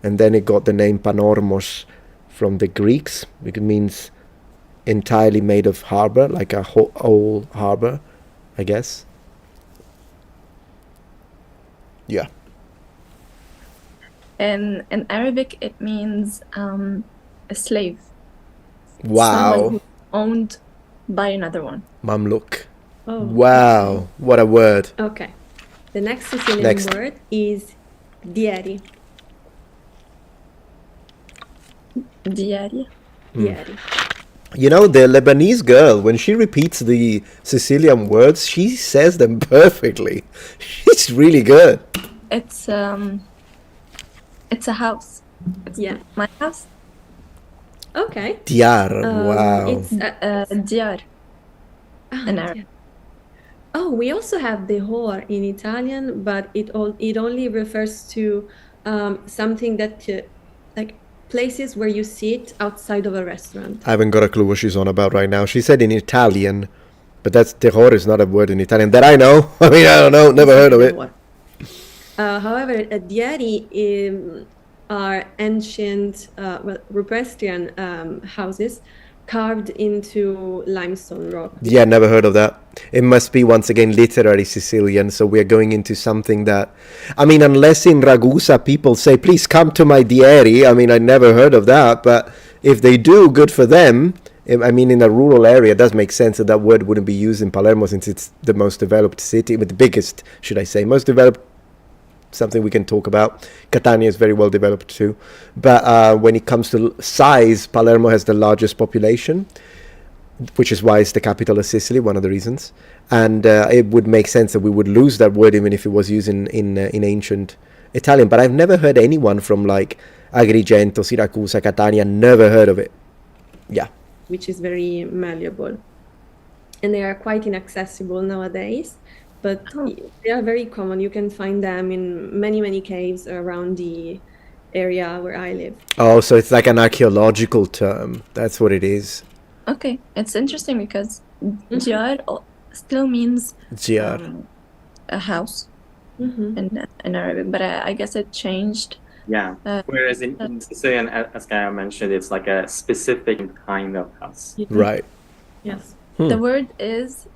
[SPEAKER 1] And then it got the name Panormos from the Greeks, which means entirely made of harbor, like a whole harbor, I guess. Yeah.
[SPEAKER 3] In Arabic, it means a slave.
[SPEAKER 1] Wow.
[SPEAKER 3] Someone who's owned by another one.
[SPEAKER 1] Mamluk.
[SPEAKER 4] Oh,
[SPEAKER 1] Wow, what a word.
[SPEAKER 4] okay. The next Sicilian word is dieri.
[SPEAKER 3] Diari.
[SPEAKER 4] Dieri.
[SPEAKER 1] You know, the Lebanese girl, when she repeats the Sicilian words, she says them perfectly. She's really good.
[SPEAKER 3] It's a house. It's
[SPEAKER 4] Yeah.
[SPEAKER 3] my house.
[SPEAKER 4] Okay.
[SPEAKER 1] Diar, wow.
[SPEAKER 4] It's
[SPEAKER 3] Diar in
[SPEAKER 4] yeah.
[SPEAKER 3] Arabic.
[SPEAKER 4] Oh, we also have dehor in Italian, but it only refers to something that like places where you sit outside of a restaurant.
[SPEAKER 1] I haven't got a clue what she's on about right now. She said in Italian, but that's terror is not a word in Italian that I know. I mean, I don't know, never heard of it.
[SPEAKER 4] However, diari are ancient, Rupestrian houses carved into limestone rock.
[SPEAKER 1] Yeah, never heard of that. It must be once again literary Sicilian, so we're going into something that, I mean, unless in Ragusa people say, please come to my dieri. I mean, I never heard of that, but if they do, good for them. I mean, in a rural area, it does make sense that that word wouldn't be used in Palermo since it's the most developed city, but the biggest, should I say, most developed, something we can talk about. Catania is very well developed too. But when it comes to size, Palermo has the largest population, which is why it's the capital of Sicily, one of the reasons. And it would make sense that we would lose that word even if it was used in ancient Italian. But I've never heard anyone from like Agrigento, Siracusa, Catania, never heard of it. Yeah.
[SPEAKER 4] Which is very malleable. And they are quite inaccessible nowadays, but they are very common. You can find them in many, many caves around the area where I live.
[SPEAKER 1] Oh, so it's like an archaeological term. That's what it is.
[SPEAKER 3] Okay, it's interesting because diar still means
[SPEAKER 1] Diar.
[SPEAKER 3] a house in Arabic, but I guess it changed.
[SPEAKER 5] Yeah. Whereas in Sicilian, as Gaia mentioned, it's like a specific kind of house.
[SPEAKER 1] Right.
[SPEAKER 4] Yes.
[SPEAKER 3] The word is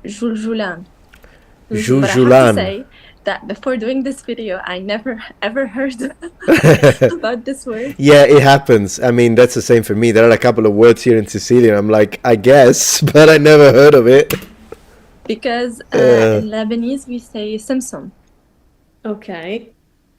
[SPEAKER 3] juljulan. But I have to
[SPEAKER 1] Juljulan.
[SPEAKER 3] say that before doing this video, I never ever heard about this word.
[SPEAKER 1] Yeah, it happens. I mean, that's the same for me. There are a couple of words here in Sicilian. I'm like, I guess, but I never heard of it.
[SPEAKER 3] Because in Lebanese we say simsum.
[SPEAKER 4] Okay,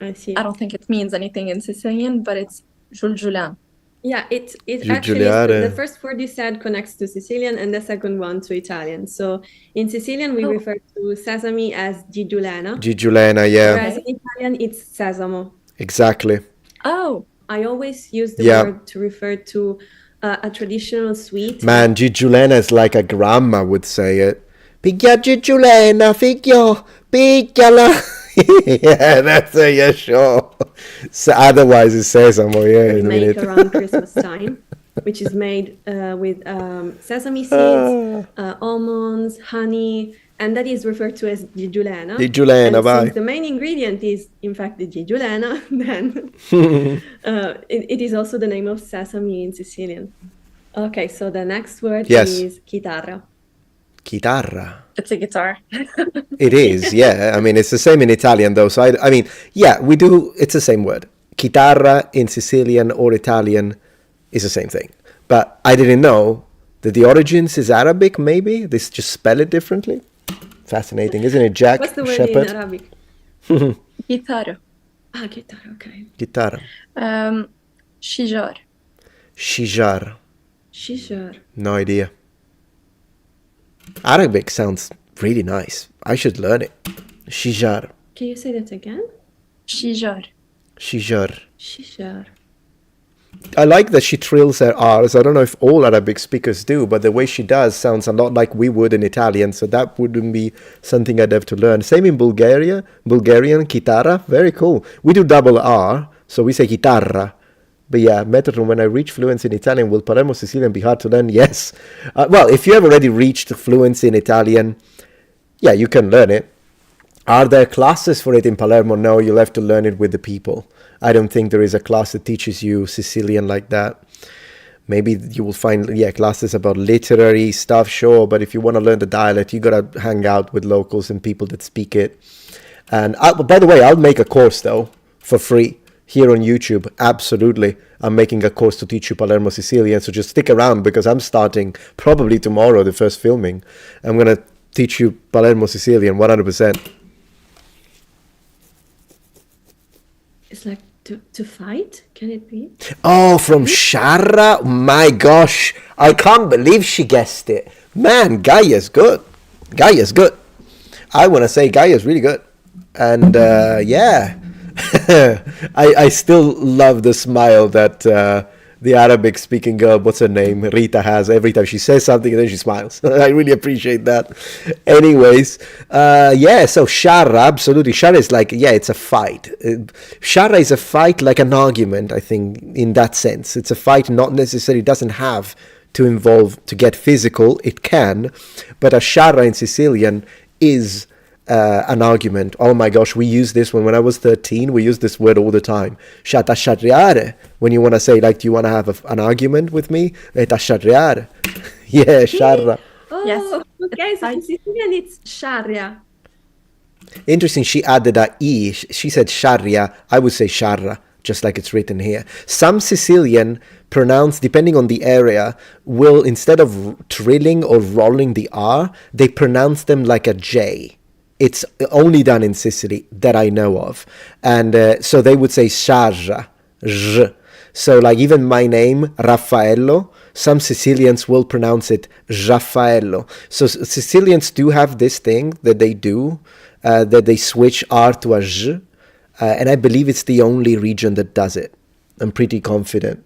[SPEAKER 4] I see.
[SPEAKER 3] I don't think it means anything in Sicilian, but it's juljulan.
[SPEAKER 4] Yeah, it
[SPEAKER 1] Giuliare.
[SPEAKER 4] actually the first word you said connects to Sicilian and the second one to Italian. So in Sicilian we refer to sesame as gigulena,
[SPEAKER 1] Gigulena, yeah.
[SPEAKER 4] whereas in Italian it's sesamo.
[SPEAKER 1] Exactly.
[SPEAKER 3] Oh,
[SPEAKER 4] I always use the
[SPEAKER 1] Yeah.
[SPEAKER 4] word to refer to a traditional sweet.
[SPEAKER 1] Man, Gigulena is like a grandma would say it. Piglia Gigulena, figlio, pigliala. Yeah, that's a yeah, sure. So otherwise it says somewhere, yeah,
[SPEAKER 4] We
[SPEAKER 1] in a
[SPEAKER 4] make
[SPEAKER 1] minute.
[SPEAKER 4] around Christmas time, which is made with sesame seeds, almonds, honey, and that is referred to as gigulena.
[SPEAKER 1] Gigulena,
[SPEAKER 4] And
[SPEAKER 1] vai.
[SPEAKER 4] since the main ingredient is in fact the gigulena, then it is also the name of sesame in Sicilian. Okay, so the next word
[SPEAKER 1] Yes.
[SPEAKER 4] is chitarra.
[SPEAKER 1] Chitarra.
[SPEAKER 3] it's a guitar.
[SPEAKER 1] It is, yeah. I mean, it's the same in Italian, though. So, I mean, yeah, we do, it's the same word. Chitarra in Sicilian or Italian is the same thing. But I didn't know that the origins is Arabic, maybe? They just spell it differently? Fascinating, isn't it, Jack
[SPEAKER 4] What's the word
[SPEAKER 1] Shepherd?
[SPEAKER 4] in Arabic?
[SPEAKER 3] Guitar.
[SPEAKER 4] Ah, chitarra, okay.
[SPEAKER 1] Chitarra.
[SPEAKER 3] Shijar.
[SPEAKER 1] Shijar.
[SPEAKER 4] Shijar.
[SPEAKER 1] No idea. Arabic sounds really nice. I should learn it. Shijar.
[SPEAKER 4] Can you say that again?
[SPEAKER 3] Shijar.
[SPEAKER 1] Shijar.
[SPEAKER 4] Shijar.
[SPEAKER 1] I like that she trills her R's. I don't know if all Arabic speakers do, but the way she does sounds a lot like we would in Italian, so that wouldn't be something I'd have to learn. Same in Bulgarian, chitarra, very cool. We do double R, so we say chitarra. But yeah, Metatron, when I reach fluency in Italian, will Palermo Sicilian be hard to learn? Yes. Well, if you have already reached fluency in Italian, yeah, you can learn it. Are there classes for it in Palermo? No, you'll have to learn it with the people. I don't think there is a class that teaches you Sicilian like that. Maybe you will find, yeah, classes about literary stuff, sure. But if you want to learn the dialect, you got to hang out with locals and people that speak it. And by the way, I'll make a course, though, for free here on YouTube. Absolutely. I'm making a course to teach you Palermo Sicilian. So just stick around because I'm starting probably tomorrow, the first filming. I'm going to teach you Palermo Sicilian 100%.
[SPEAKER 4] It's like to fight. Can it be?
[SPEAKER 1] Oh, from Sharra? My gosh, I can't believe she guessed it. Man, Gaia's good. Gaia's good. I want to say Gaia's really good. And yeah, I still love the smile that the Arabic speaking girl, what's her name, Rita, has every time she says something and then she smiles. I really appreciate that. Anyways, yeah, so Sharra, absolutely. Sharra is like, yeah, it's a fight. Sharra is a fight like an argument, I think, in that sense. It's a fight not necessarily doesn't have to involve, to get physical. It can, but a Sharra in Sicilian is an argument. Oh my gosh, we use this when I was 13. We use this word all the time. Shata sharriare. When you want to say, like, do you want to have an argument with me? Eta sharriare. Yeah, sharra.
[SPEAKER 4] Oh,
[SPEAKER 3] Yes.
[SPEAKER 4] okay. So in Sicilian, it's sharia.
[SPEAKER 1] Interesting, she added a E. She said sharia. I would say sharra, just like it's written here. Some Sicilian pronounce, depending on the area, will, instead of trilling or rolling the R, they pronounce them like a J. It's only done in Sicily that I know of. And so they would say sharra, j. So like even my name, Raffaello, some Sicilians will pronounce it Raffaello. So Sicilians do have this thing that they do, that they switch R to a j. And I believe it's the only region that does it. I'm pretty confident.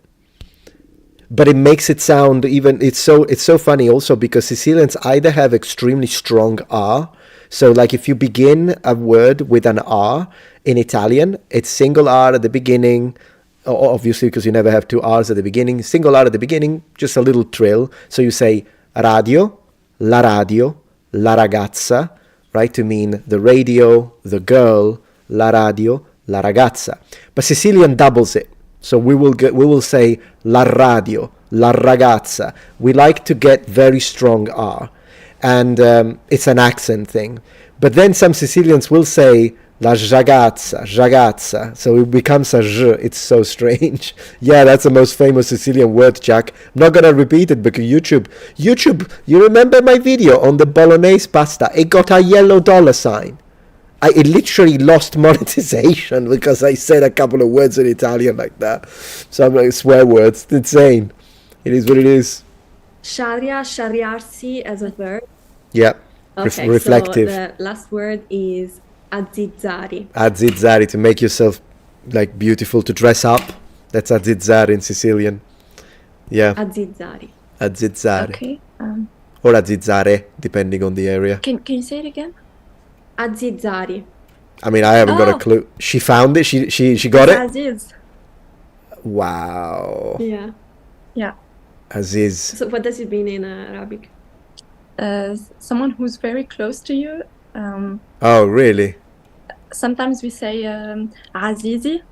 [SPEAKER 1] But it makes it sound even, it's so funny also because Sicilians either have extremely strong R. So like if you begin a word with an R in Italian, it's single R at the beginning, obviously because you never have two R's at the beginning, single R at the beginning, just a little trill. So you say radio, la ragazza, right, to mean the radio, the girl, la radio, la ragazza. But Sicilian doubles it. So we will say la radio, la ragazza. We like to get very strong R. And it's an accent thing. But then some Sicilians will say la ragazza. So it becomes a j. It's so strange. Yeah, that's the most famous Sicilian word, Jack. I'm not going to repeat it because YouTube, you remember my video on the bolognese pasta? It got a yellow $sign. It literally lost monetization because I said a couple of words in Italian like that. So I'm like, swear words. It's insane. It is what it is.
[SPEAKER 4] Sharia, shariarsi as a verb.
[SPEAKER 1] Yeah,
[SPEAKER 4] Okay,
[SPEAKER 1] reflective.
[SPEAKER 4] so the last word is azzizzari.
[SPEAKER 1] Azzizzari, to make yourself like beautiful, to dress up. That's azzizzari in Sicilian. Yeah,
[SPEAKER 4] Azzizzari.
[SPEAKER 1] azzizzari.
[SPEAKER 3] Okay.
[SPEAKER 1] Or azzizzare, depending on the area.
[SPEAKER 3] Can you say it again?
[SPEAKER 4] Azzizzari.
[SPEAKER 1] I mean, I haven't got a
[SPEAKER 3] Oh.
[SPEAKER 1] clue. She found it? She got it?
[SPEAKER 3] Aziz.
[SPEAKER 1] Wow.
[SPEAKER 4] Yeah.
[SPEAKER 3] Yeah.
[SPEAKER 1] Aziz.
[SPEAKER 4] So what does it mean in Arabic?
[SPEAKER 3] Someone who's very close to you.
[SPEAKER 1] Oh, really?
[SPEAKER 3] Sometimes we say Azizi,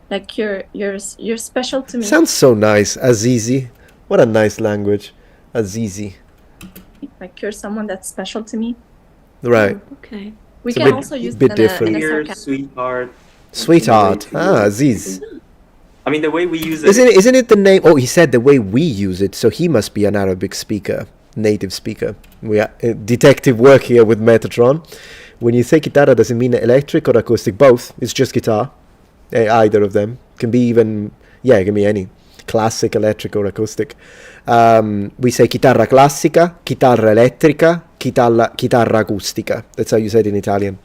[SPEAKER 3] like you're special to me.
[SPEAKER 1] Sounds so nice. Azizi. What a nice language. Azizi.
[SPEAKER 3] Like you're someone that's special to me.
[SPEAKER 1] Right.
[SPEAKER 4] Okay.
[SPEAKER 3] We
[SPEAKER 1] It's a
[SPEAKER 3] can
[SPEAKER 1] bit-
[SPEAKER 3] also use
[SPEAKER 1] bit
[SPEAKER 3] it in
[SPEAKER 1] different.
[SPEAKER 3] a
[SPEAKER 5] Dear,
[SPEAKER 3] sarcastic.
[SPEAKER 5] sweetheart.
[SPEAKER 1] Sweetheart. Aziz.
[SPEAKER 5] I mean, the way we use it.
[SPEAKER 1] Isn't it the name? Oh, he said the way we use it, so he must be an Arabic speaker, native speaker. We are detective work here with Metatron. When you say guitarra, does it mean electric or acoustic? Both. It's just guitar. Either of them can be even. Yeah, it can be any. Classic, electric, or acoustic. We say chitarra classica, chitarra elettrica, chitarra acustica. That's how you say it in Italian.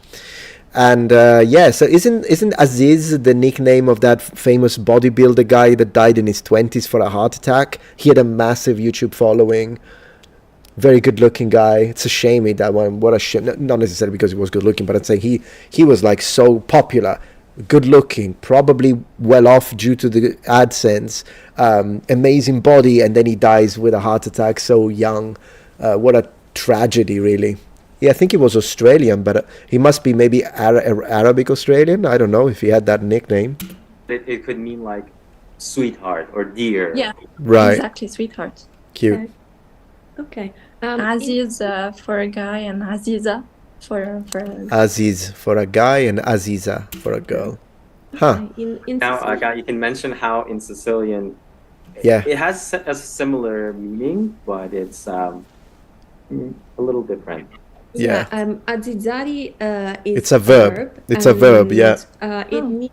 [SPEAKER 1] And yeah, so isn't Aziz the nickname of that famous bodybuilder guy that died in his 20s for a heart attack? He had a massive YouTube following. Very good looking guy. It's a shame he died. What a shame. Not necessarily because he was good looking, but I'd say he was like so popular, good looking, probably well off due to the AdSense, amazing body, and then he dies with a heart attack so young. What a tragedy, really. Yeah, I think he was Australian, but he must be maybe Arabic Australian. I don't know if he had that nickname.
[SPEAKER 5] It could mean like sweetheart or dear.
[SPEAKER 3] Yeah,
[SPEAKER 1] Right.
[SPEAKER 3] exactly, sweetheart.
[SPEAKER 1] Cute.
[SPEAKER 4] Okay.
[SPEAKER 3] Aziz for a guy and Aziza for
[SPEAKER 1] Aziz for a guy and Aziza for a girl. Huh.
[SPEAKER 4] In
[SPEAKER 5] Now,
[SPEAKER 4] Sicilian-
[SPEAKER 5] guy, you can mention how in Sicilian
[SPEAKER 1] Yeah.
[SPEAKER 5] it has a similar meaning, but it's a little different.
[SPEAKER 1] Yeah.
[SPEAKER 4] Azzizzari is
[SPEAKER 1] It's a verb. It's a verb,
[SPEAKER 4] and,
[SPEAKER 1] yeah.
[SPEAKER 4] It means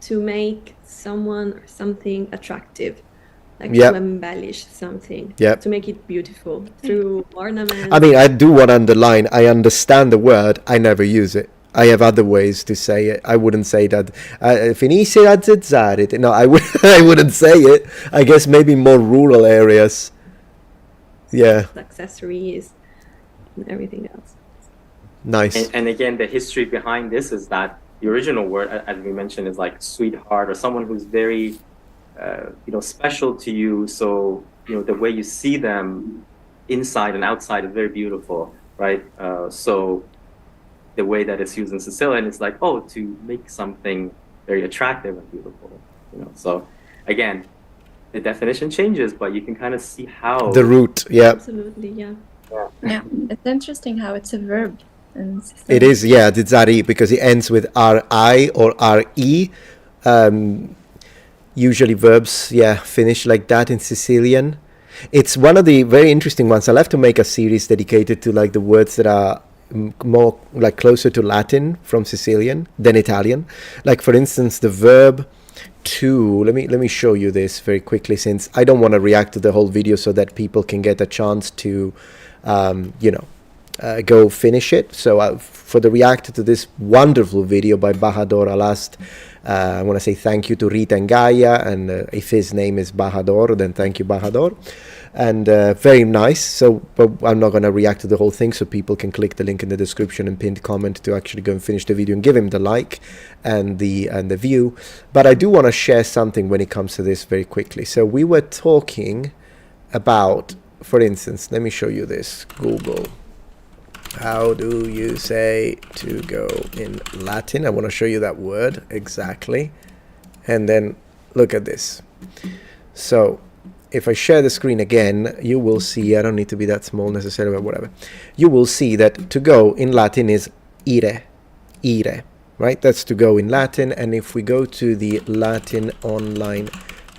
[SPEAKER 4] to make someone or something attractive, like
[SPEAKER 1] Yep.
[SPEAKER 4] to embellish something,
[SPEAKER 1] Yep.
[SPEAKER 4] to make it beautiful through ornaments.
[SPEAKER 1] I mean, I do want to underline, I understand the word, I never use it. I have other ways to say it. I wouldn't say that. Finisce a zezzare. No, I wouldn't say it. I guess maybe more rural areas. Yeah,
[SPEAKER 4] accessories and everything else.
[SPEAKER 1] nice.
[SPEAKER 5] And again, the history behind this is that the original word, as we mentioned, is like sweetheart or someone who's very, special to you. So, the way you see them inside and outside is very beautiful, right? So the way that it's used in Sicilian is like, to make something very attractive and beautiful, So again, the definition changes, but you can kind of see how
[SPEAKER 1] The root, yeah.
[SPEAKER 4] Absolutely, yeah.
[SPEAKER 3] Yeah, it's interesting how it's a verb. In
[SPEAKER 1] It
[SPEAKER 3] Sicilian.
[SPEAKER 1] is, yeah, the zari, because it ends with ri or re. Usually verbs, yeah, finish like that in Sicilian. It's one of the very interesting ones. I'll have to make a series dedicated to like the words that are more like closer to Latin from Sicilian than Italian. Like for instance, the verb to, let me show you this very quickly, since I don't want to react to the whole video, so that people can get a chance to go finish it. So for the react to this wonderful video by Bahador Alast, I want to say thank you to Rita and Gaia, and if his name is Bahador, then thank you, Bahador. And very nice. So, but I'm not going to react to the whole thing, so people can click the link in the description and pinned comment to actually go and finish the video and give him the like and the view. But I do want to share something when it comes to this very quickly. So we were talking about, for instance, let me show you this. Google, how do you say to go in Latin? I want to show you that word exactly. And then look at this. So if I share the screen again, you will see, I don't need to be that small necessarily, but whatever. You will see that to go in Latin is ire, right? That's to go in Latin. And if we go to the Latin online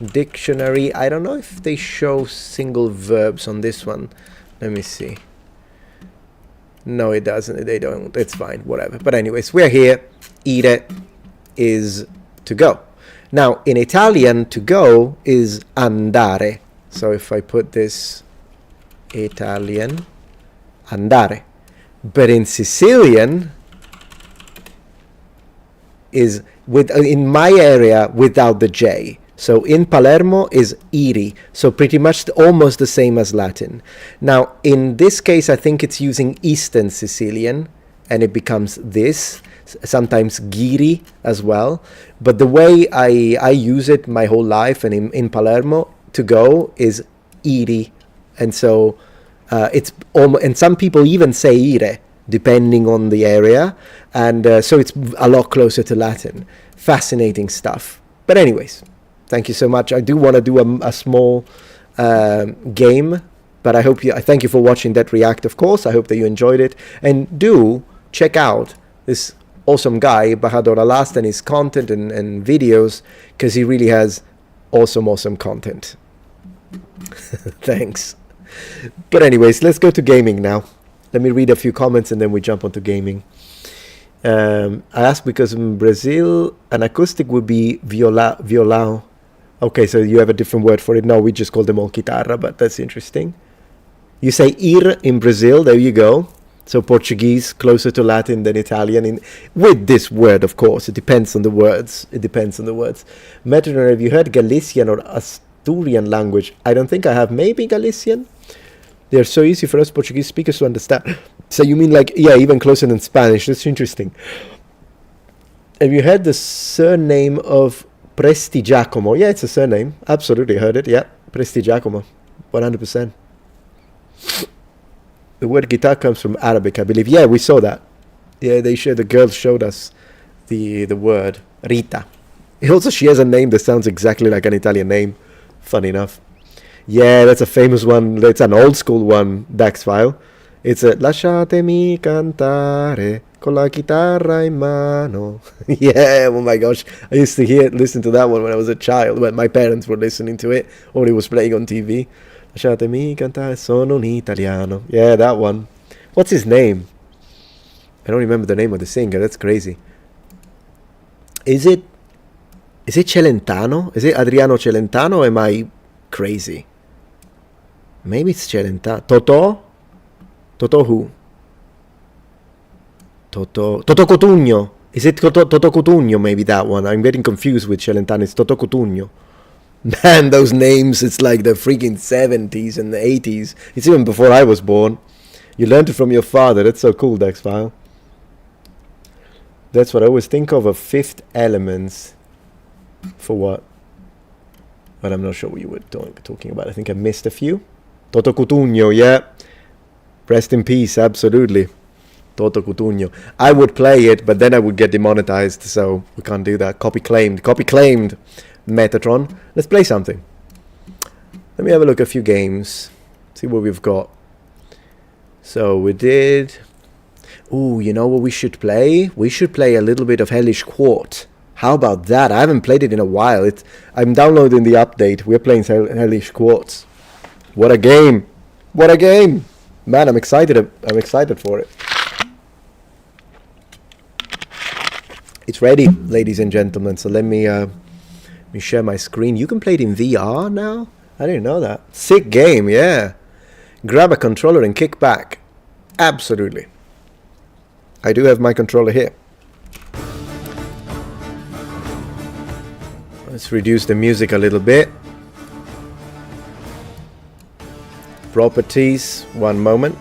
[SPEAKER 1] dictionary, I don't know if they show single verbs on this one. Let me see. No, it doesn't. They don't. It's fine. Whatever. But anyways, we're here. Ire is to go. Now, in Italian, to go is andare. So if I put this Italian, andare. But in Sicilian is in my area without the J. So in Palermo is iri. So pretty much almost the same as Latin. Now, in this case, I think it's using Eastern Sicilian, and it becomes this. Sometimes giri as well. But the way I use it my whole life, and in Palermo, to go is iri. And so it's almost, and some people even say ire, depending on the area. And so it's a lot closer to Latin. Fascinating stuff. But anyways, thank you so much. I do want to do a small game, but I thank you for watching that react, of course. I hope that you enjoyed it. And do check out this awesome guy, Bahadur Alast, and his content and videos, because he really has awesome content. Thanks. But anyways, let's go to gaming now. Let me read a few comments and then we jump onto gaming. I asked because in Brazil, an acoustic would be violão. Okay, so you have a different word for it. No, we just call them all guitarra, but that's interesting. You say ir in Brazil, there you go. So Portuguese, closer to Latin than Italian, with this word, of course. It depends on the words. Metatron, have you heard Galician or Asturian language? I don't think I have. Maybe Galician? They're so easy for us Portuguese speakers to understand. So you mean like, yeah, even closer than Spanish. That's interesting. Have you heard the surname of Prestigiacomo? Yeah, it's a surname. Absolutely heard it. Yeah, Prestigiacomo. 100%. The word guitar comes from Arabic, I believe. Yeah, we saw that. Yeah, the girls showed us the word Rita. Also, she has a name that sounds exactly like an Italian name. Funny enough. Yeah, that's a famous one. It's an old school one, Dax file. It's a Lasciatemi cantare con la chitarra in mano. Yeah, oh my gosh. I used to listen to that one when I was a child, when my parents were listening to it, or it was playing on TV. Lasciatemi cantare, sono un italiano. Yeah, that one. What's his name? I don't remember the name of the singer. That's crazy. Is it Is it Celentano? Is it Adriano Celentano, or am I crazy? Maybe it's Celentano. Totò? Totò who? Totò Cotugno. Is it Totò Cotugno? Maybe that one. I'm getting confused with Celentano. It's Totò Cotugno. Man, those names, it's like the freaking 70s and the 80s. It's even before I was born. You learned it from your father. That's so cool, Dexfile. That's what I always think of fifth elements. For what? But I'm not sure what you were talking about. I think I missed a few. Totò Cotugno, yeah. Rest in peace, absolutely. Totò Cotugno. I would play it, but then I would get demonetized, so we can't do that. Copy claimed. Copy claimed. Metatron. Let's play something. Let me have a look at a few games. See what we've got. So we did... Ooh, you know what we should play? We should play a little bit of Hellish Quart. How about that? I haven't played it in a while. I'm downloading the update. We're playing Hellish Quartz. What a game! What a game! Man, I'm excited. I'm excited for it. It's ready, ladies and gentlemen. So let me share my screen. You can play it in VR now? I didn't know that. Sick game, yeah. Grab a controller and kick back. Absolutely. I do have my controller here. Let's reduce the music a little bit. Properties, one moment.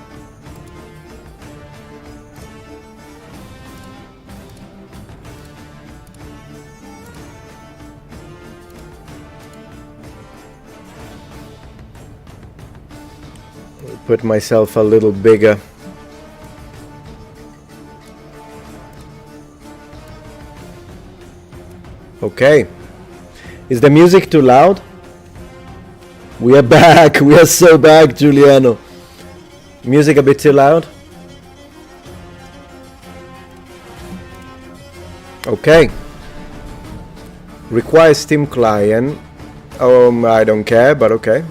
[SPEAKER 1] I'll put myself a little bigger. Okay. Is the music too loud? We are back. We are so back, Giuliano. Music a bit too loud? Okay. Requires Steam client. I don't care, but okay.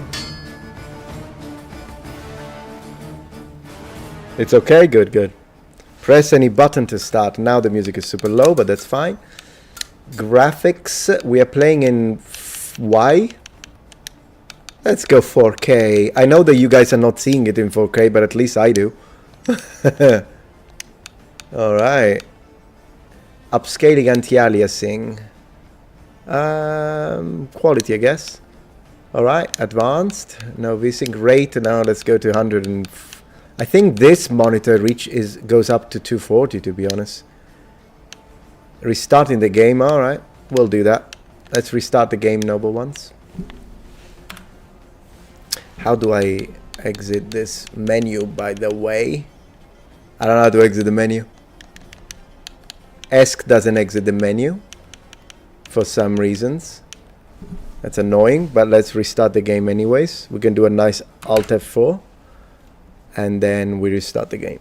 [SPEAKER 1] It's okay? Good, good. Press any button to start. Now the music is super low, but that's fine. Graphics, we are playing in Y. Let's go 4K. I know that you guys are not seeing it in 4K, but at least I do. Alright. Upscaling anti-aliasing. Quality, I guess. Alright, advanced. No VSync rate. Now let's go to 100 and... I think this monitor goes up to 240, to be honest. Restarting the game, alright. We'll do that. Let's restart the game, noble ones. How do I exit this menu, by the way? I don't know how to exit the menu. ESC doesn't exit the menu for some reasons. That's annoying, but let's restart the game anyways. We can do a nice Alt F4 and then we restart the game.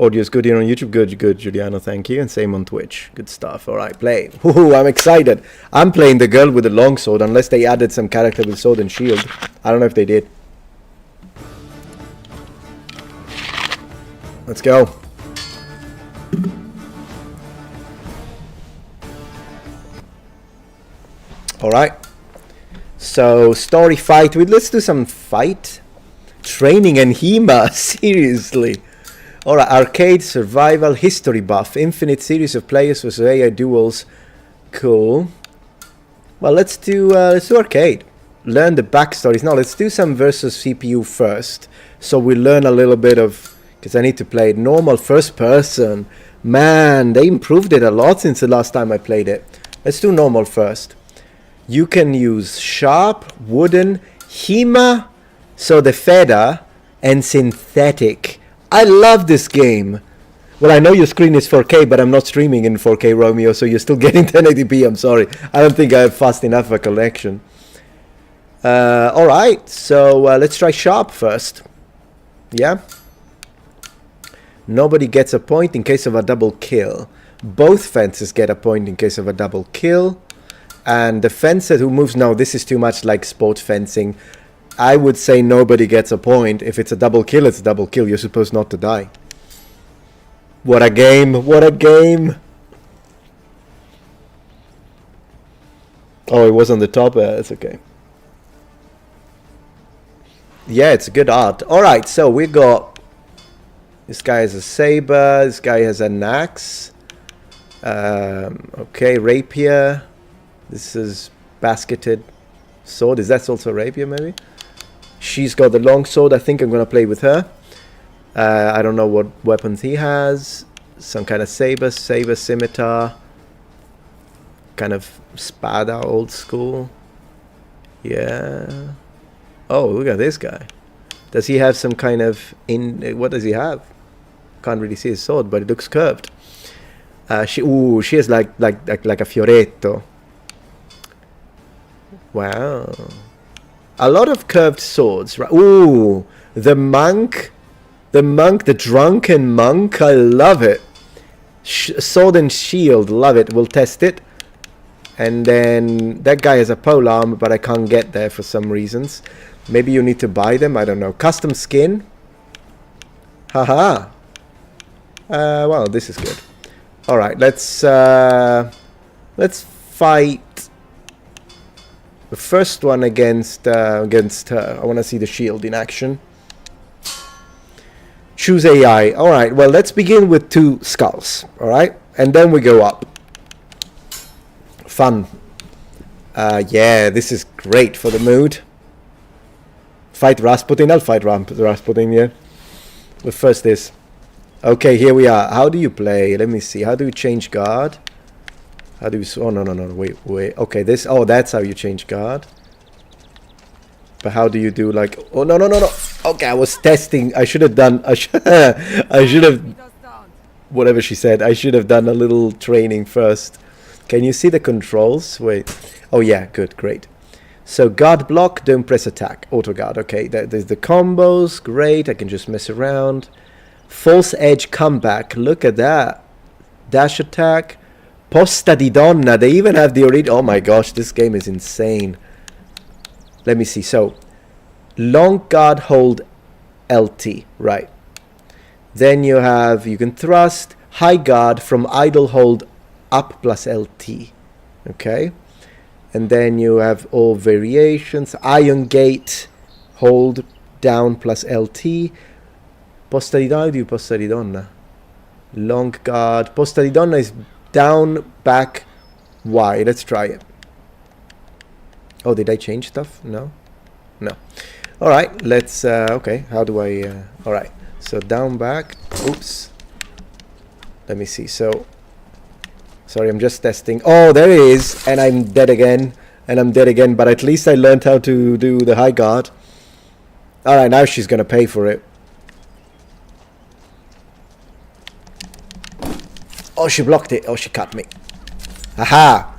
[SPEAKER 1] Audio's good here on YouTube. Good, good, Giuliano, thank you. And same on Twitch. Good stuff. Alright, play. Woohoo, I'm excited. I'm playing the girl with the long sword, unless they added some character with sword and shield. I don't know if they did. Let's go. Alright. So, story fight. Let's do some fight. Training and HEMA. Seriously. Alright, arcade, survival, history buff, infinite series of players versus AI duels. Cool. Well, let's do arcade. Learn the backstories. No, let's do some versus CPU first. So we learn a little bit of... Because I need to play it. Normal first person. Man, they improved it a lot since the last time I played it. Let's do normal first. You can use sharp, wooden, HEMA, so the feather, and synthetic. I love this game. Well, I know your screen is 4K, but I'm not streaming in 4K, Romeo, so you're still getting 1080p. I'm sorry. I don't think I have fast enough of a connection. Alright, so let's try sharp first. Yeah? Nobody gets a point in case of a double kill. Both fences get a point in case of a double kill. And the fencer who moves... No, this is too much like sport fencing. I would say nobody gets a point. If it's a double kill, it's a double kill. You're supposed not to die. What a game! What a game! Oh, it was on the top. It's okay. Yeah, it's good art. All right, so we got. This guy has a saber. This guy has an axe. Okay, rapier. This is basketed sword. Is that also rapier, maybe? She's got the long sword. I think I'm gonna play with her. I don't know what weapons he has. Some kind of saber, scimitar. Kind of spada, old school. Yeah. Oh, look at this guy. Does he have some kind of what does he have? Can't really see his sword, but it looks curved. She has like a fioretto. Wow. A lot of curved swords, right? Ooh, the monk, the drunken monk. I love it. Sword and shield, love it. We'll test it. And then that guy has a pole arm, but I can't get there for some reasons. Maybe you need to buy them. I don't know. Custom skin. Haha. Well, this is good. All right, let's fight the first one against her. I want to see the shield in action. Choose AI. All right. Well, let's begin with 2 skulls. All right, and then we go up. Fun. Yeah, this is great for the mood. Fight Rasputin. I'll fight Rasputin. Yeah. But first this. Okay, here we are. How do you play? Let me see. How do you change guard? How do you... Oh, no. Wait. Okay, this... Oh, that's how you change guard. But how do you do, like... Oh, no. Okay, I was testing. I should have done... I should have... Whatever she said. I should have done a little training first. Can you see the controls? Wait. Oh, yeah. Good. Great. So, guard block. Don't press attack. Auto guard. Okay, there's the combos. Great. I can just mess around. False edge comeback. Look at that. Dash attack. Posta di donna. They even have the original. Oh my gosh, this game is insane. Let me see. So, long guard hold LT. Right. Then you can thrust. High guard from idle hold up plus LT. Okay. And then you have all variations. Iron gate hold down plus LT. Posta di donna, do posta di donna. Long guard. Posta di donna is down, back, Y. Let's try it. Oh, did I change stuff? No? No. Alright, let's... okay, how do I... Alright, so down, back. Oops. Let me see. So... Sorry, I'm just testing. Oh, there it is. And I'm dead again. And I'm dead again. But at least I learned how to do the high guard. Alright, now she's gonna pay for it. Oh, she blocked it. Oh, she cut me. Aha!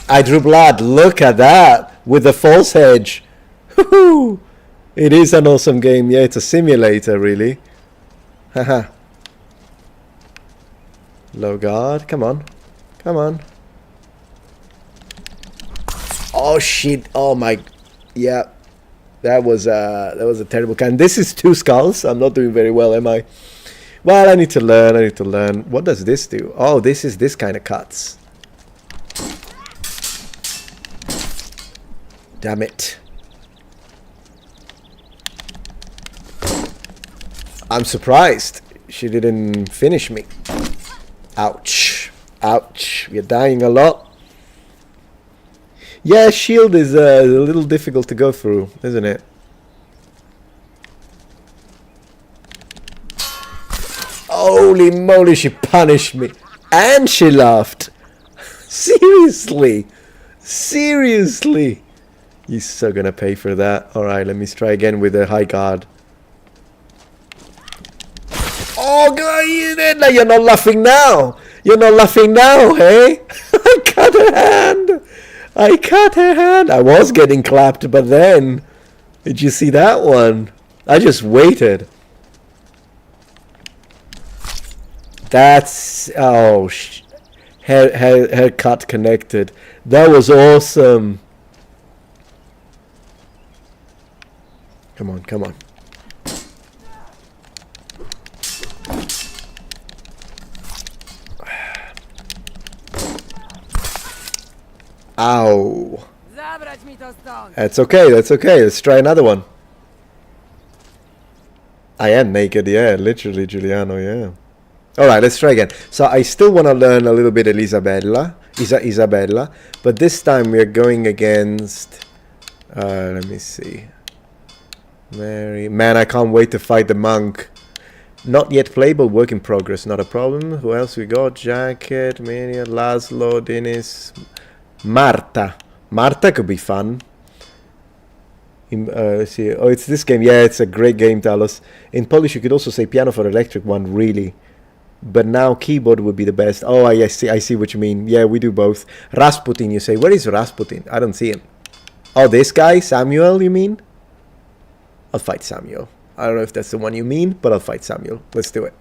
[SPEAKER 1] I drew blood. Look at that. With the false hedge. Woohoo! It is an awesome game. Yeah, it's a simulator, really. Haha. Low guard. Come on. Come on. Oh, shit. Oh, my... Yeah. That was a terrible kind. This is 2 skulls. I'm not doing very well, am I? Well, I need to learn. What does this do? Oh, this is this kind of cuts. Damn it. I'm surprised she didn't finish me. Ouch. Ouch. We're dying a lot. Yeah, shield is a little difficult to go through, isn't it? Holy moly, she punished me. And she laughed. Seriously. Seriously. You're so gonna pay for that. Alright, let me try again with the high guard. Oh, God, you're not laughing now. You're not laughing now, hey? I cut her hand. I cut her hand. I was getting clapped, but then... Did you see that one? I just waited. That's... Oh, her cut connected. That was awesome. Come on, come on. Ow.
[SPEAKER 6] Zabrać mi to stąd!
[SPEAKER 1] That's okay, that's okay. Let's try another one. I am naked, yeah, literally, Giuliano, yeah. Alright, let's try again. So I still want to learn a little bit Isabella, but this time we are going against... let me see. Mary. Man, I can't wait to fight the monk. Not yet playable, work in progress, not a problem. Who else we got? Jacket, Mania, Laszlo, Dennis, Marta. Marta could be fun. Let's see. Oh, it's this game. Yeah, it's a great game, Talos. In Polish, you could also say piano for electric one, really. But now keyboard would be the best. Oh, I see what you mean. Yeah, we do both. Rasputin, you say. Where is Rasputin? I don't see him. Oh, this guy? Samuel, you mean? I'll fight Samuel. I don't know if that's the one you mean, but I'll fight Samuel. Let's do it.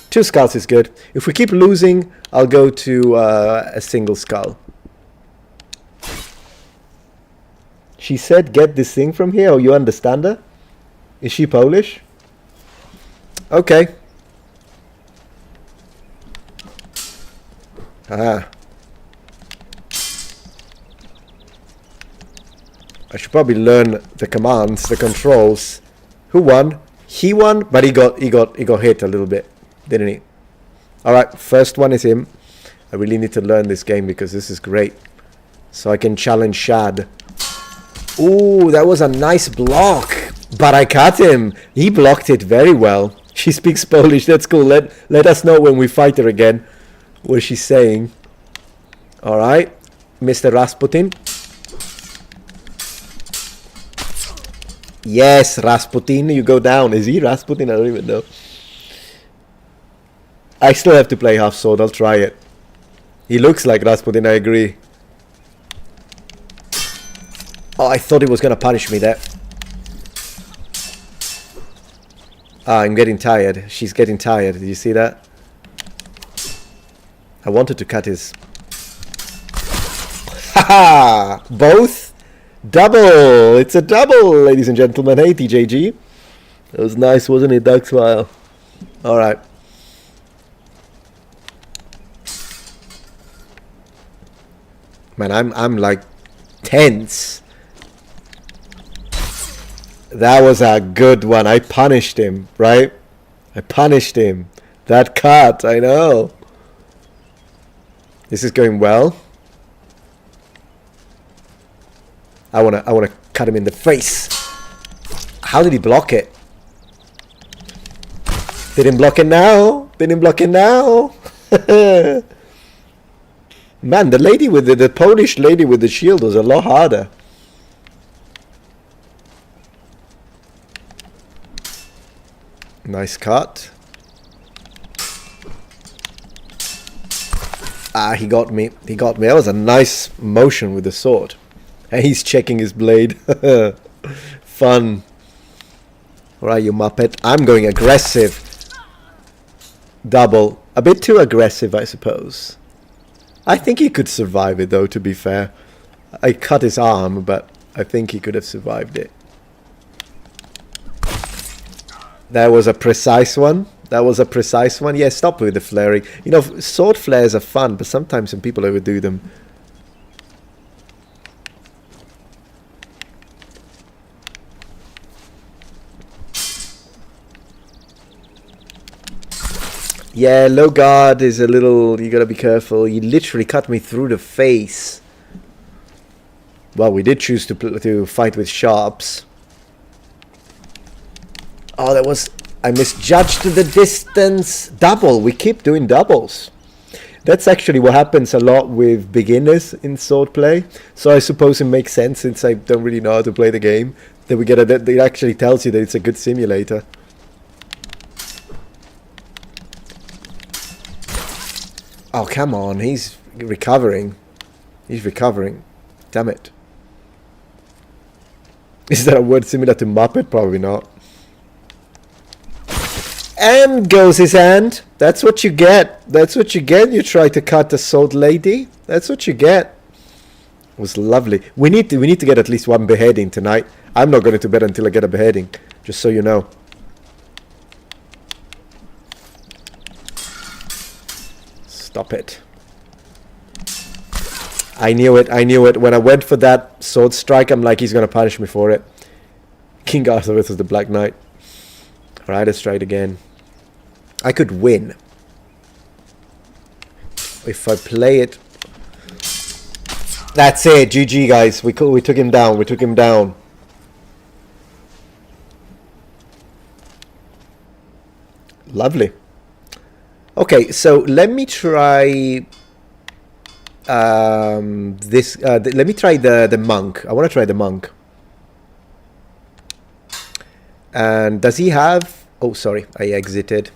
[SPEAKER 1] 2 skulls is good. If we keep losing, I'll go to a single skull. She said, get this thing from here. Oh, you understand her? Is she Polish? Okay. Ah. I should probably learn the commands, the controls. Who won? He won, but he got hit a little bit, didn't he? All right, first one is him. I really need to learn this game because this is great. So I can challenge Shad. Ooh, that was a nice block, but I cut him. He blocked it very well. She speaks Polish. That's cool. Let us know when we fight her again what she's saying. All right, Mr. Rasputin. Yes, Rasputin, you go down. Is he Rasputin? I don't even know. I still have to play half sword. I'll try it. He looks like Rasputin, I agree. Oh, I thought he was going to punish me there. Ah, I'm getting tired. She's getting tired. Did you see that? I wanted to cut his... Haha! Both? Double! It's a double, ladies and gentlemen. Hey, TJG. That was nice, wasn't it, Duckswile? Alright. Man, I'm like tense. That was a good one. I punished him, right? I punished him. That cut, I know. This is going well. I wanna cut him in the face. How did he block it? Didn't block it now. Didn't block it now. Man, the lady with the Polish lady with the shield was a lot harder. Nice cut. Ah, he got me. He got me. That was a nice motion with the sword. And he's checking his blade. Fun. Alright, you muppet. I'm going aggressive. Double. A bit too aggressive, I suppose. I think he could survive it, though, to be fair. I cut his arm, but I think he could have survived it. That was a precise one. That was a precise one. Yeah, stop with the flaring. You know, sword flares are fun, but sometimes some people overdo them. Yeah, low guard is a little... You gotta be careful. You literally cut me through the face. Well, we did choose to fight with sharps. Oh, that was... I misjudged the distance. Double. We keep doing doubles. That's actually what happens a lot with beginners in sword play. So I suppose it makes sense since I don't really know how to play the game. That we get a... That it actually tells you that it's a good simulator. Oh, come on. He's recovering. He's recovering. Damn it. Is that a word similar to Muppet? Probably not. And goes his hand. That's what you get. That's what you get. You try to cut a sword lady. That's what you get. It was lovely. We need to get at least one beheading tonight. I'm not going to bed until I get a beheading. Just so you know. Stop it. I knew it. I knew it. When I went for that sword strike, I'm like, he's going to punish me for it. King Arthur versus the Black Knight. Alright, let's try it again. I could win. If I play it... That's it. GG, guys. We took him down. We took him down. Lovely. Okay, so let me try... let me try the monk. I want to try the monk. And does he have... Oh, sorry. I exited.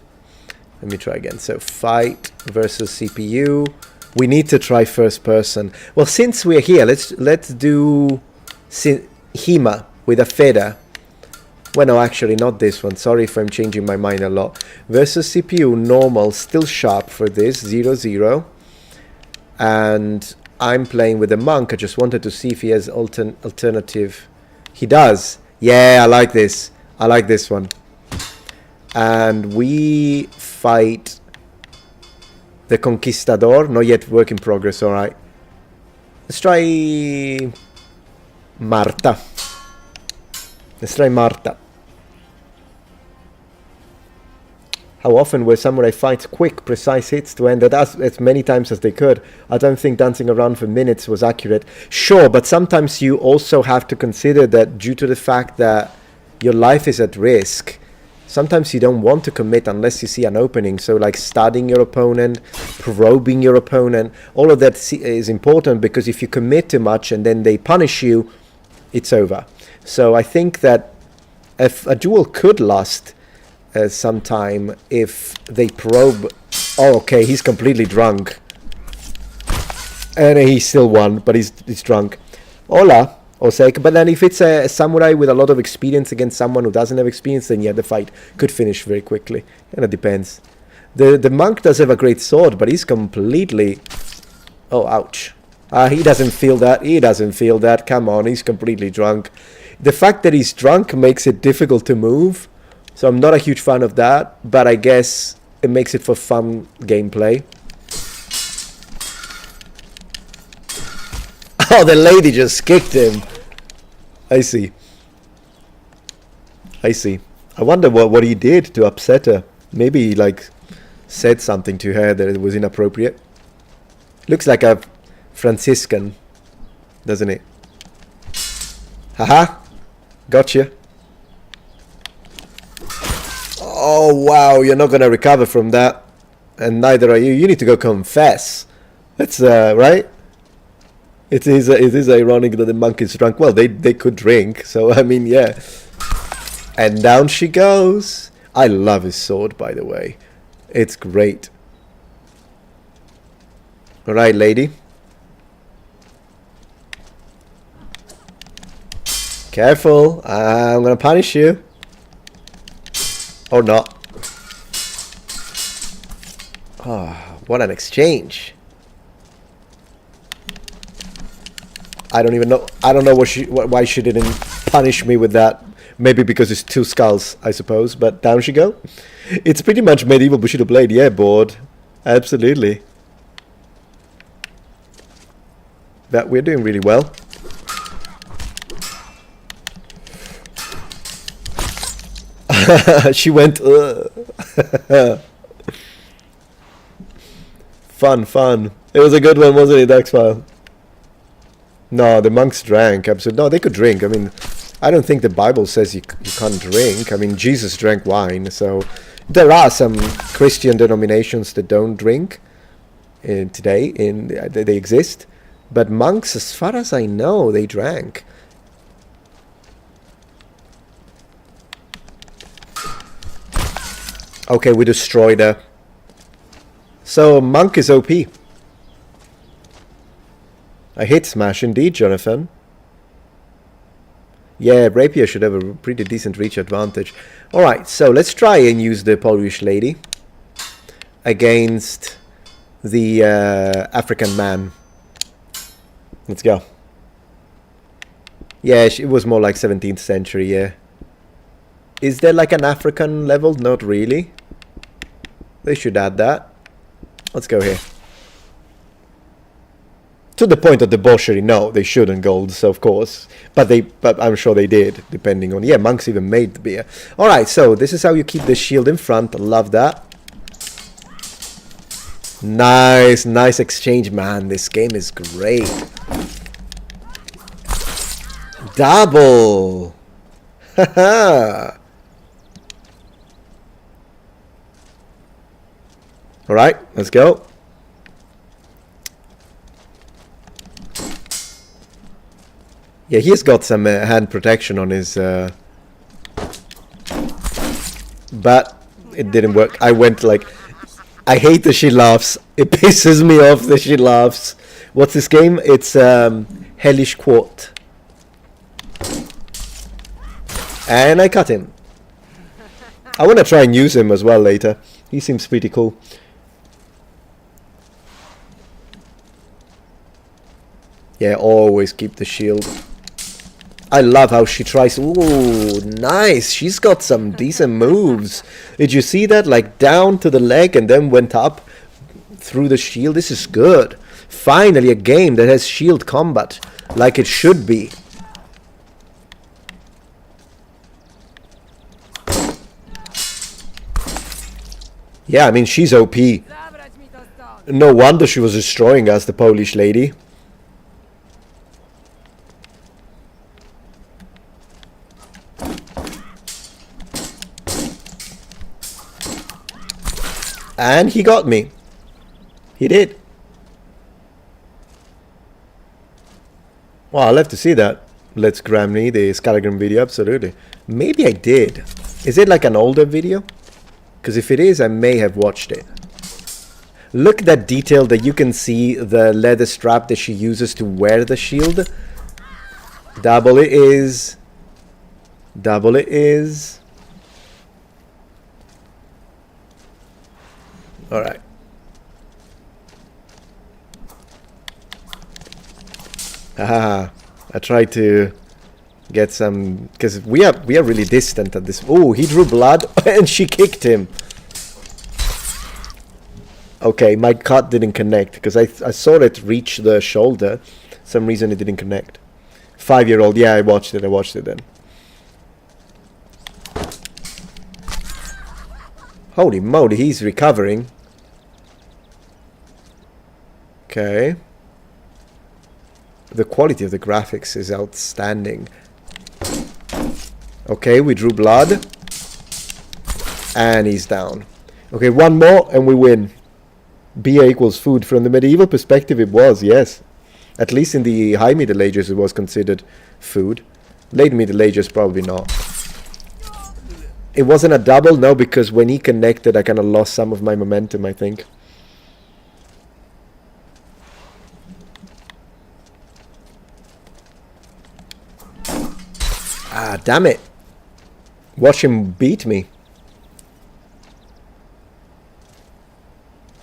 [SPEAKER 1] Let me try again. So, fight versus CPU. We need to try first person. Well, since we're here, let's do Hema with a feather. Well, no, actually, not this one. Sorry if I'm changing my mind a lot. Versus CPU, normal, still sharp for this. 0-0. And I'm playing with the monk. I just wanted to see if he has alternative. He does. Yeah, I like this. I like this one. And we fight the Conquistador. Not yet, work in progress, alright. Let's try Marta. Let's try Marta. How often were samurai fights quick, precise hits to end as many times as they could? I don't think dancing around for minutes was accurate. Sure, but sometimes you also have to consider that due to the fact that your life is at risk, sometimes you don't want to commit unless you see an opening. So like studying your opponent, probing your opponent, all of that is important, because if you commit too much and then they punish you, it's over. So I think that if a duel could last some time if they probe... Oh, okay, he's completely drunk. And he still won, but he's drunk. Hola. Osek. But then if it's a samurai with a lot of experience against someone who doesn't have experience, then yeah, the fight could finish very quickly. And it depends. The monk does have a great sword, but he's completely... Oh, ouch. He doesn't feel that. He doesn't feel that. Come on, he's completely drunk. The fact that he's drunk makes it difficult to move. So I'm not a huge fan of that. But I guess it makes it for fun gameplay. Oh, the lady just kicked him. I see. I see. I wonder what he did to upset her. Maybe he, like, said something to her that it was inappropriate. Looks like a Franciscan, doesn't it? Haha. Gotcha. Oh, wow. You're not going to recover from that. And neither are you. You need to go confess. That's, right? It is ironic that the monk is drunk. Well, they could drink, so I mean, yeah. And down she goes. I love his sword, by the way. It's great. Alright, lady. Careful. I'm gonna punish you. Or not. Oh, what an exchange. I don't even know. I don't know why she didn't punish me with that. Maybe because it's two skulls, I suppose. But down she go. It's pretty much medieval Bushido Blade. Yeah, board. Absolutely. But we're doing really well. She went. Fun. It was a good one, wasn't it, Daxfile? No, the monks drank. Absolutely. No, they could drink. I mean, I don't think the Bible says you can't drink. I mean, Jesus drank wine. So there are some Christian denominations that don't drink today. They exist. But monks, as far as I know, they drank. Okay, we destroyed her. So, monk is OP. A hit smash indeed, Jonathan. Yeah, Rapier should have a pretty decent reach advantage. Alright, so let's try and use the Polish lady against the African man. Let's go. Yeah, it was more like 17th century, yeah. Is there like an African level? Not really. They should add that. Let's go here. To the point of debauchery, no, they shouldn't golds, of course. But I'm sure they did, depending on... Yeah, monks even made the beer. Alright, so this is how you keep the shield in front. I love that. Nice exchange, man. This game is great. Double! Haha! Alright, let's go. Yeah, he's got some hand protection on his... but it didn't work. I went like... I hate that she laughs. It pisses me off that she laughs. What's this game? It's Hellish Quart. And I cut him. I want to try and use him as well later. He seems pretty cool. Yeah, always keep the shield. I love how she tries. Ooh, nice. She's got some decent moves. Did you see that? Like down to the leg and then went up through the shield. This is good. Finally a game that has shield combat like it should be. Yeah, I mean, she's OP. No wonder she was destroying us, the Polish lady. And he got me. He did. Well, I'll have to see that. Let's grab me the Scalagram video, absolutely. Maybe I did. Is it like an older video? Because if it is, I may have watched it. Look at that detail that you can see the leather strap that she uses to wear the shield. Double it is. Double it is. Alright. Haha. I tried to get some, because we are really distant at this. Oh, he drew blood and she kicked him. Okay, my cut didn't connect because I saw it reach the shoulder. Some reason it didn't connect. 5-year-old, yeah, I watched it then. Holy moly, he's recovering. Okay. The quality of the graphics is outstanding. Okay, we drew blood. And he's down. Okay, one more and we win. Beer equals food. From the medieval perspective it was, yes. At least in the High Middle Ages it was considered food. Late Middle Ages probably not. It wasn't a double, no, because when he connected I kind of lost some of my momentum, I think. Ah, damn it. Watch him beat me.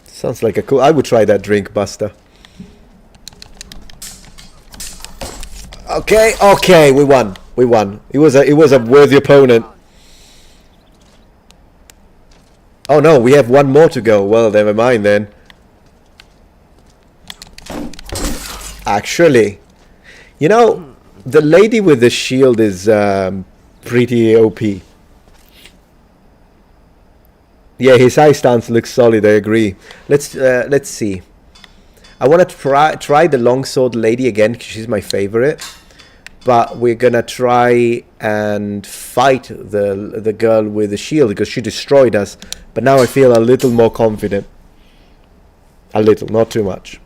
[SPEAKER 1] Sounds like a cool... I would try that drink, Buster. Okay, okay, we won. We won. It was a worthy opponent. Oh no, we have one more to go. Well, never mind then. Actually, you know, the lady with the shield is pretty OP. Yeah, his high stance looks solid, I agree. Let's see. I want to try the longsword lady again, because she's my favorite. But we're gonna try and fight the girl with the shield, because she destroyed us. But now I feel a little more confident. A little, not too much.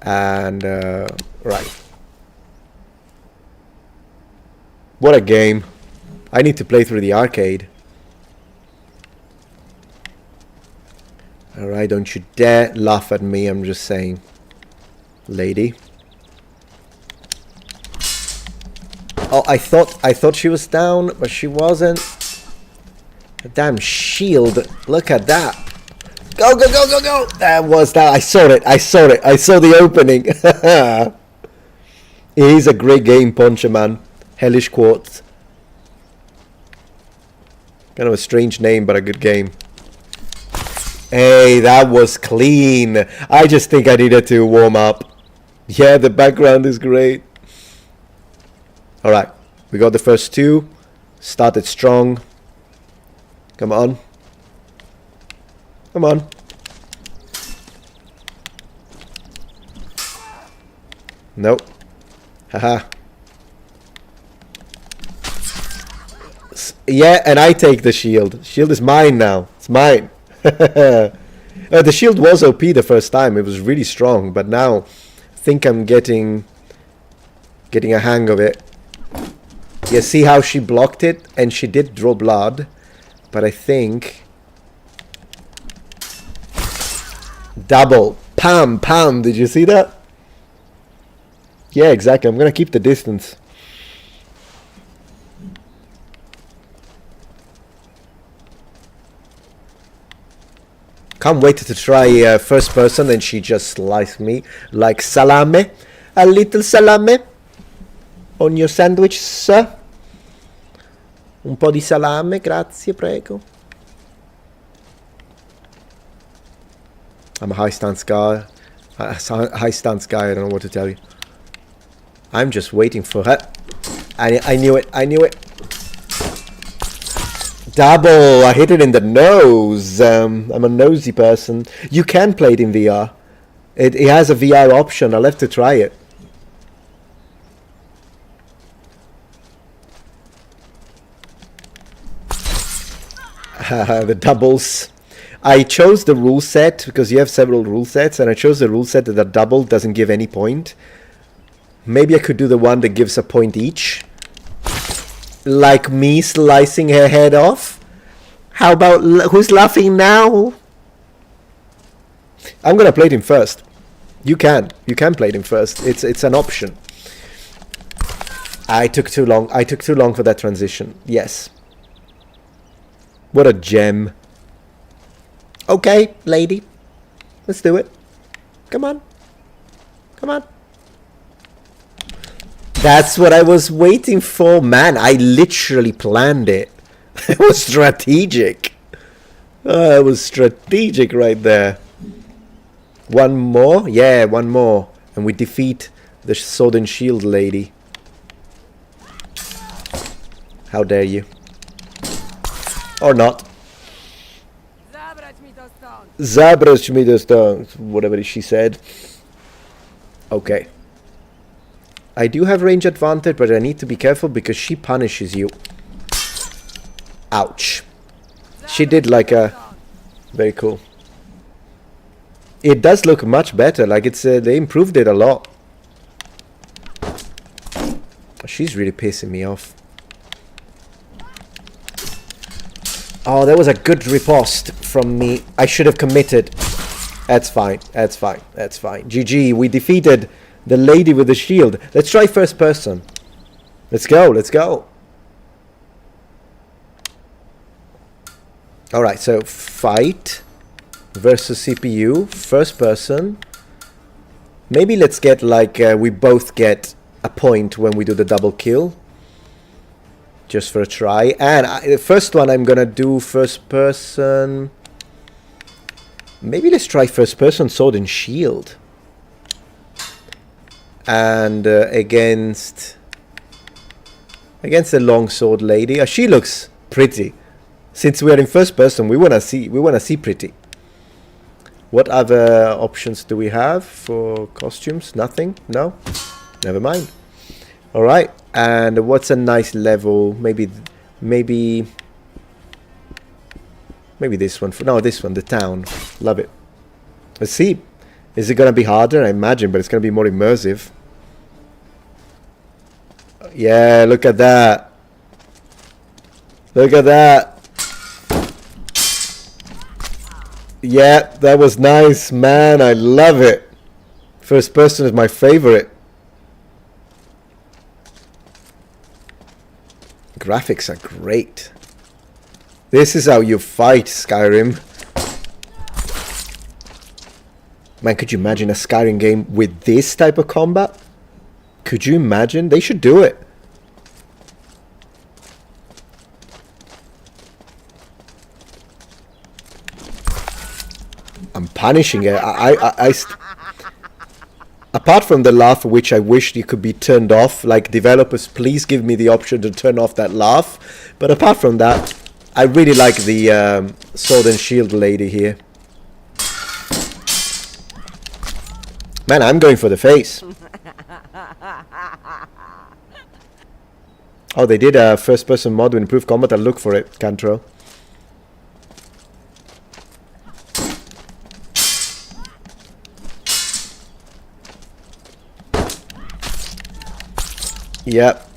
[SPEAKER 1] And, right. What a game. I need to play through the arcade. Alright, don't you dare laugh at me, I'm just saying. Lady. Oh, I thought she was down, but she wasn't. A damn shield. Look at that. Go, go, go, go, go. That was that. I saw it. I saw it. I saw the opening. It is a great game, Poncha Man. Hellish Quart. Kind of a strange name, but a good game. Hey, that was clean. I just think I needed to warm up. Yeah, the background is great. Alright, we got the first two. Started strong. Come on. Come on. Nope. Haha. Yeah, and I take the shield. Shield is mine now. It's mine. The shield was OP the first time. It was really strong, but now I think I'm getting a hang of it. You see how she blocked it, and she did draw blood, but I think double pam pam. Did you see that? Yeah, exactly. I'm gonna keep the distance. Can't wait to try first person, and she just sliced me like salame. A little salame on your sandwich, sir. Un po' di salame, grazie, prego. I'm a high stance guy. High stance guy, I don't know what to tell you. I'm just waiting for her. I knew it, I knew it. Double! I hit it in the nose. I'm a nosy person. You can play it in VR. It has a VR option. I'll have to try it. The doubles. I chose the rule set because you have several rule sets, and I chose the rule set that the double doesn't give any point. Maybe I could do the one that gives a point each. Like me slicing her head off. How about who's laughing now? I'm gonna play it in first. You can play it in first. It's an option. I took too long. I took too long for that transition. Yes. What a gem. Okay, lady. Let's do it. Come on. Come on. That's what I was waiting for, man. I literally planned it. It was strategic. It was strategic right there. One more? Yeah, one more. And we defeat the sword and shield lady. How dare you. Or not. Zabrać mi do stone. Whatever she said. Okay. I do have range advantage, but I need to be careful because she punishes you. Ouch. She did like a... Very cool. It does look much better. Like it's they improved it a lot. She's really pissing me off. Oh, that was a good riposte from me. I should have committed. That's fine. That's fine. That's fine. GG. We defeated the lady with the shield. Let's try first person. Let's go. Let's go. Alright, so fight versus CPU. First person. Maybe let's get like we both get a point when we do the double kill. Just for a try. And the first one I'm gonna do first person. Maybe let's try first person sword and shield. And against the long sword lady. She looks pretty. Since we are in first person, we wanna see pretty. What other options do we have for costumes? Nothing? No? Never mind. Alright, and what's a nice level? Maybe this one. No, this one, the town. Love it. Let's see. Is it gonna be harder? I imagine, but it's gonna be more immersive. Yeah, look at that. Look at that. Yeah, that was nice, man. I love it. First person is my favorite. Graphics are great. This is how you fight, Skyrim. Man, could you imagine a Skyrim game with this type of combat? Could you imagine? They should do it. I'm punishing it. A apart from the laugh, which I wished you could be turned off, like developers, please give me the option to turn off that laugh. But apart from that, I really like the sword and shield lady here. Man, I'm going for the face. Oh, they did a first-person mod with improved combat. I'll look for it, Cantro. Yep.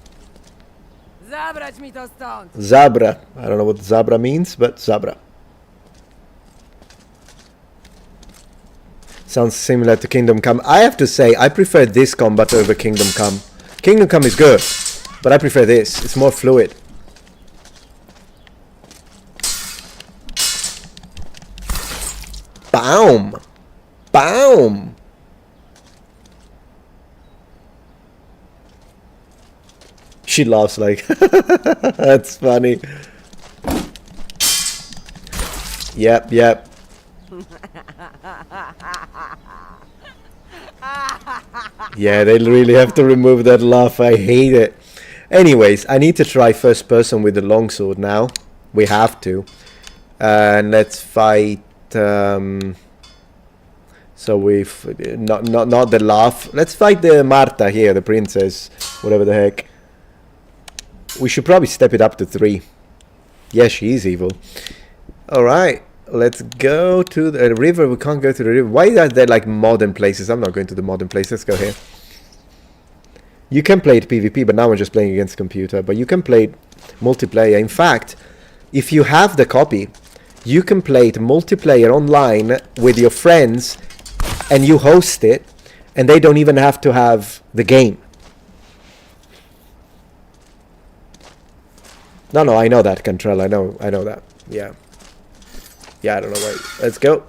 [SPEAKER 6] Zabrać mi to stąd!
[SPEAKER 1] Zabra. I don't know what Zabra means, but Zabra. Sounds similar to Kingdom Come. I have to say, I prefer this combat over Kingdom Come. Kingdom Come is good, but I prefer this. It's more fluid. Boom! Boom! She laughs like, that's funny. Yep, yep. Yeah, they really have to remove that laugh. I hate it. Anyways, I need to try first person with the longsword now. We have to. And let's fight. So we've not the laugh. Let's fight the Marta here, the princess, whatever the heck. We should probably step it up to 3. Yeah, she is evil. All right. Let's go to the river. We can't go to the river. Why are there like modern places? I'm not going to the modern place. Let's go here. You can play it PvP, but now I'm just playing against computer. But you can play it multiplayer. In fact, if you have the copy, you can play it multiplayer online with your friends, and you host it, and they don't even have to have the game. No, I know that, Cantrell. I know that. Yeah. Yeah, I don't know. Wait, let's go.